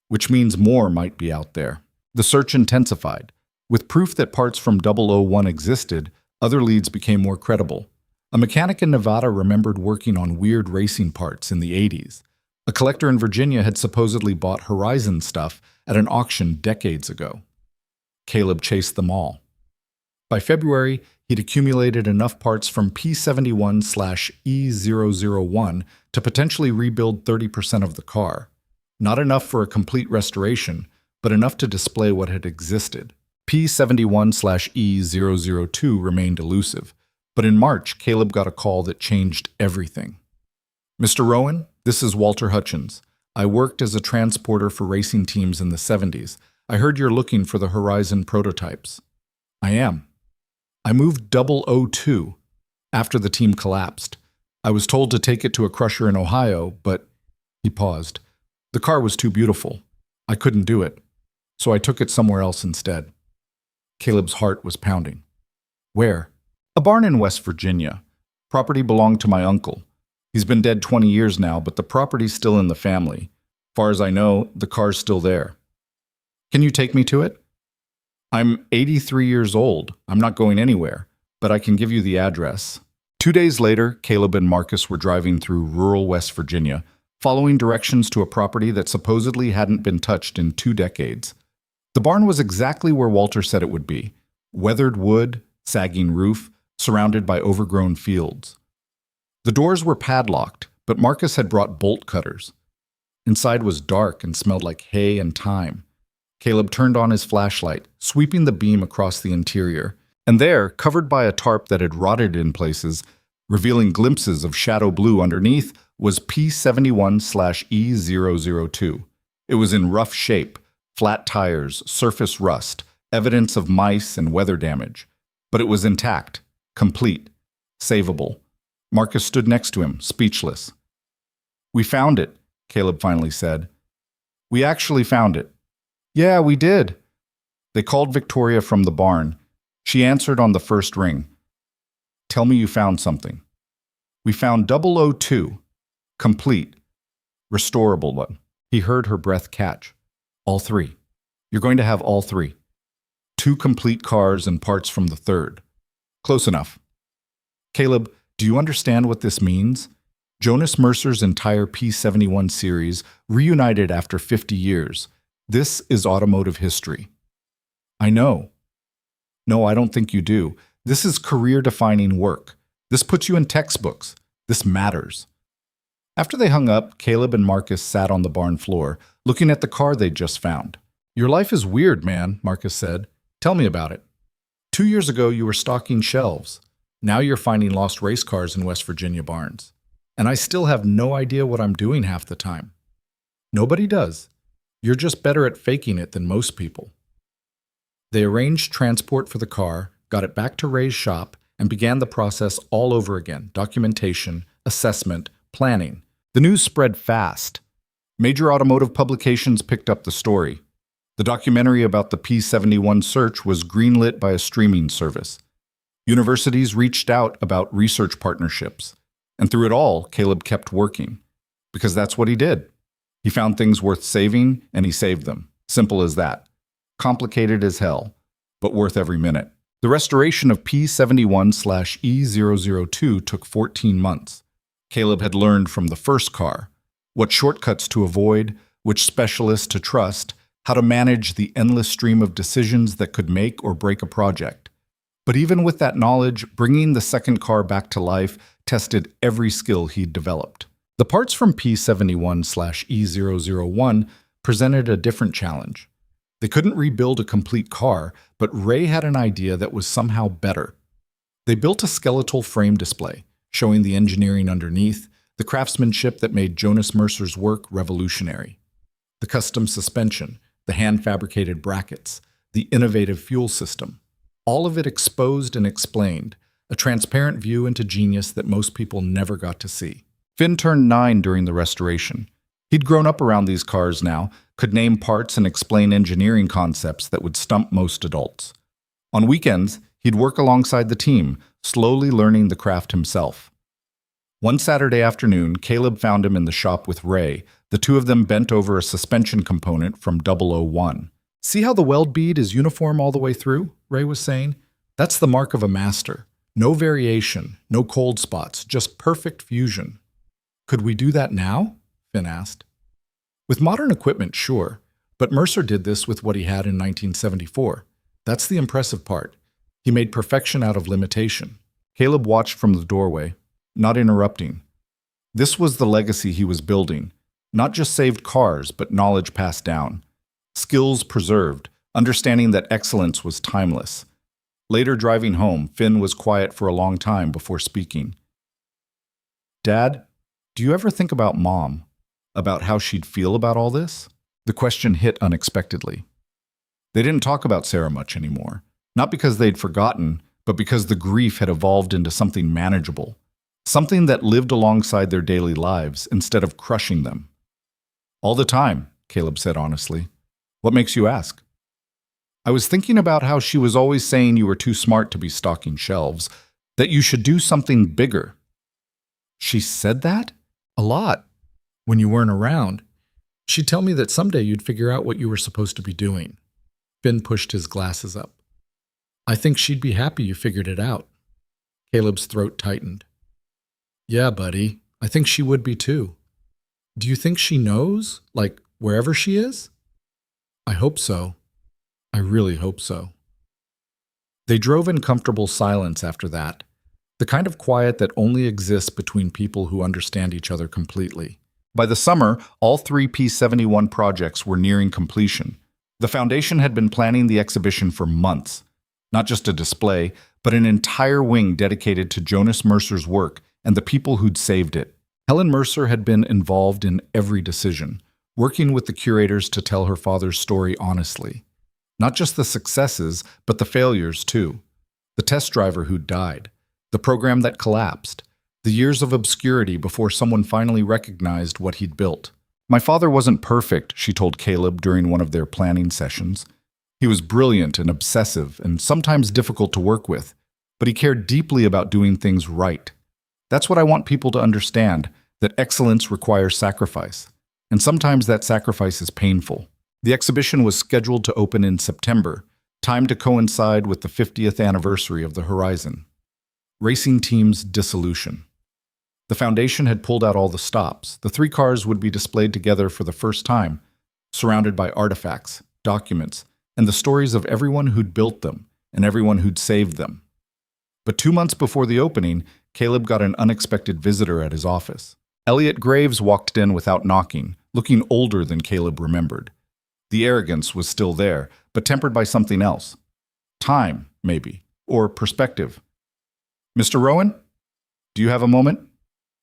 which means more might be out there. The search intensified. With proof that parts from 001 existed, other leads became more credible. A mechanic in Nevada remembered working on weird racing parts in the 80s. A collector in Virginia had supposedly bought Horizon stuff at an auction decades ago. Caleb chased them all. By February, he'd accumulated enough parts from P71/E001 to potentially rebuild 30% of the car. Not enough for a complete restoration, but enough to display what had existed. P71/E002 remained elusive, but in March, Caleb got a call that changed everything. "Mr. Rowan, this is Walter Hutchins. I worked as a transporter for racing teams in the 70s. I heard you're looking for the Horizon prototypes." "I am. I moved 002 after the team collapsed. I was told to take it to a crusher in Ohio, but..." He paused. "The car was too beautiful. I couldn't do it. So I took it somewhere else instead." Caleb's heart was pounding. "Where?" "A barn in West Virginia. Property belonged to my uncle. He's been dead 20 years now, but the property's still in the family. Far as I know, the car's still there." "Can you take me to it?" "I'm 83 years old. I'm not going anywhere, but I can give you the address." 2 days later, Caleb and Marcus were driving through rural West Virginia, following directions to a property that supposedly hadn't been touched in 2 decades. The barn was exactly where Walter said it would be. Weathered wood, sagging roof, surrounded by overgrown fields. The doors were padlocked, but Marcus had brought bolt cutters. Inside was dark and smelled like hay and thyme. Caleb turned on his flashlight, sweeping the beam across the interior, and there, covered by a tarp that had rotted in places, revealing glimpses of shadow blue underneath, was P71/E002. It was in rough shape, flat tires, surface rust, evidence of mice and weather damage. But it was intact, complete, savable. Marcus stood next to him, speechless. "We found it," Caleb finally said. "We actually found it." "Yeah, we did." They called Victoria from the barn. She answered on the first ring. "Tell me you found something." "We found 002. Complete. Restorable one." He heard her breath catch. "All 3. You're going to have all 3. 2 complete cars and parts from the 3rd. Close enough." "Caleb, do you understand what this means? Jonas Mercer's entire P71 series reunited after 50 years. This is automotive history. I know. No, I don't think you do. This is career-defining work. This puts you in textbooks. This matters. After they hung up, Caleb and Marcus sat on the barn floor, looking at the car they'd just found. Your life is weird, man, Marcus said. Tell me about it. 2 years ago, you were stocking shelves. Now you're finding lost race cars in West Virginia barns. And I still have no idea what I'm doing half the time. Nobody does. You're just better at faking it than most people. They arranged transport for the car, got it back to Ray's shop, and began the process all over again: documentation, assessment, planning. The news spread fast. Major automotive publications picked up the story. The documentary about the P-71 search was greenlit by a streaming service. Universities reached out about research partnerships. And through it all, Caleb kept working. Because that's what he did. He found things worth saving, and he saved them. Simple as that. Complicated as hell, but worth every minute. The restoration of P-71/E002 took 14 months. Caleb had learned from the first car what shortcuts to avoid, which specialists to trust, how to manage the endless stream of decisions that could make or break a project. But even with that knowledge, bringing the second car back to life tested every skill he'd developed. The parts from P-71/E001 presented a different challenge. They couldn't rebuild a complete car, but Ray had an idea that was somehow better. They built a skeletal frame display, showing the engineering underneath, the craftsmanship that made Jonas Mercer's work revolutionary. The custom suspension, the hand-fabricated brackets, the innovative fuel system. All of it exposed and explained, a transparent view into genius that most people never got to see. Finn turned 9 during the restoration. He'd grown up around these cars now, could name parts and explain engineering concepts that would stump most adults. On weekends, he'd work alongside the team, slowly learning the craft himself. One Saturday afternoon, Caleb found him in the shop with Ray. The two of them bent over a suspension component from 001. See how the weld bead is uniform all the way through? Ray was saying. That's the mark of a master. No variation, no cold spots, just perfect fusion. Could we do that now? Finn asked. With modern equipment, sure, but Mercer did this with what he had in 1974. That's the impressive part. He made perfection out of limitation. Caleb watched from the doorway, not interrupting. This was the legacy he was building. Not just saved cars, but knowledge passed down. Skills preserved, understanding that excellence was timeless. Later driving home, Finn was quiet for a long time before speaking. Dad, do you ever think about Mom? About how she'd feel about all this? The question hit unexpectedly. They didn't talk about Sarah much anymore. Not because they'd forgotten, but because the grief had evolved into something manageable. Something that lived alongside their daily lives instead of crushing them. All the time, Caleb said honestly. What makes you ask? I was thinking about how she was always saying you were too smart to be stocking shelves, that you should do something bigger. She said that? A lot. When you weren't around. She'd tell me that someday you'd figure out what you were supposed to be doing. Finn pushed his glasses up. I think she'd be happy you figured it out. Caleb's throat tightened. Yeah, buddy, I think she would be too. Do you think she knows, like wherever she is? I hope so. I really hope so. They drove in comfortable silence after that, the kind of quiet that only exists between people who understand each other completely. By the summer, all 3 P-71 projects were nearing completion. The foundation had been planning the exhibition for months. Not just a display, but an entire wing dedicated to Jonas Mercer's work and the people who'd saved it. Helen Mercer had been involved in every decision, working with the curators to tell her father's story honestly. Not just the successes, but the failures too. The test driver who'd died, the program that collapsed, the years of obscurity before someone finally recognized what he'd built. My father wasn't perfect, she told Caleb during one of their planning sessions. He was brilliant and obsessive and sometimes difficult to work with, but he cared deeply about doing things right. That's what I want people to understand, that excellence requires sacrifice. And sometimes that sacrifice is painful. The exhibition was scheduled to open in September, timed to coincide with the 50th anniversary of the Horizon. Racing team's dissolution. The foundation had pulled out all the stops. The 3 cars would be displayed together for the first time, surrounded by artifacts, documents, and the stories of everyone who'd built them and everyone who'd saved them. But 2 months before the opening, Caleb got an unexpected visitor at his office. Elliot Graves walked in without knocking, looking older than Caleb remembered. The arrogance was still there, but tempered by something else. Time, maybe, or perspective. "Mr. Rowan, do you have a moment?"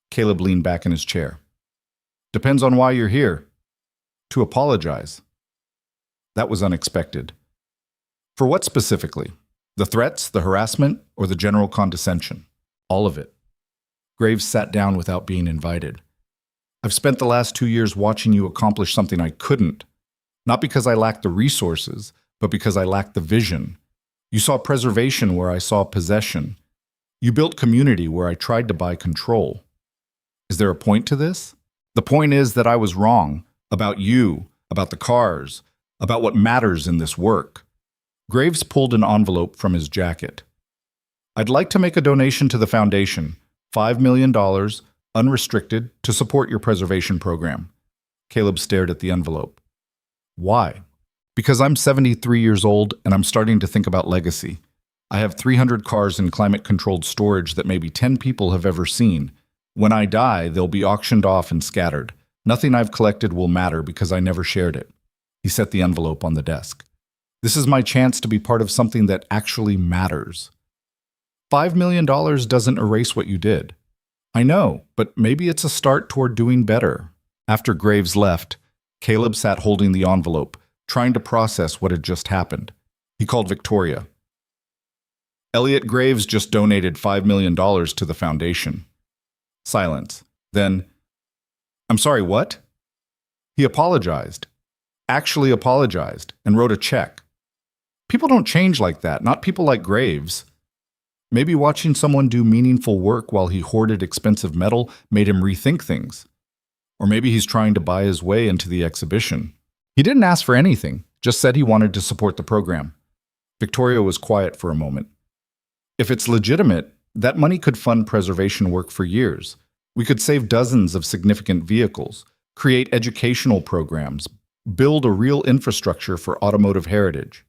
Caleb leaned back in his chair. "Depends on why you're here." "To apologize." That was unexpected. For what specifically? The threats, the harassment, or the general condescension? All of it. Graves sat down without being invited. "I've spent the last 2 years watching you accomplish something I couldn't. Not because I lacked the resources, but because I lacked the vision. You saw preservation where I saw possession. You built community where I tried to buy control. Is there a point to this? The point is that I was wrong. About you, about the cars, about what matters in this work." Graves pulled an envelope from his jacket. "I'd like to make a donation to the foundation, $5 million, unrestricted, to support your preservation program." Caleb stared at the envelope. "Why?" "Because I'm 73 years old and I'm starting to think about legacy. I have 300 cars in climate-controlled storage that maybe 10 people have ever seen. When I die, they'll be auctioned off and scattered. Nothing I've collected will matter because I never shared it." He set the envelope on the desk. "This is my chance to be part of something that actually matters. $5 million doesn't erase what you did. I know, but maybe it's a start toward doing better." After Graves left, Caleb sat holding the envelope, trying to process what had just happened. He called Victoria. "Elliot Graves just donated $5 million to the foundation." Silence. Then, "I'm sorry, what?" "He apologized. Actually apologized, and wrote a check. People don't change like that, not people like Graves. Maybe watching someone do meaningful work while he hoarded expensive metal made him rethink things. Or maybe he's trying to buy his way into the exhibition. He didn't ask for anything, just said he wanted to support the program." Victoria was quiet for a moment. "If it's legitimate, that money could fund preservation work for years. We could save dozens of significant vehicles, create educational programs, build a real infrastructure for automotive heritage."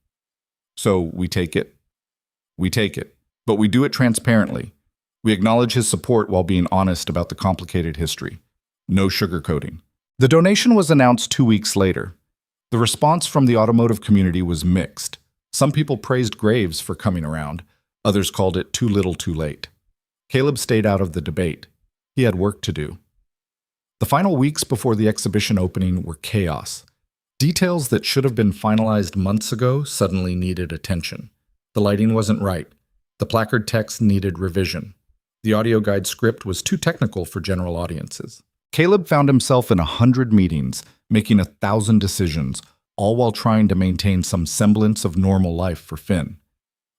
"So we take it?" "We take it, but we do it transparently. We acknowledge his support while being honest about the complicated history. No sugarcoating." The donation was announced 2 weeks later. The response from the automotive community was mixed. Some people praised Graves for coming around. Others called it too little too late. Caleb stayed out of the debate. He had work to do. The final weeks before the exhibition opening were chaos. Details that should have been finalized months ago suddenly needed attention. The lighting wasn't right. The placard text needed revision. The audio guide script was too technical for general audiences. Caleb found himself in 100 meetings, making 1,000 decisions, all while trying to maintain some semblance of normal life for Finn.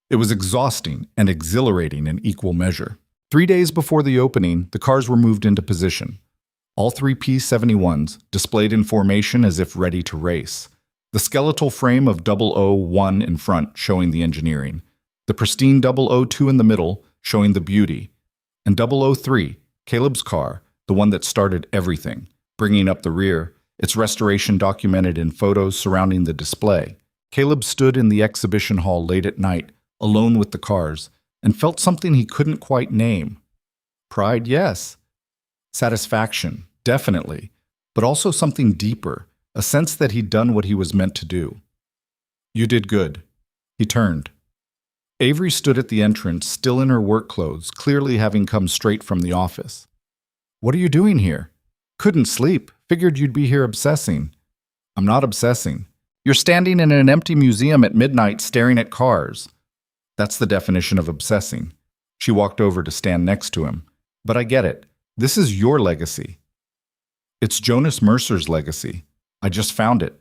It was exhausting and exhilarating in equal measure. 3 days before the opening, the cars were moved into position. All 3 P-71s, displayed in formation as if ready to race. The skeletal frame of 001 in front, showing the engineering. The pristine 002 in the middle, showing the beauty. And 003, Caleb's car, the one that started everything, bringing up the rear, its restoration documented in photos surrounding the display. Caleb stood in the exhibition hall late at night, alone with the cars, and felt something he couldn't quite name. Pride, yes. Satisfaction, definitely. But also something deeper, a sense that he'd done what he was meant to do. "You did good." He turned. Avery stood at the entrance, still in her work clothes, clearly having come straight from the office. "What are you doing here?" "Couldn't sleep. Figured you'd be here obsessing." "I'm not obsessing. You're standing in an empty museum at midnight staring at cars." "That's the definition of obsessing." She walked over to stand next to him. "But I get it. This is your legacy." "It's Jonas Mercer's legacy. I just found it."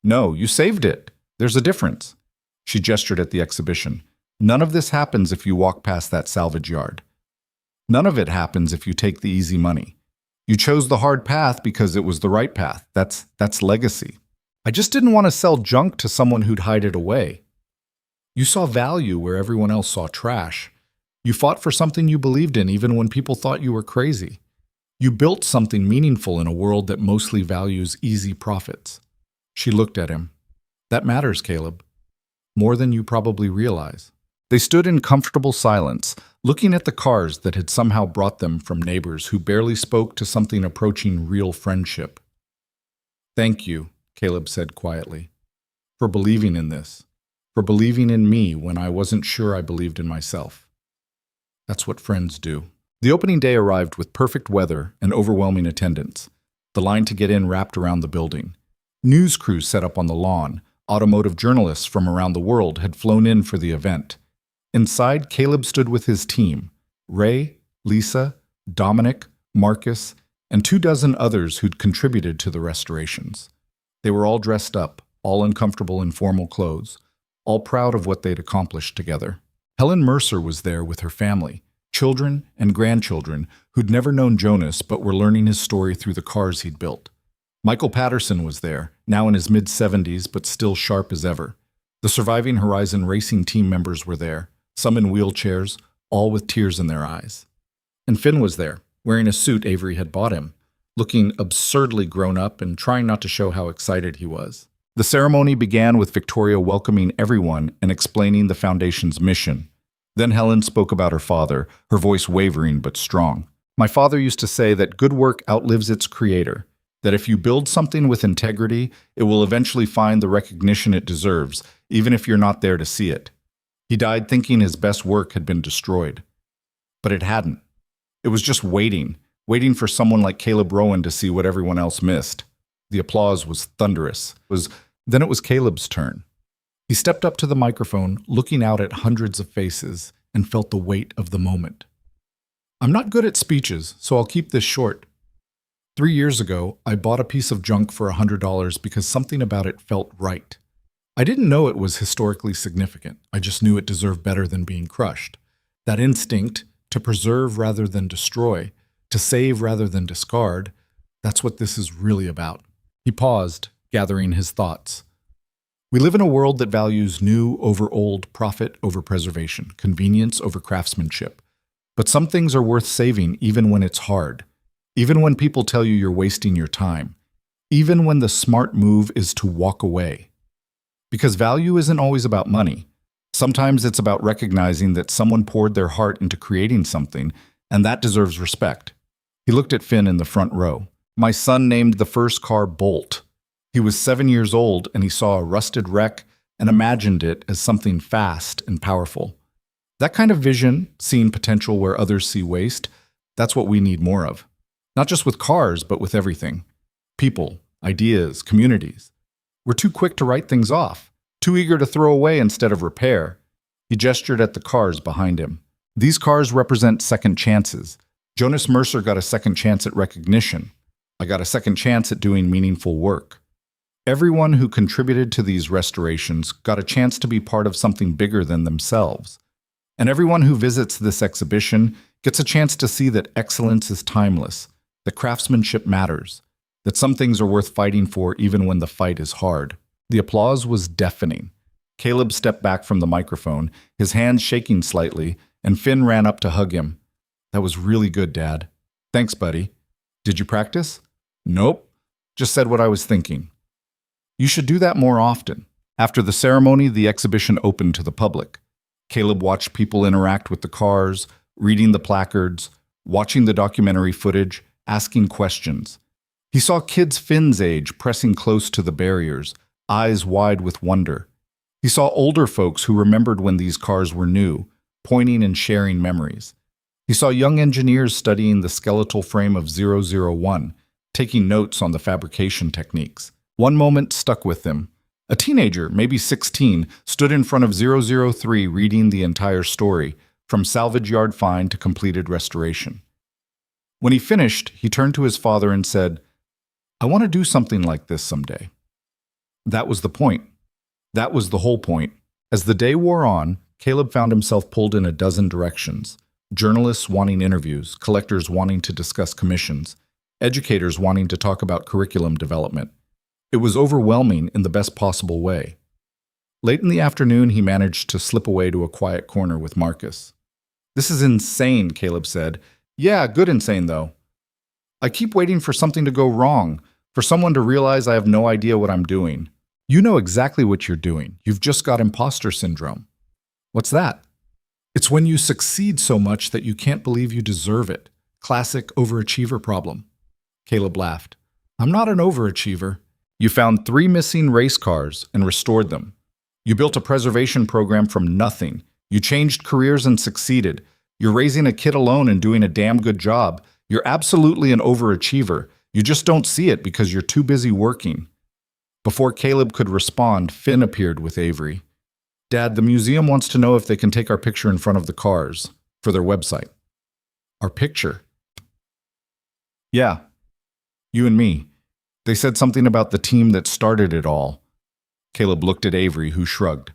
"No, you saved it. There's a difference." She gestured at the exhibition. "None of this happens if you walk past that salvage yard. None of it happens if you take the easy money. You chose the hard path because it was the right path. That's legacy. I just didn't want to sell junk to someone who'd hide it away. You saw value where everyone else saw trash. You fought for something you believed in even when people thought you were crazy. You built something meaningful in a world that mostly values easy profits." She looked at him. That matters, Caleb. More than you probably realize. They stood in comfortable silence, looking at the cars that had somehow brought them from neighbors who barely spoke to something approaching real friendship. Thank you, Caleb said quietly, for believing in this, for believing in me when I wasn't sure I believed in myself. That's what friends do. The opening day arrived with perfect weather and overwhelming attendance. The line to get in wrapped around the building. News crews set up on the lawn. Automotive journalists from around the world had flown in for the event. Inside, Caleb stood with his team, Ray, Lisa, Dominic, Marcus, and 24 others who'd contributed to the restorations. They were all dressed up, all uncomfortable in formal clothes, all proud of what they'd accomplished together. Helen Mercer was there with her family, children and grandchildren who'd never known Jonas but were learning his story through the cars he'd built. Michael Patterson was there, now in his mid-70s but still sharp as ever. The surviving Horizon Racing team members were there, some in wheelchairs, all with tears in their eyes. And Finn was there, wearing a suit Avery had bought him, looking absurdly grown up and trying not to show how excited he was. The ceremony began with Victoria welcoming everyone and explaining the foundation's mission. Then Helen spoke about her father, her voice wavering but strong. My father used to say that good work outlives its creator, that if you build something with integrity, it will eventually find the recognition it deserves, even if you're not there to see it. He died thinking his best work had been destroyed. But it hadn't. It was just waiting for someone like Caleb Rowan to see what everyone else missed. The applause was thunderous. Then it was Caleb's turn. He stepped up to the microphone, looking out at hundreds of faces, and felt the weight of the moment. I'm not good at speeches, so I'll keep this short. 3 years ago, I bought a piece of junk for $100 because something about it felt right. I didn't know it was historically significant. I just knew it deserved better than being crushed. That instinct to preserve rather than destroy, to save rather than discard, that's what this is really about. He paused, gathering his thoughts. We live in a world that values new over old, profit over preservation, convenience over craftsmanship. But some things are worth saving even when it's hard, even when people tell you you're wasting your time, even when the smart move is to walk away. Because value isn't always about money. Sometimes it's about recognizing that someone poured their heart into creating something, and that deserves respect. He looked at Finn in the front row. My son named the first car Bolt. He was 7 years old, and he saw a rusted wreck and imagined it as something fast and powerful. That kind of vision, seeing potential where others see waste, that's what we need more of. Not just with cars, but with everything. People, ideas, communities. We're too quick to write things off, too eager to throw away instead of repair. He gestured at the cars behind him. These cars represent second chances. Jonas Mercer got a second chance at recognition. I got a second chance at doing meaningful work. Everyone who contributed to these restorations got a chance to be part of something bigger than themselves. And everyone who visits this exhibition gets a chance to see that excellence is timeless, that craftsmanship matters, that some things are worth fighting for even when the fight is hard. The applause was deafening. Caleb stepped back from the microphone, his hands shaking slightly, and Finn ran up to hug him. That was really good, Dad. Thanks, buddy. Did you practice? Nope. Just said what I was thinking. You should do that more often. After the ceremony, the exhibition opened to the public. Caleb watched people interact with the cars, reading the placards, watching the documentary footage, asking questions. He saw kids Finn's age pressing close to the barriers, eyes wide with wonder. He saw older folks who remembered when these cars were new, pointing and sharing memories. He saw young engineers studying the skeletal frame of 001, taking notes on the fabrication techniques. One moment stuck with them. A teenager, maybe 16, stood in front of 003 reading the entire story, from salvage yard find to completed restoration. When he finished, he turned to his father and said, I want to do something like this someday. That was the point. That was the whole point. As the day wore on, Caleb found himself pulled in a dozen directions. Journalists wanting interviews, collectors wanting to discuss commissions, educators wanting to talk about curriculum development. It was overwhelming in the best possible way. Late in the afternoon, he managed to slip away to a quiet corner with Marcus. This is insane, Caleb said. Yeah, good insane, though. I keep waiting for something to go wrong, For someone to realize I have no idea what I'm doing. You know exactly what you're doing. You've just got imposter syndrome. What's that? It's when you succeed so much that you can't believe you deserve it. Classic overachiever problem. Caleb laughed. I'm not an overachiever. You found 3 missing race cars and restored them. You built a preservation program from nothing. You changed careers and succeeded. You're raising a kid alone and doing a damn good job. You're absolutely an overachiever. You just don't see it because you're too busy working. Before Caleb could respond, Finn appeared with Avery. Dad, the museum wants to know if they can take our picture in front of the cars for their website. Our picture? Yeah, you and me. They said something about the team that started it all. Caleb looked at Avery, who shrugged.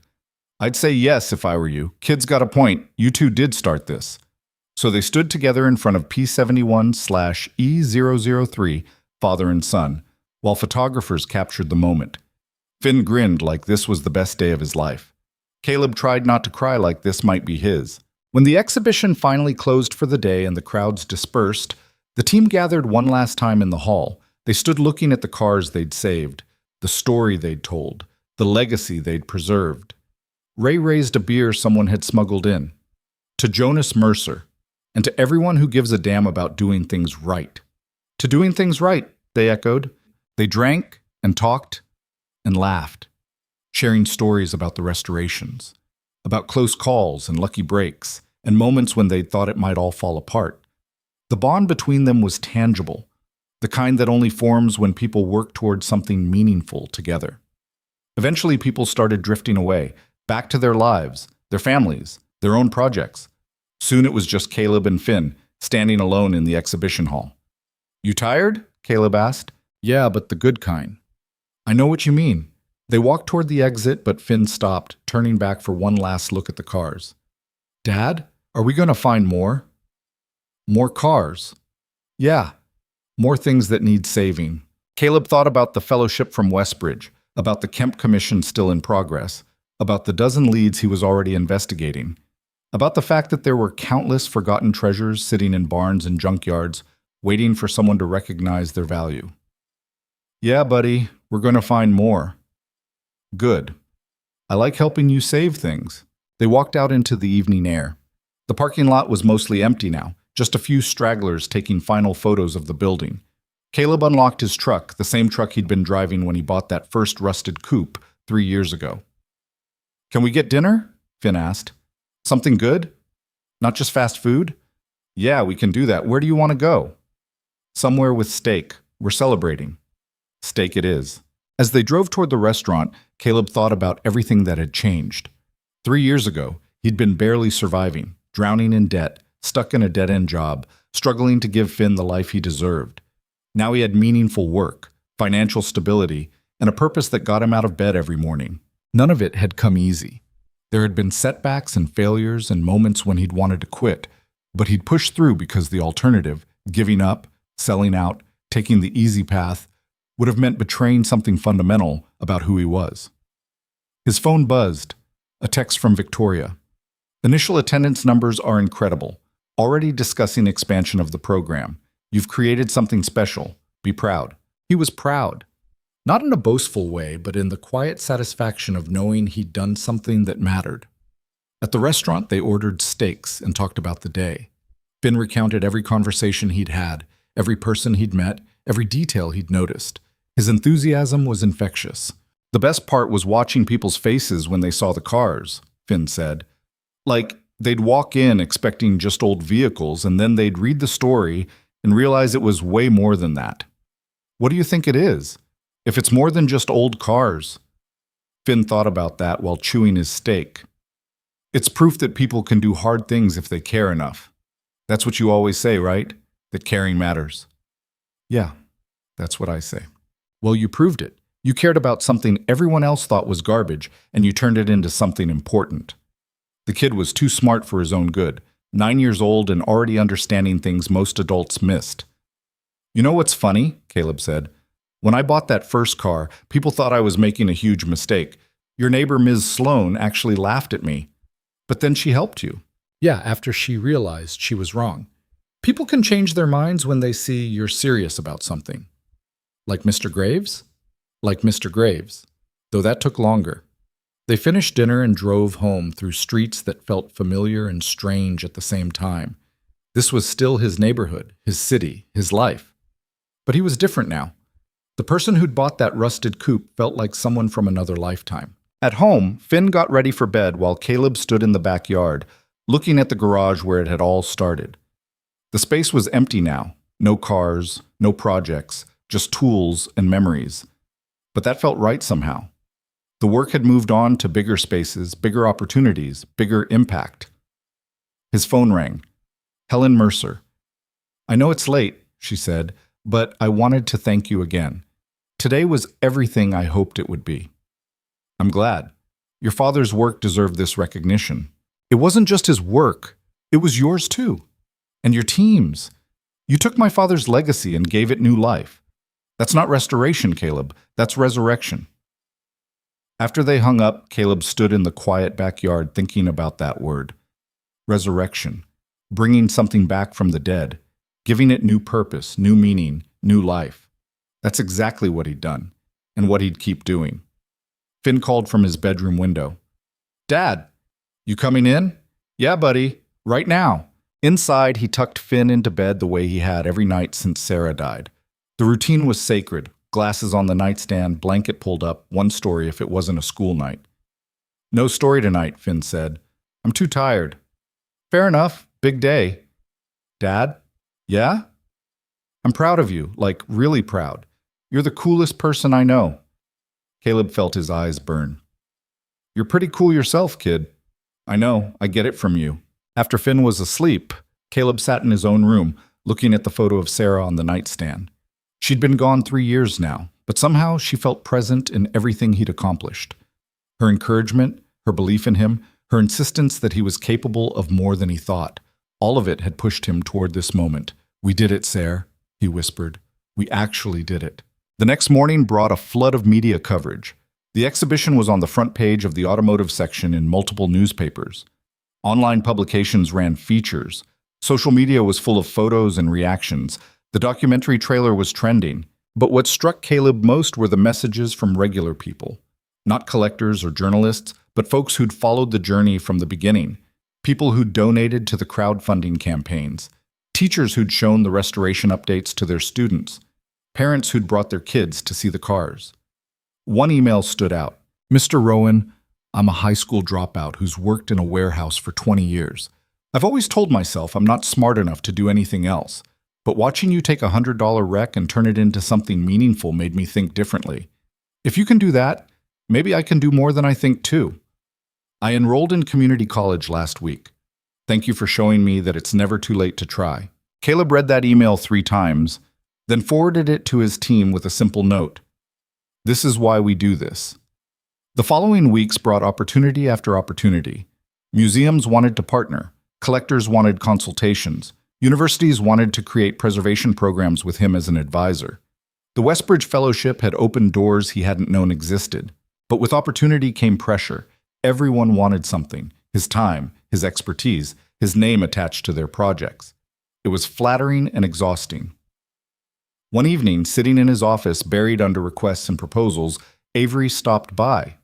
I'd say yes if I were you. Kid's got a point. You two did start this. So they stood together in front of P71/E003, father and son, while photographers captured the moment. Finn grinned like this was the best day of his life. Caleb tried not to cry like this might be his. When the exhibition finally closed for the day and the crowds dispersed, the team gathered one last time in the hall. They stood looking at the cars they'd saved, the story they'd told, the legacy they'd preserved. Ray raised a beer someone had smuggled in. To Jonas Mercer, and to everyone who gives a damn about doing things right. To doing things right, they echoed. They drank and talked and laughed, sharing stories about the restorations, about close calls and lucky breaks, and moments when they'd thought it might all fall apart. The bond between them was tangible, the kind that only forms when people work towards something meaningful together. Eventually, people started drifting away, back to their lives, their families, their own projects. Soon it was just Caleb and Finn, standing alone in the exhibition hall. You tired? Caleb asked. Yeah, but the good kind. I know what you mean. They walked toward the exit, but Finn stopped, turning back for one last look at the cars. Dad, are we going to find more? More cars? Yeah, more things that need saving. Caleb thought about the fellowship from Westbridge, about the Kemp Commission still in progress, about the dozen leads he was already investigating, about the fact that there were countless forgotten treasures sitting in barns and junkyards, waiting for someone to recognize their value. Yeah, buddy, we're going to find more. Good. I like helping you save things. They walked out into the evening air. The parking lot was mostly empty now, just a few stragglers taking final photos of the building. Caleb unlocked his truck, the same truck he'd been driving when he bought that first rusted coupe 3 years ago. Can we get dinner? Finn asked. Something good? Not just fast food? Yeah, we can do that. Where do you want to go? Somewhere with steak. We're celebrating. Steak it is. As they drove toward the restaurant, Caleb thought about everything that had changed. 3 years ago, he'd been barely surviving, drowning in debt, stuck in a dead-end job, struggling to give Finn the life he deserved. Now he had meaningful work, financial stability, and a purpose that got him out of bed every morning. None of it had come easy. There had been setbacks and failures and moments when he'd wanted to quit, but he'd pushed through because the alternative, giving up, selling out, taking the easy path, would have meant betraying something fundamental about who he was. His phone buzzed, a text from Victoria. Initial attendance numbers are incredible. Already discussing expansion of the program. You've created something special. Be proud. He was proud. Not in a boastful way, but in the quiet satisfaction of knowing he'd done something that mattered. At the restaurant, they ordered steaks and talked about the day. Finn recounted every conversation he'd had, every person he'd met, every detail he'd noticed. His enthusiasm was infectious. The best part was watching people's faces when they saw the cars, Finn said. Like, they'd walk in expecting just old vehicles, and then they'd read the story and realize it was way more than that. What do you think it is? If it's more than just old cars? Finn thought about that while chewing his steak. It's proof that people can do hard things if they care enough. That's what you always say, right? That caring matters. Yeah, that's what I say. Well, you proved it. You cared about something everyone else thought was garbage, and you turned it into something important. The kid was too smart for his own good, 9 years old and already understanding things most adults missed. You know what's funny? Caleb said. When I bought that first car, people thought I was making a huge mistake. Your neighbor, Ms. Sloan, actually laughed at me. But then she helped you. Yeah, after she realized she was wrong. People can change their minds when they see you're serious about something. Like Mr. Graves? Like Mr. Graves, though that took longer. They finished dinner and drove home through streets that felt familiar and strange at the same time. This was still his neighborhood, his city, his life. But he was different now. The person who'd bought that rusted coupe felt like someone from another lifetime. At home, Finn got ready for bed while Caleb stood in the backyard, looking at the garage where it had all started. The space was empty now. No cars, no projects, just tools and memories. But that felt right somehow. The work had moved on to bigger spaces, bigger opportunities, bigger impact. His phone rang. Helen Mercer. "I know it's late," she said, "but I wanted to thank you again. Today was everything I hoped it would be." "I'm glad. Your father's work deserved this recognition. It wasn't just his work, it was yours too. And your team's. You took my father's legacy and gave it new life. That's not restoration, Caleb. That's resurrection." After they hung up, Caleb stood in the quiet backyard thinking about that word. Resurrection. Bringing something back from the dead. Giving it new purpose, new meaning, new life. That's exactly what he'd done, and what he'd keep doing. Finn called from his bedroom window. "Dad, you coming in?" "Yeah, buddy. Right now." Inside, he tucked Finn into bed the way he had every night since Sarah died. The routine was sacred. Glasses on the nightstand, blanket pulled up, one story if it wasn't a school night. "No story tonight," Finn said. "I'm too tired." "Fair enough. Big day." "Dad?" "Yeah?" "I'm proud of you, like really proud. You're the coolest person I know." Caleb felt his eyes burn. "You're pretty cool yourself, kid." "I know. I get it from you." After Finn was asleep, Caleb sat in his own room, looking at the photo of Sarah on the nightstand. She'd been gone 3 years now, but somehow she felt present in everything he'd accomplished. Her encouragement, her belief in him, her insistence that he was capable of more than he thought, all of it had pushed him toward this moment. "We did it, Sarah," he whispered. "We actually did it." The next morning brought a flood of media coverage. The exhibition was on the front page of the automotive section in multiple newspapers. Online publications ran features. Social media was full of photos and reactions. The documentary trailer was trending. But what struck Caleb most were the messages from regular people. Not collectors or journalists, but folks who'd followed the journey from the beginning. People who'd donated to the crowdfunding campaigns. Teachers who'd shown the restoration updates to their students. Parents who'd brought their kids to see the cars. One email stood out. "Mr. Rowan, I'm a high school dropout who's worked in a warehouse for 20 years. I've always told myself I'm not smart enough to do anything else. But watching you take a $100 wreck and turn it into something meaningful made me think differently. If you can do that, maybe I can do more than I think too. I enrolled in community college last week. Thank you for showing me that it's never too late to try." Caleb read that email 3 times, then forwarded it to his team with a simple note. "This is why we do this." The following weeks brought opportunity after opportunity. Museums wanted to partner. Collectors wanted consultations. Universities wanted to create preservation programs with him as an advisor. The Westbridge Fellowship had opened doors he hadn't known existed. But with opportunity came pressure. Everyone wanted something: his time, his expertise, his name attached to their projects. It was flattering and exhausting. One evening, sitting in his office buried under requests and proposals, Avery stopped by.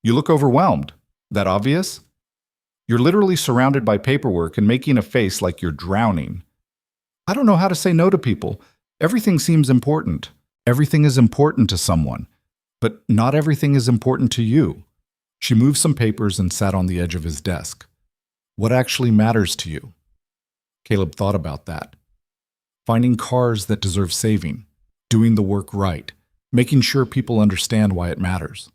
"You look overwhelmed. That obvious? You're literally surrounded by paperwork and making a face like you're drowning." "I don't know how to say no to people. Everything seems important. Everything is important to someone. But not everything is important to you." She moved some papers and sat on the edge of his desk. "What actually matters to you?" Caleb thought about that. Finding cars that deserve saving, doing the work right, making sure people understand why it matters.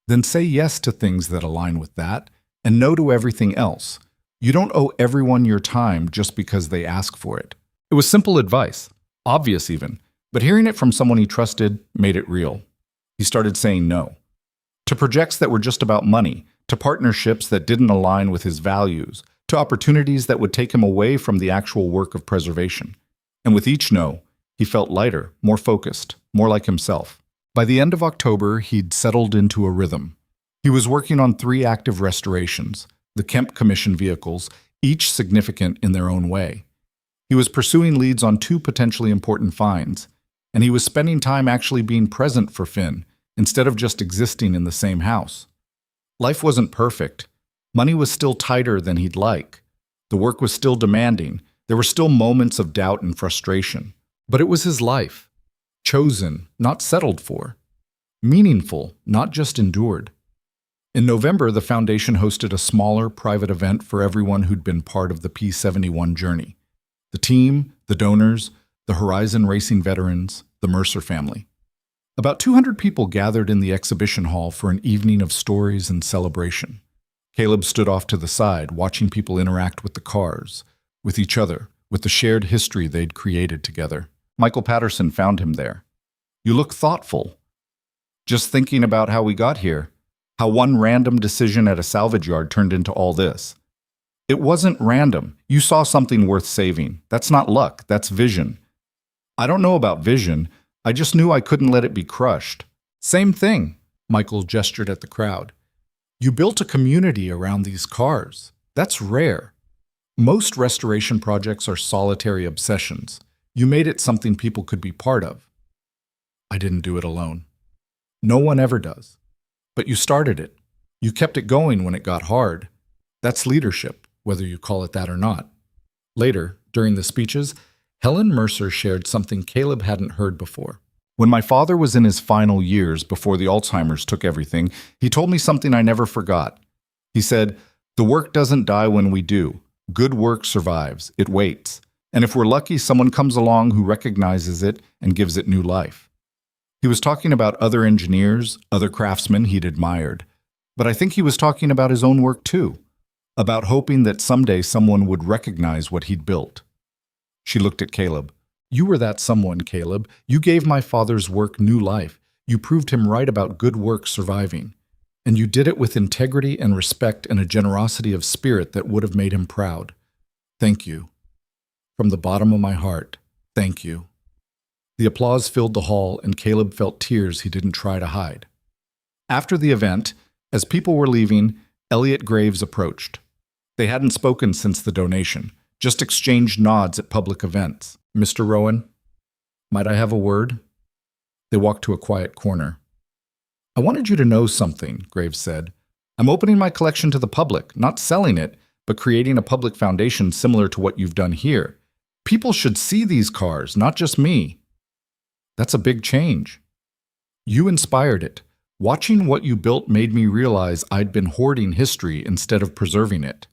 Then say yes to things that align with that, and no to everything else. You don't owe everyone your time just because they ask for it. It was simple advice, obvious even, but hearing it from someone he trusted made it real. He started saying no. To projects that were just about money, to partnerships that didn't align with his values, to opportunities that would take him away from the actual work of preservation. And with each no, he felt lighter, more focused, more like himself. By the end of October, he'd settled into a rhythm. He was working on 3 active restorations, the Kemp Commission vehicles, each significant in their own way. He was pursuing leads on 2 potentially important finds. and he was spending time actually being present for Finn, instead of just existing in the same house. Life wasn't perfect. Money was still tighter than he'd like. The work was still demanding. There were still moments of doubt and frustration. But it was his life. Chosen, not settled for. Meaningful, not just endured. In November, the foundation hosted a smaller, private event for everyone who'd been part of the P-71 journey. The team, the donors, the Horizon Racing veterans, the Mercer family. About 200 people gathered in the exhibition hall for an evening of stories and celebration. Caleb stood off to the side, watching people interact with the cars, with each other, with the shared history they'd created together. Michael Patterson found him there. "You look thoughtful. Just thinking about how we got here, how one random decision at a salvage yard turned into all this." "It wasn't random. You saw something worth saving. That's not luck, that's vision." "I don't know about vision. I just knew I couldn't let it be crushed." "Same thing," Michael gestured at the crowd. "You built a community around these cars. That's rare. Most restoration projects are solitary obsessions. You made it something people could be part of." "I didn't do it alone. No one ever does. But you started it. You kept it going when it got hard. That's leadership, whether you call it that or not." Later, during the speeches, Helen Mercer shared something Caleb hadn't heard before. "When my father was in his final years before the Alzheimer's took everything, he told me something I never forgot. He said, 'The work doesn't die when we do. Good work survives. It waits. And if we're lucky, someone comes along who recognizes it and gives it new life.'" He was talking about other engineers, other craftsmen he'd admired. But I think he was talking about his own work too, about hoping that someday someone would recognize what he'd built. She looked at Caleb. "You were that someone, Caleb. You gave my father's work new life. You proved him right about good work surviving. And you did it with integrity and respect and a generosity of spirit that would have made him proud. Thank you. From the bottom of my heart, thank you." The applause filled the hall, and Caleb felt tears he didn't try to hide. After the event, as people were leaving, Elliot Graves approached. They hadn't spoken since the donation, just exchanged nods at public events. "Mr. Rowan, might I have a word?" They walked to a quiet corner. "I wanted you to know something," Graves said. "I'm opening my collection to the public, not selling it, but creating a public foundation similar to what you've done here. People should see these cars, not just me." "That's a big change." "You inspired it. Watching what you built made me realize I'd been hoarding history instead of preserving it.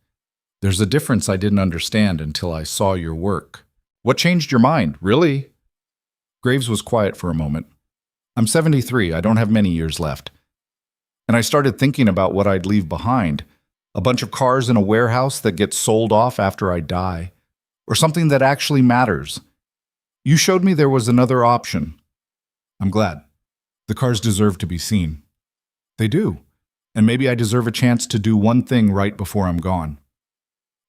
There's a difference I didn't understand until I saw your work." "What changed your mind, really?" Graves was quiet for a moment. "I'm 73, I don't have many years left. And I started thinking about what I'd leave behind. A bunch of cars in a warehouse that gets sold off after I die. Or something that actually matters. You showed me there was another option. I'm glad. The cars deserve to be seen." "They do. And maybe I deserve a chance to do one thing right before I'm gone."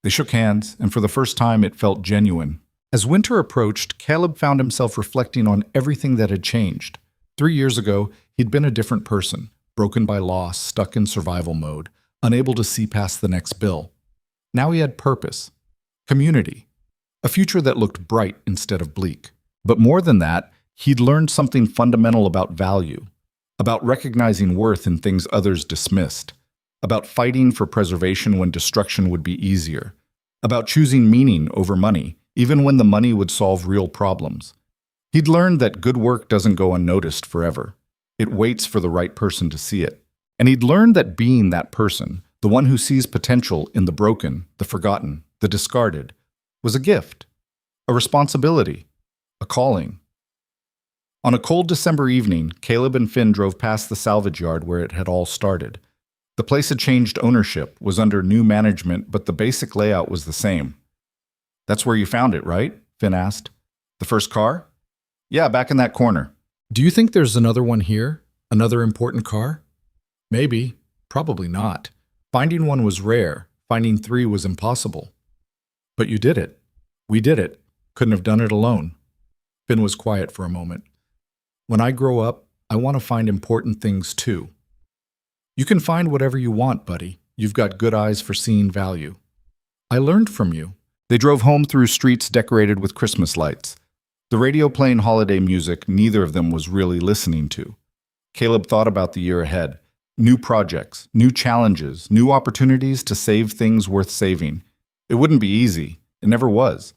They shook hands, and for the first time it felt genuine. As winter approached, Caleb found himself reflecting on everything that had changed. 3 years ago, he'd been a different person, broken by loss, stuck in survival mode, unable to see past the next bill. Now he had purpose, community, a future that looked bright instead of bleak. But more than that, he'd learned something fundamental about value, about recognizing worth in things others dismissed, about fighting for preservation when destruction would be easier, about choosing meaning over money, even when the money would solve real problems. He'd learned that good work doesn't go unnoticed forever. It waits for the right person to see it. And he'd learned that being that person, the one who sees potential in the broken, the forgotten, the discarded, was a gift, a responsibility, a calling. On a cold December evening, Caleb and Finn drove past the salvage yard where it had all started. The place had changed ownership, was under new management, but the basic layout was the same. "That's where you found it, right?" Finn asked. "The first car?" "Yeah, back in that corner." "Do you think there's another one here? Another important car?" "Maybe. Probably not. Finding one was rare. Finding 3 was impossible." "But you did it. We did it. Couldn't have done it alone." Finn was quiet for a moment. "When I grow up, I want to find important things too." "You can find whatever you want, buddy. You've got good eyes for seeing value." "I learned from you." They drove home through streets decorated with Christmas lights. The radio playing holiday music neither of them was really listening to. Caleb thought about the year ahead. New projects, new challenges, new opportunities to save things worth saving. It wouldn't be easy. It never was.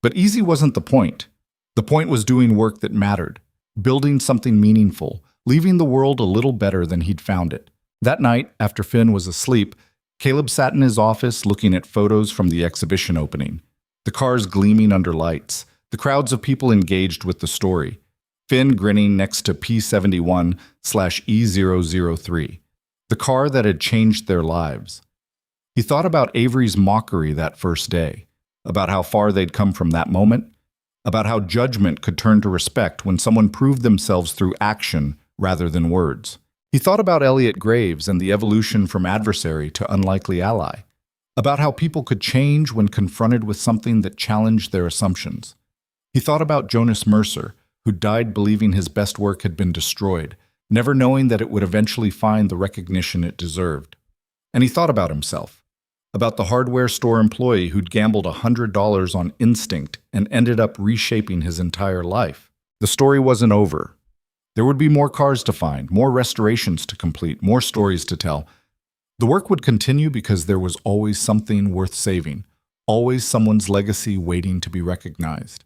But easy wasn't the point. The point was doing work that mattered, building something meaningful, leaving the world a little better than he'd found it. That night, after Finn was asleep, Caleb sat in his office looking at photos from the exhibition opening. The cars gleaming under lights, the crowds of people engaged with the story. Finn grinning next to P71/E003, the car that had changed their lives. He thought about Avery's mockery that first day, about how far they'd come from that moment, about how judgment could turn to respect when someone proved themselves through action rather than words. He thought about Elliot Graves and the evolution from adversary to unlikely ally, about how people could change when confronted with something that challenged their assumptions. He thought about Jonas Mercer, who died believing his best work had been destroyed, never knowing that it would eventually find the recognition it deserved. And he thought about himself, about the hardware store employee who'd gambled $100 on instinct and ended up reshaping his entire life. The story wasn't over. There would be more cars to find, more restorations to complete, more stories to tell. The work would continue because there was always something worth saving, always someone's legacy waiting to be recognized.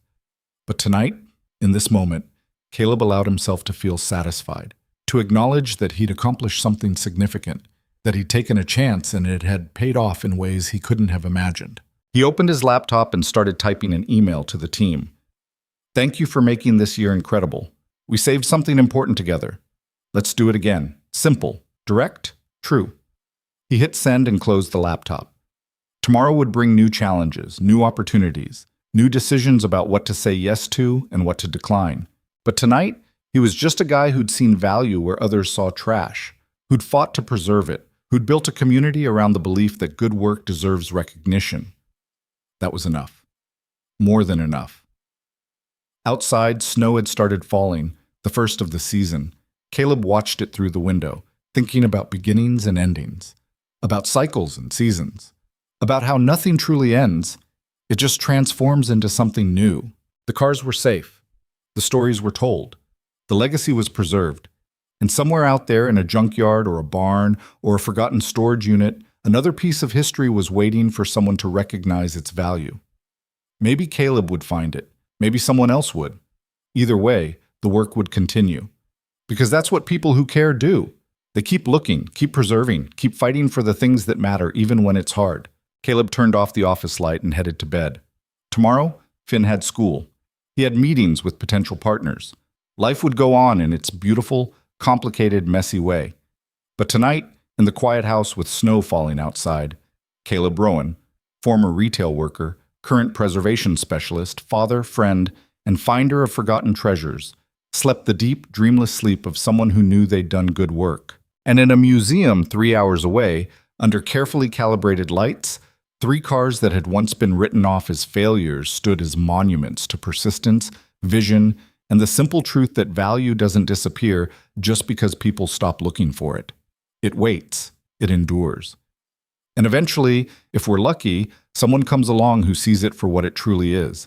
But tonight, in this moment, Caleb allowed himself to feel satisfied, to acknowledge that he'd accomplished something significant, that he'd taken a chance and it had paid off in ways he couldn't have imagined. He opened his laptop and started typing an email to the team. "Thank you for making this year incredible. We saved something important together. Let's do it again. Simple, direct, true." He hit send and closed the laptop. Tomorrow would bring new challenges, new opportunities, new decisions about what to say yes to and what to decline. But tonight, he was just a guy who'd seen value where others saw trash, who'd fought to preserve it, who'd built a community around the belief that good work deserves recognition. That was enough. More than enough. Outside, snow had started falling, the first of the season. Caleb watched it through the window, thinking about beginnings and endings, about cycles and seasons, about how nothing truly ends. It just transforms into something new. The cars were safe. The stories were told. The legacy was preserved. And somewhere out there in a junkyard or a barn or a forgotten storage unit, another piece of history was waiting for someone to recognize its value. Maybe Caleb would find it. Maybe someone else would. Either way, the work would continue. Because that's what people who care do. They keep looking, keep preserving, keep fighting for the things that matter even when it's hard. Caleb turned off the office light and headed to bed. Tomorrow, Finn had school. He had meetings with potential partners. Life would go on in its beautiful, complicated, messy way. But tonight, in the quiet house with snow falling outside, Caleb Rowan, former retail worker, current preservation specialist, father, friend, and finder of forgotten treasures, slept the deep, dreamless sleep of someone who knew they'd done good work. And in a museum 3 hours away, under carefully calibrated lights, 3 cars that had once been written off as failures stood as monuments to persistence, vision, and the simple truth that value doesn't disappear just because people stop looking for it. It waits. It endures. And eventually, if we're lucky, someone comes along who sees it for what it truly is.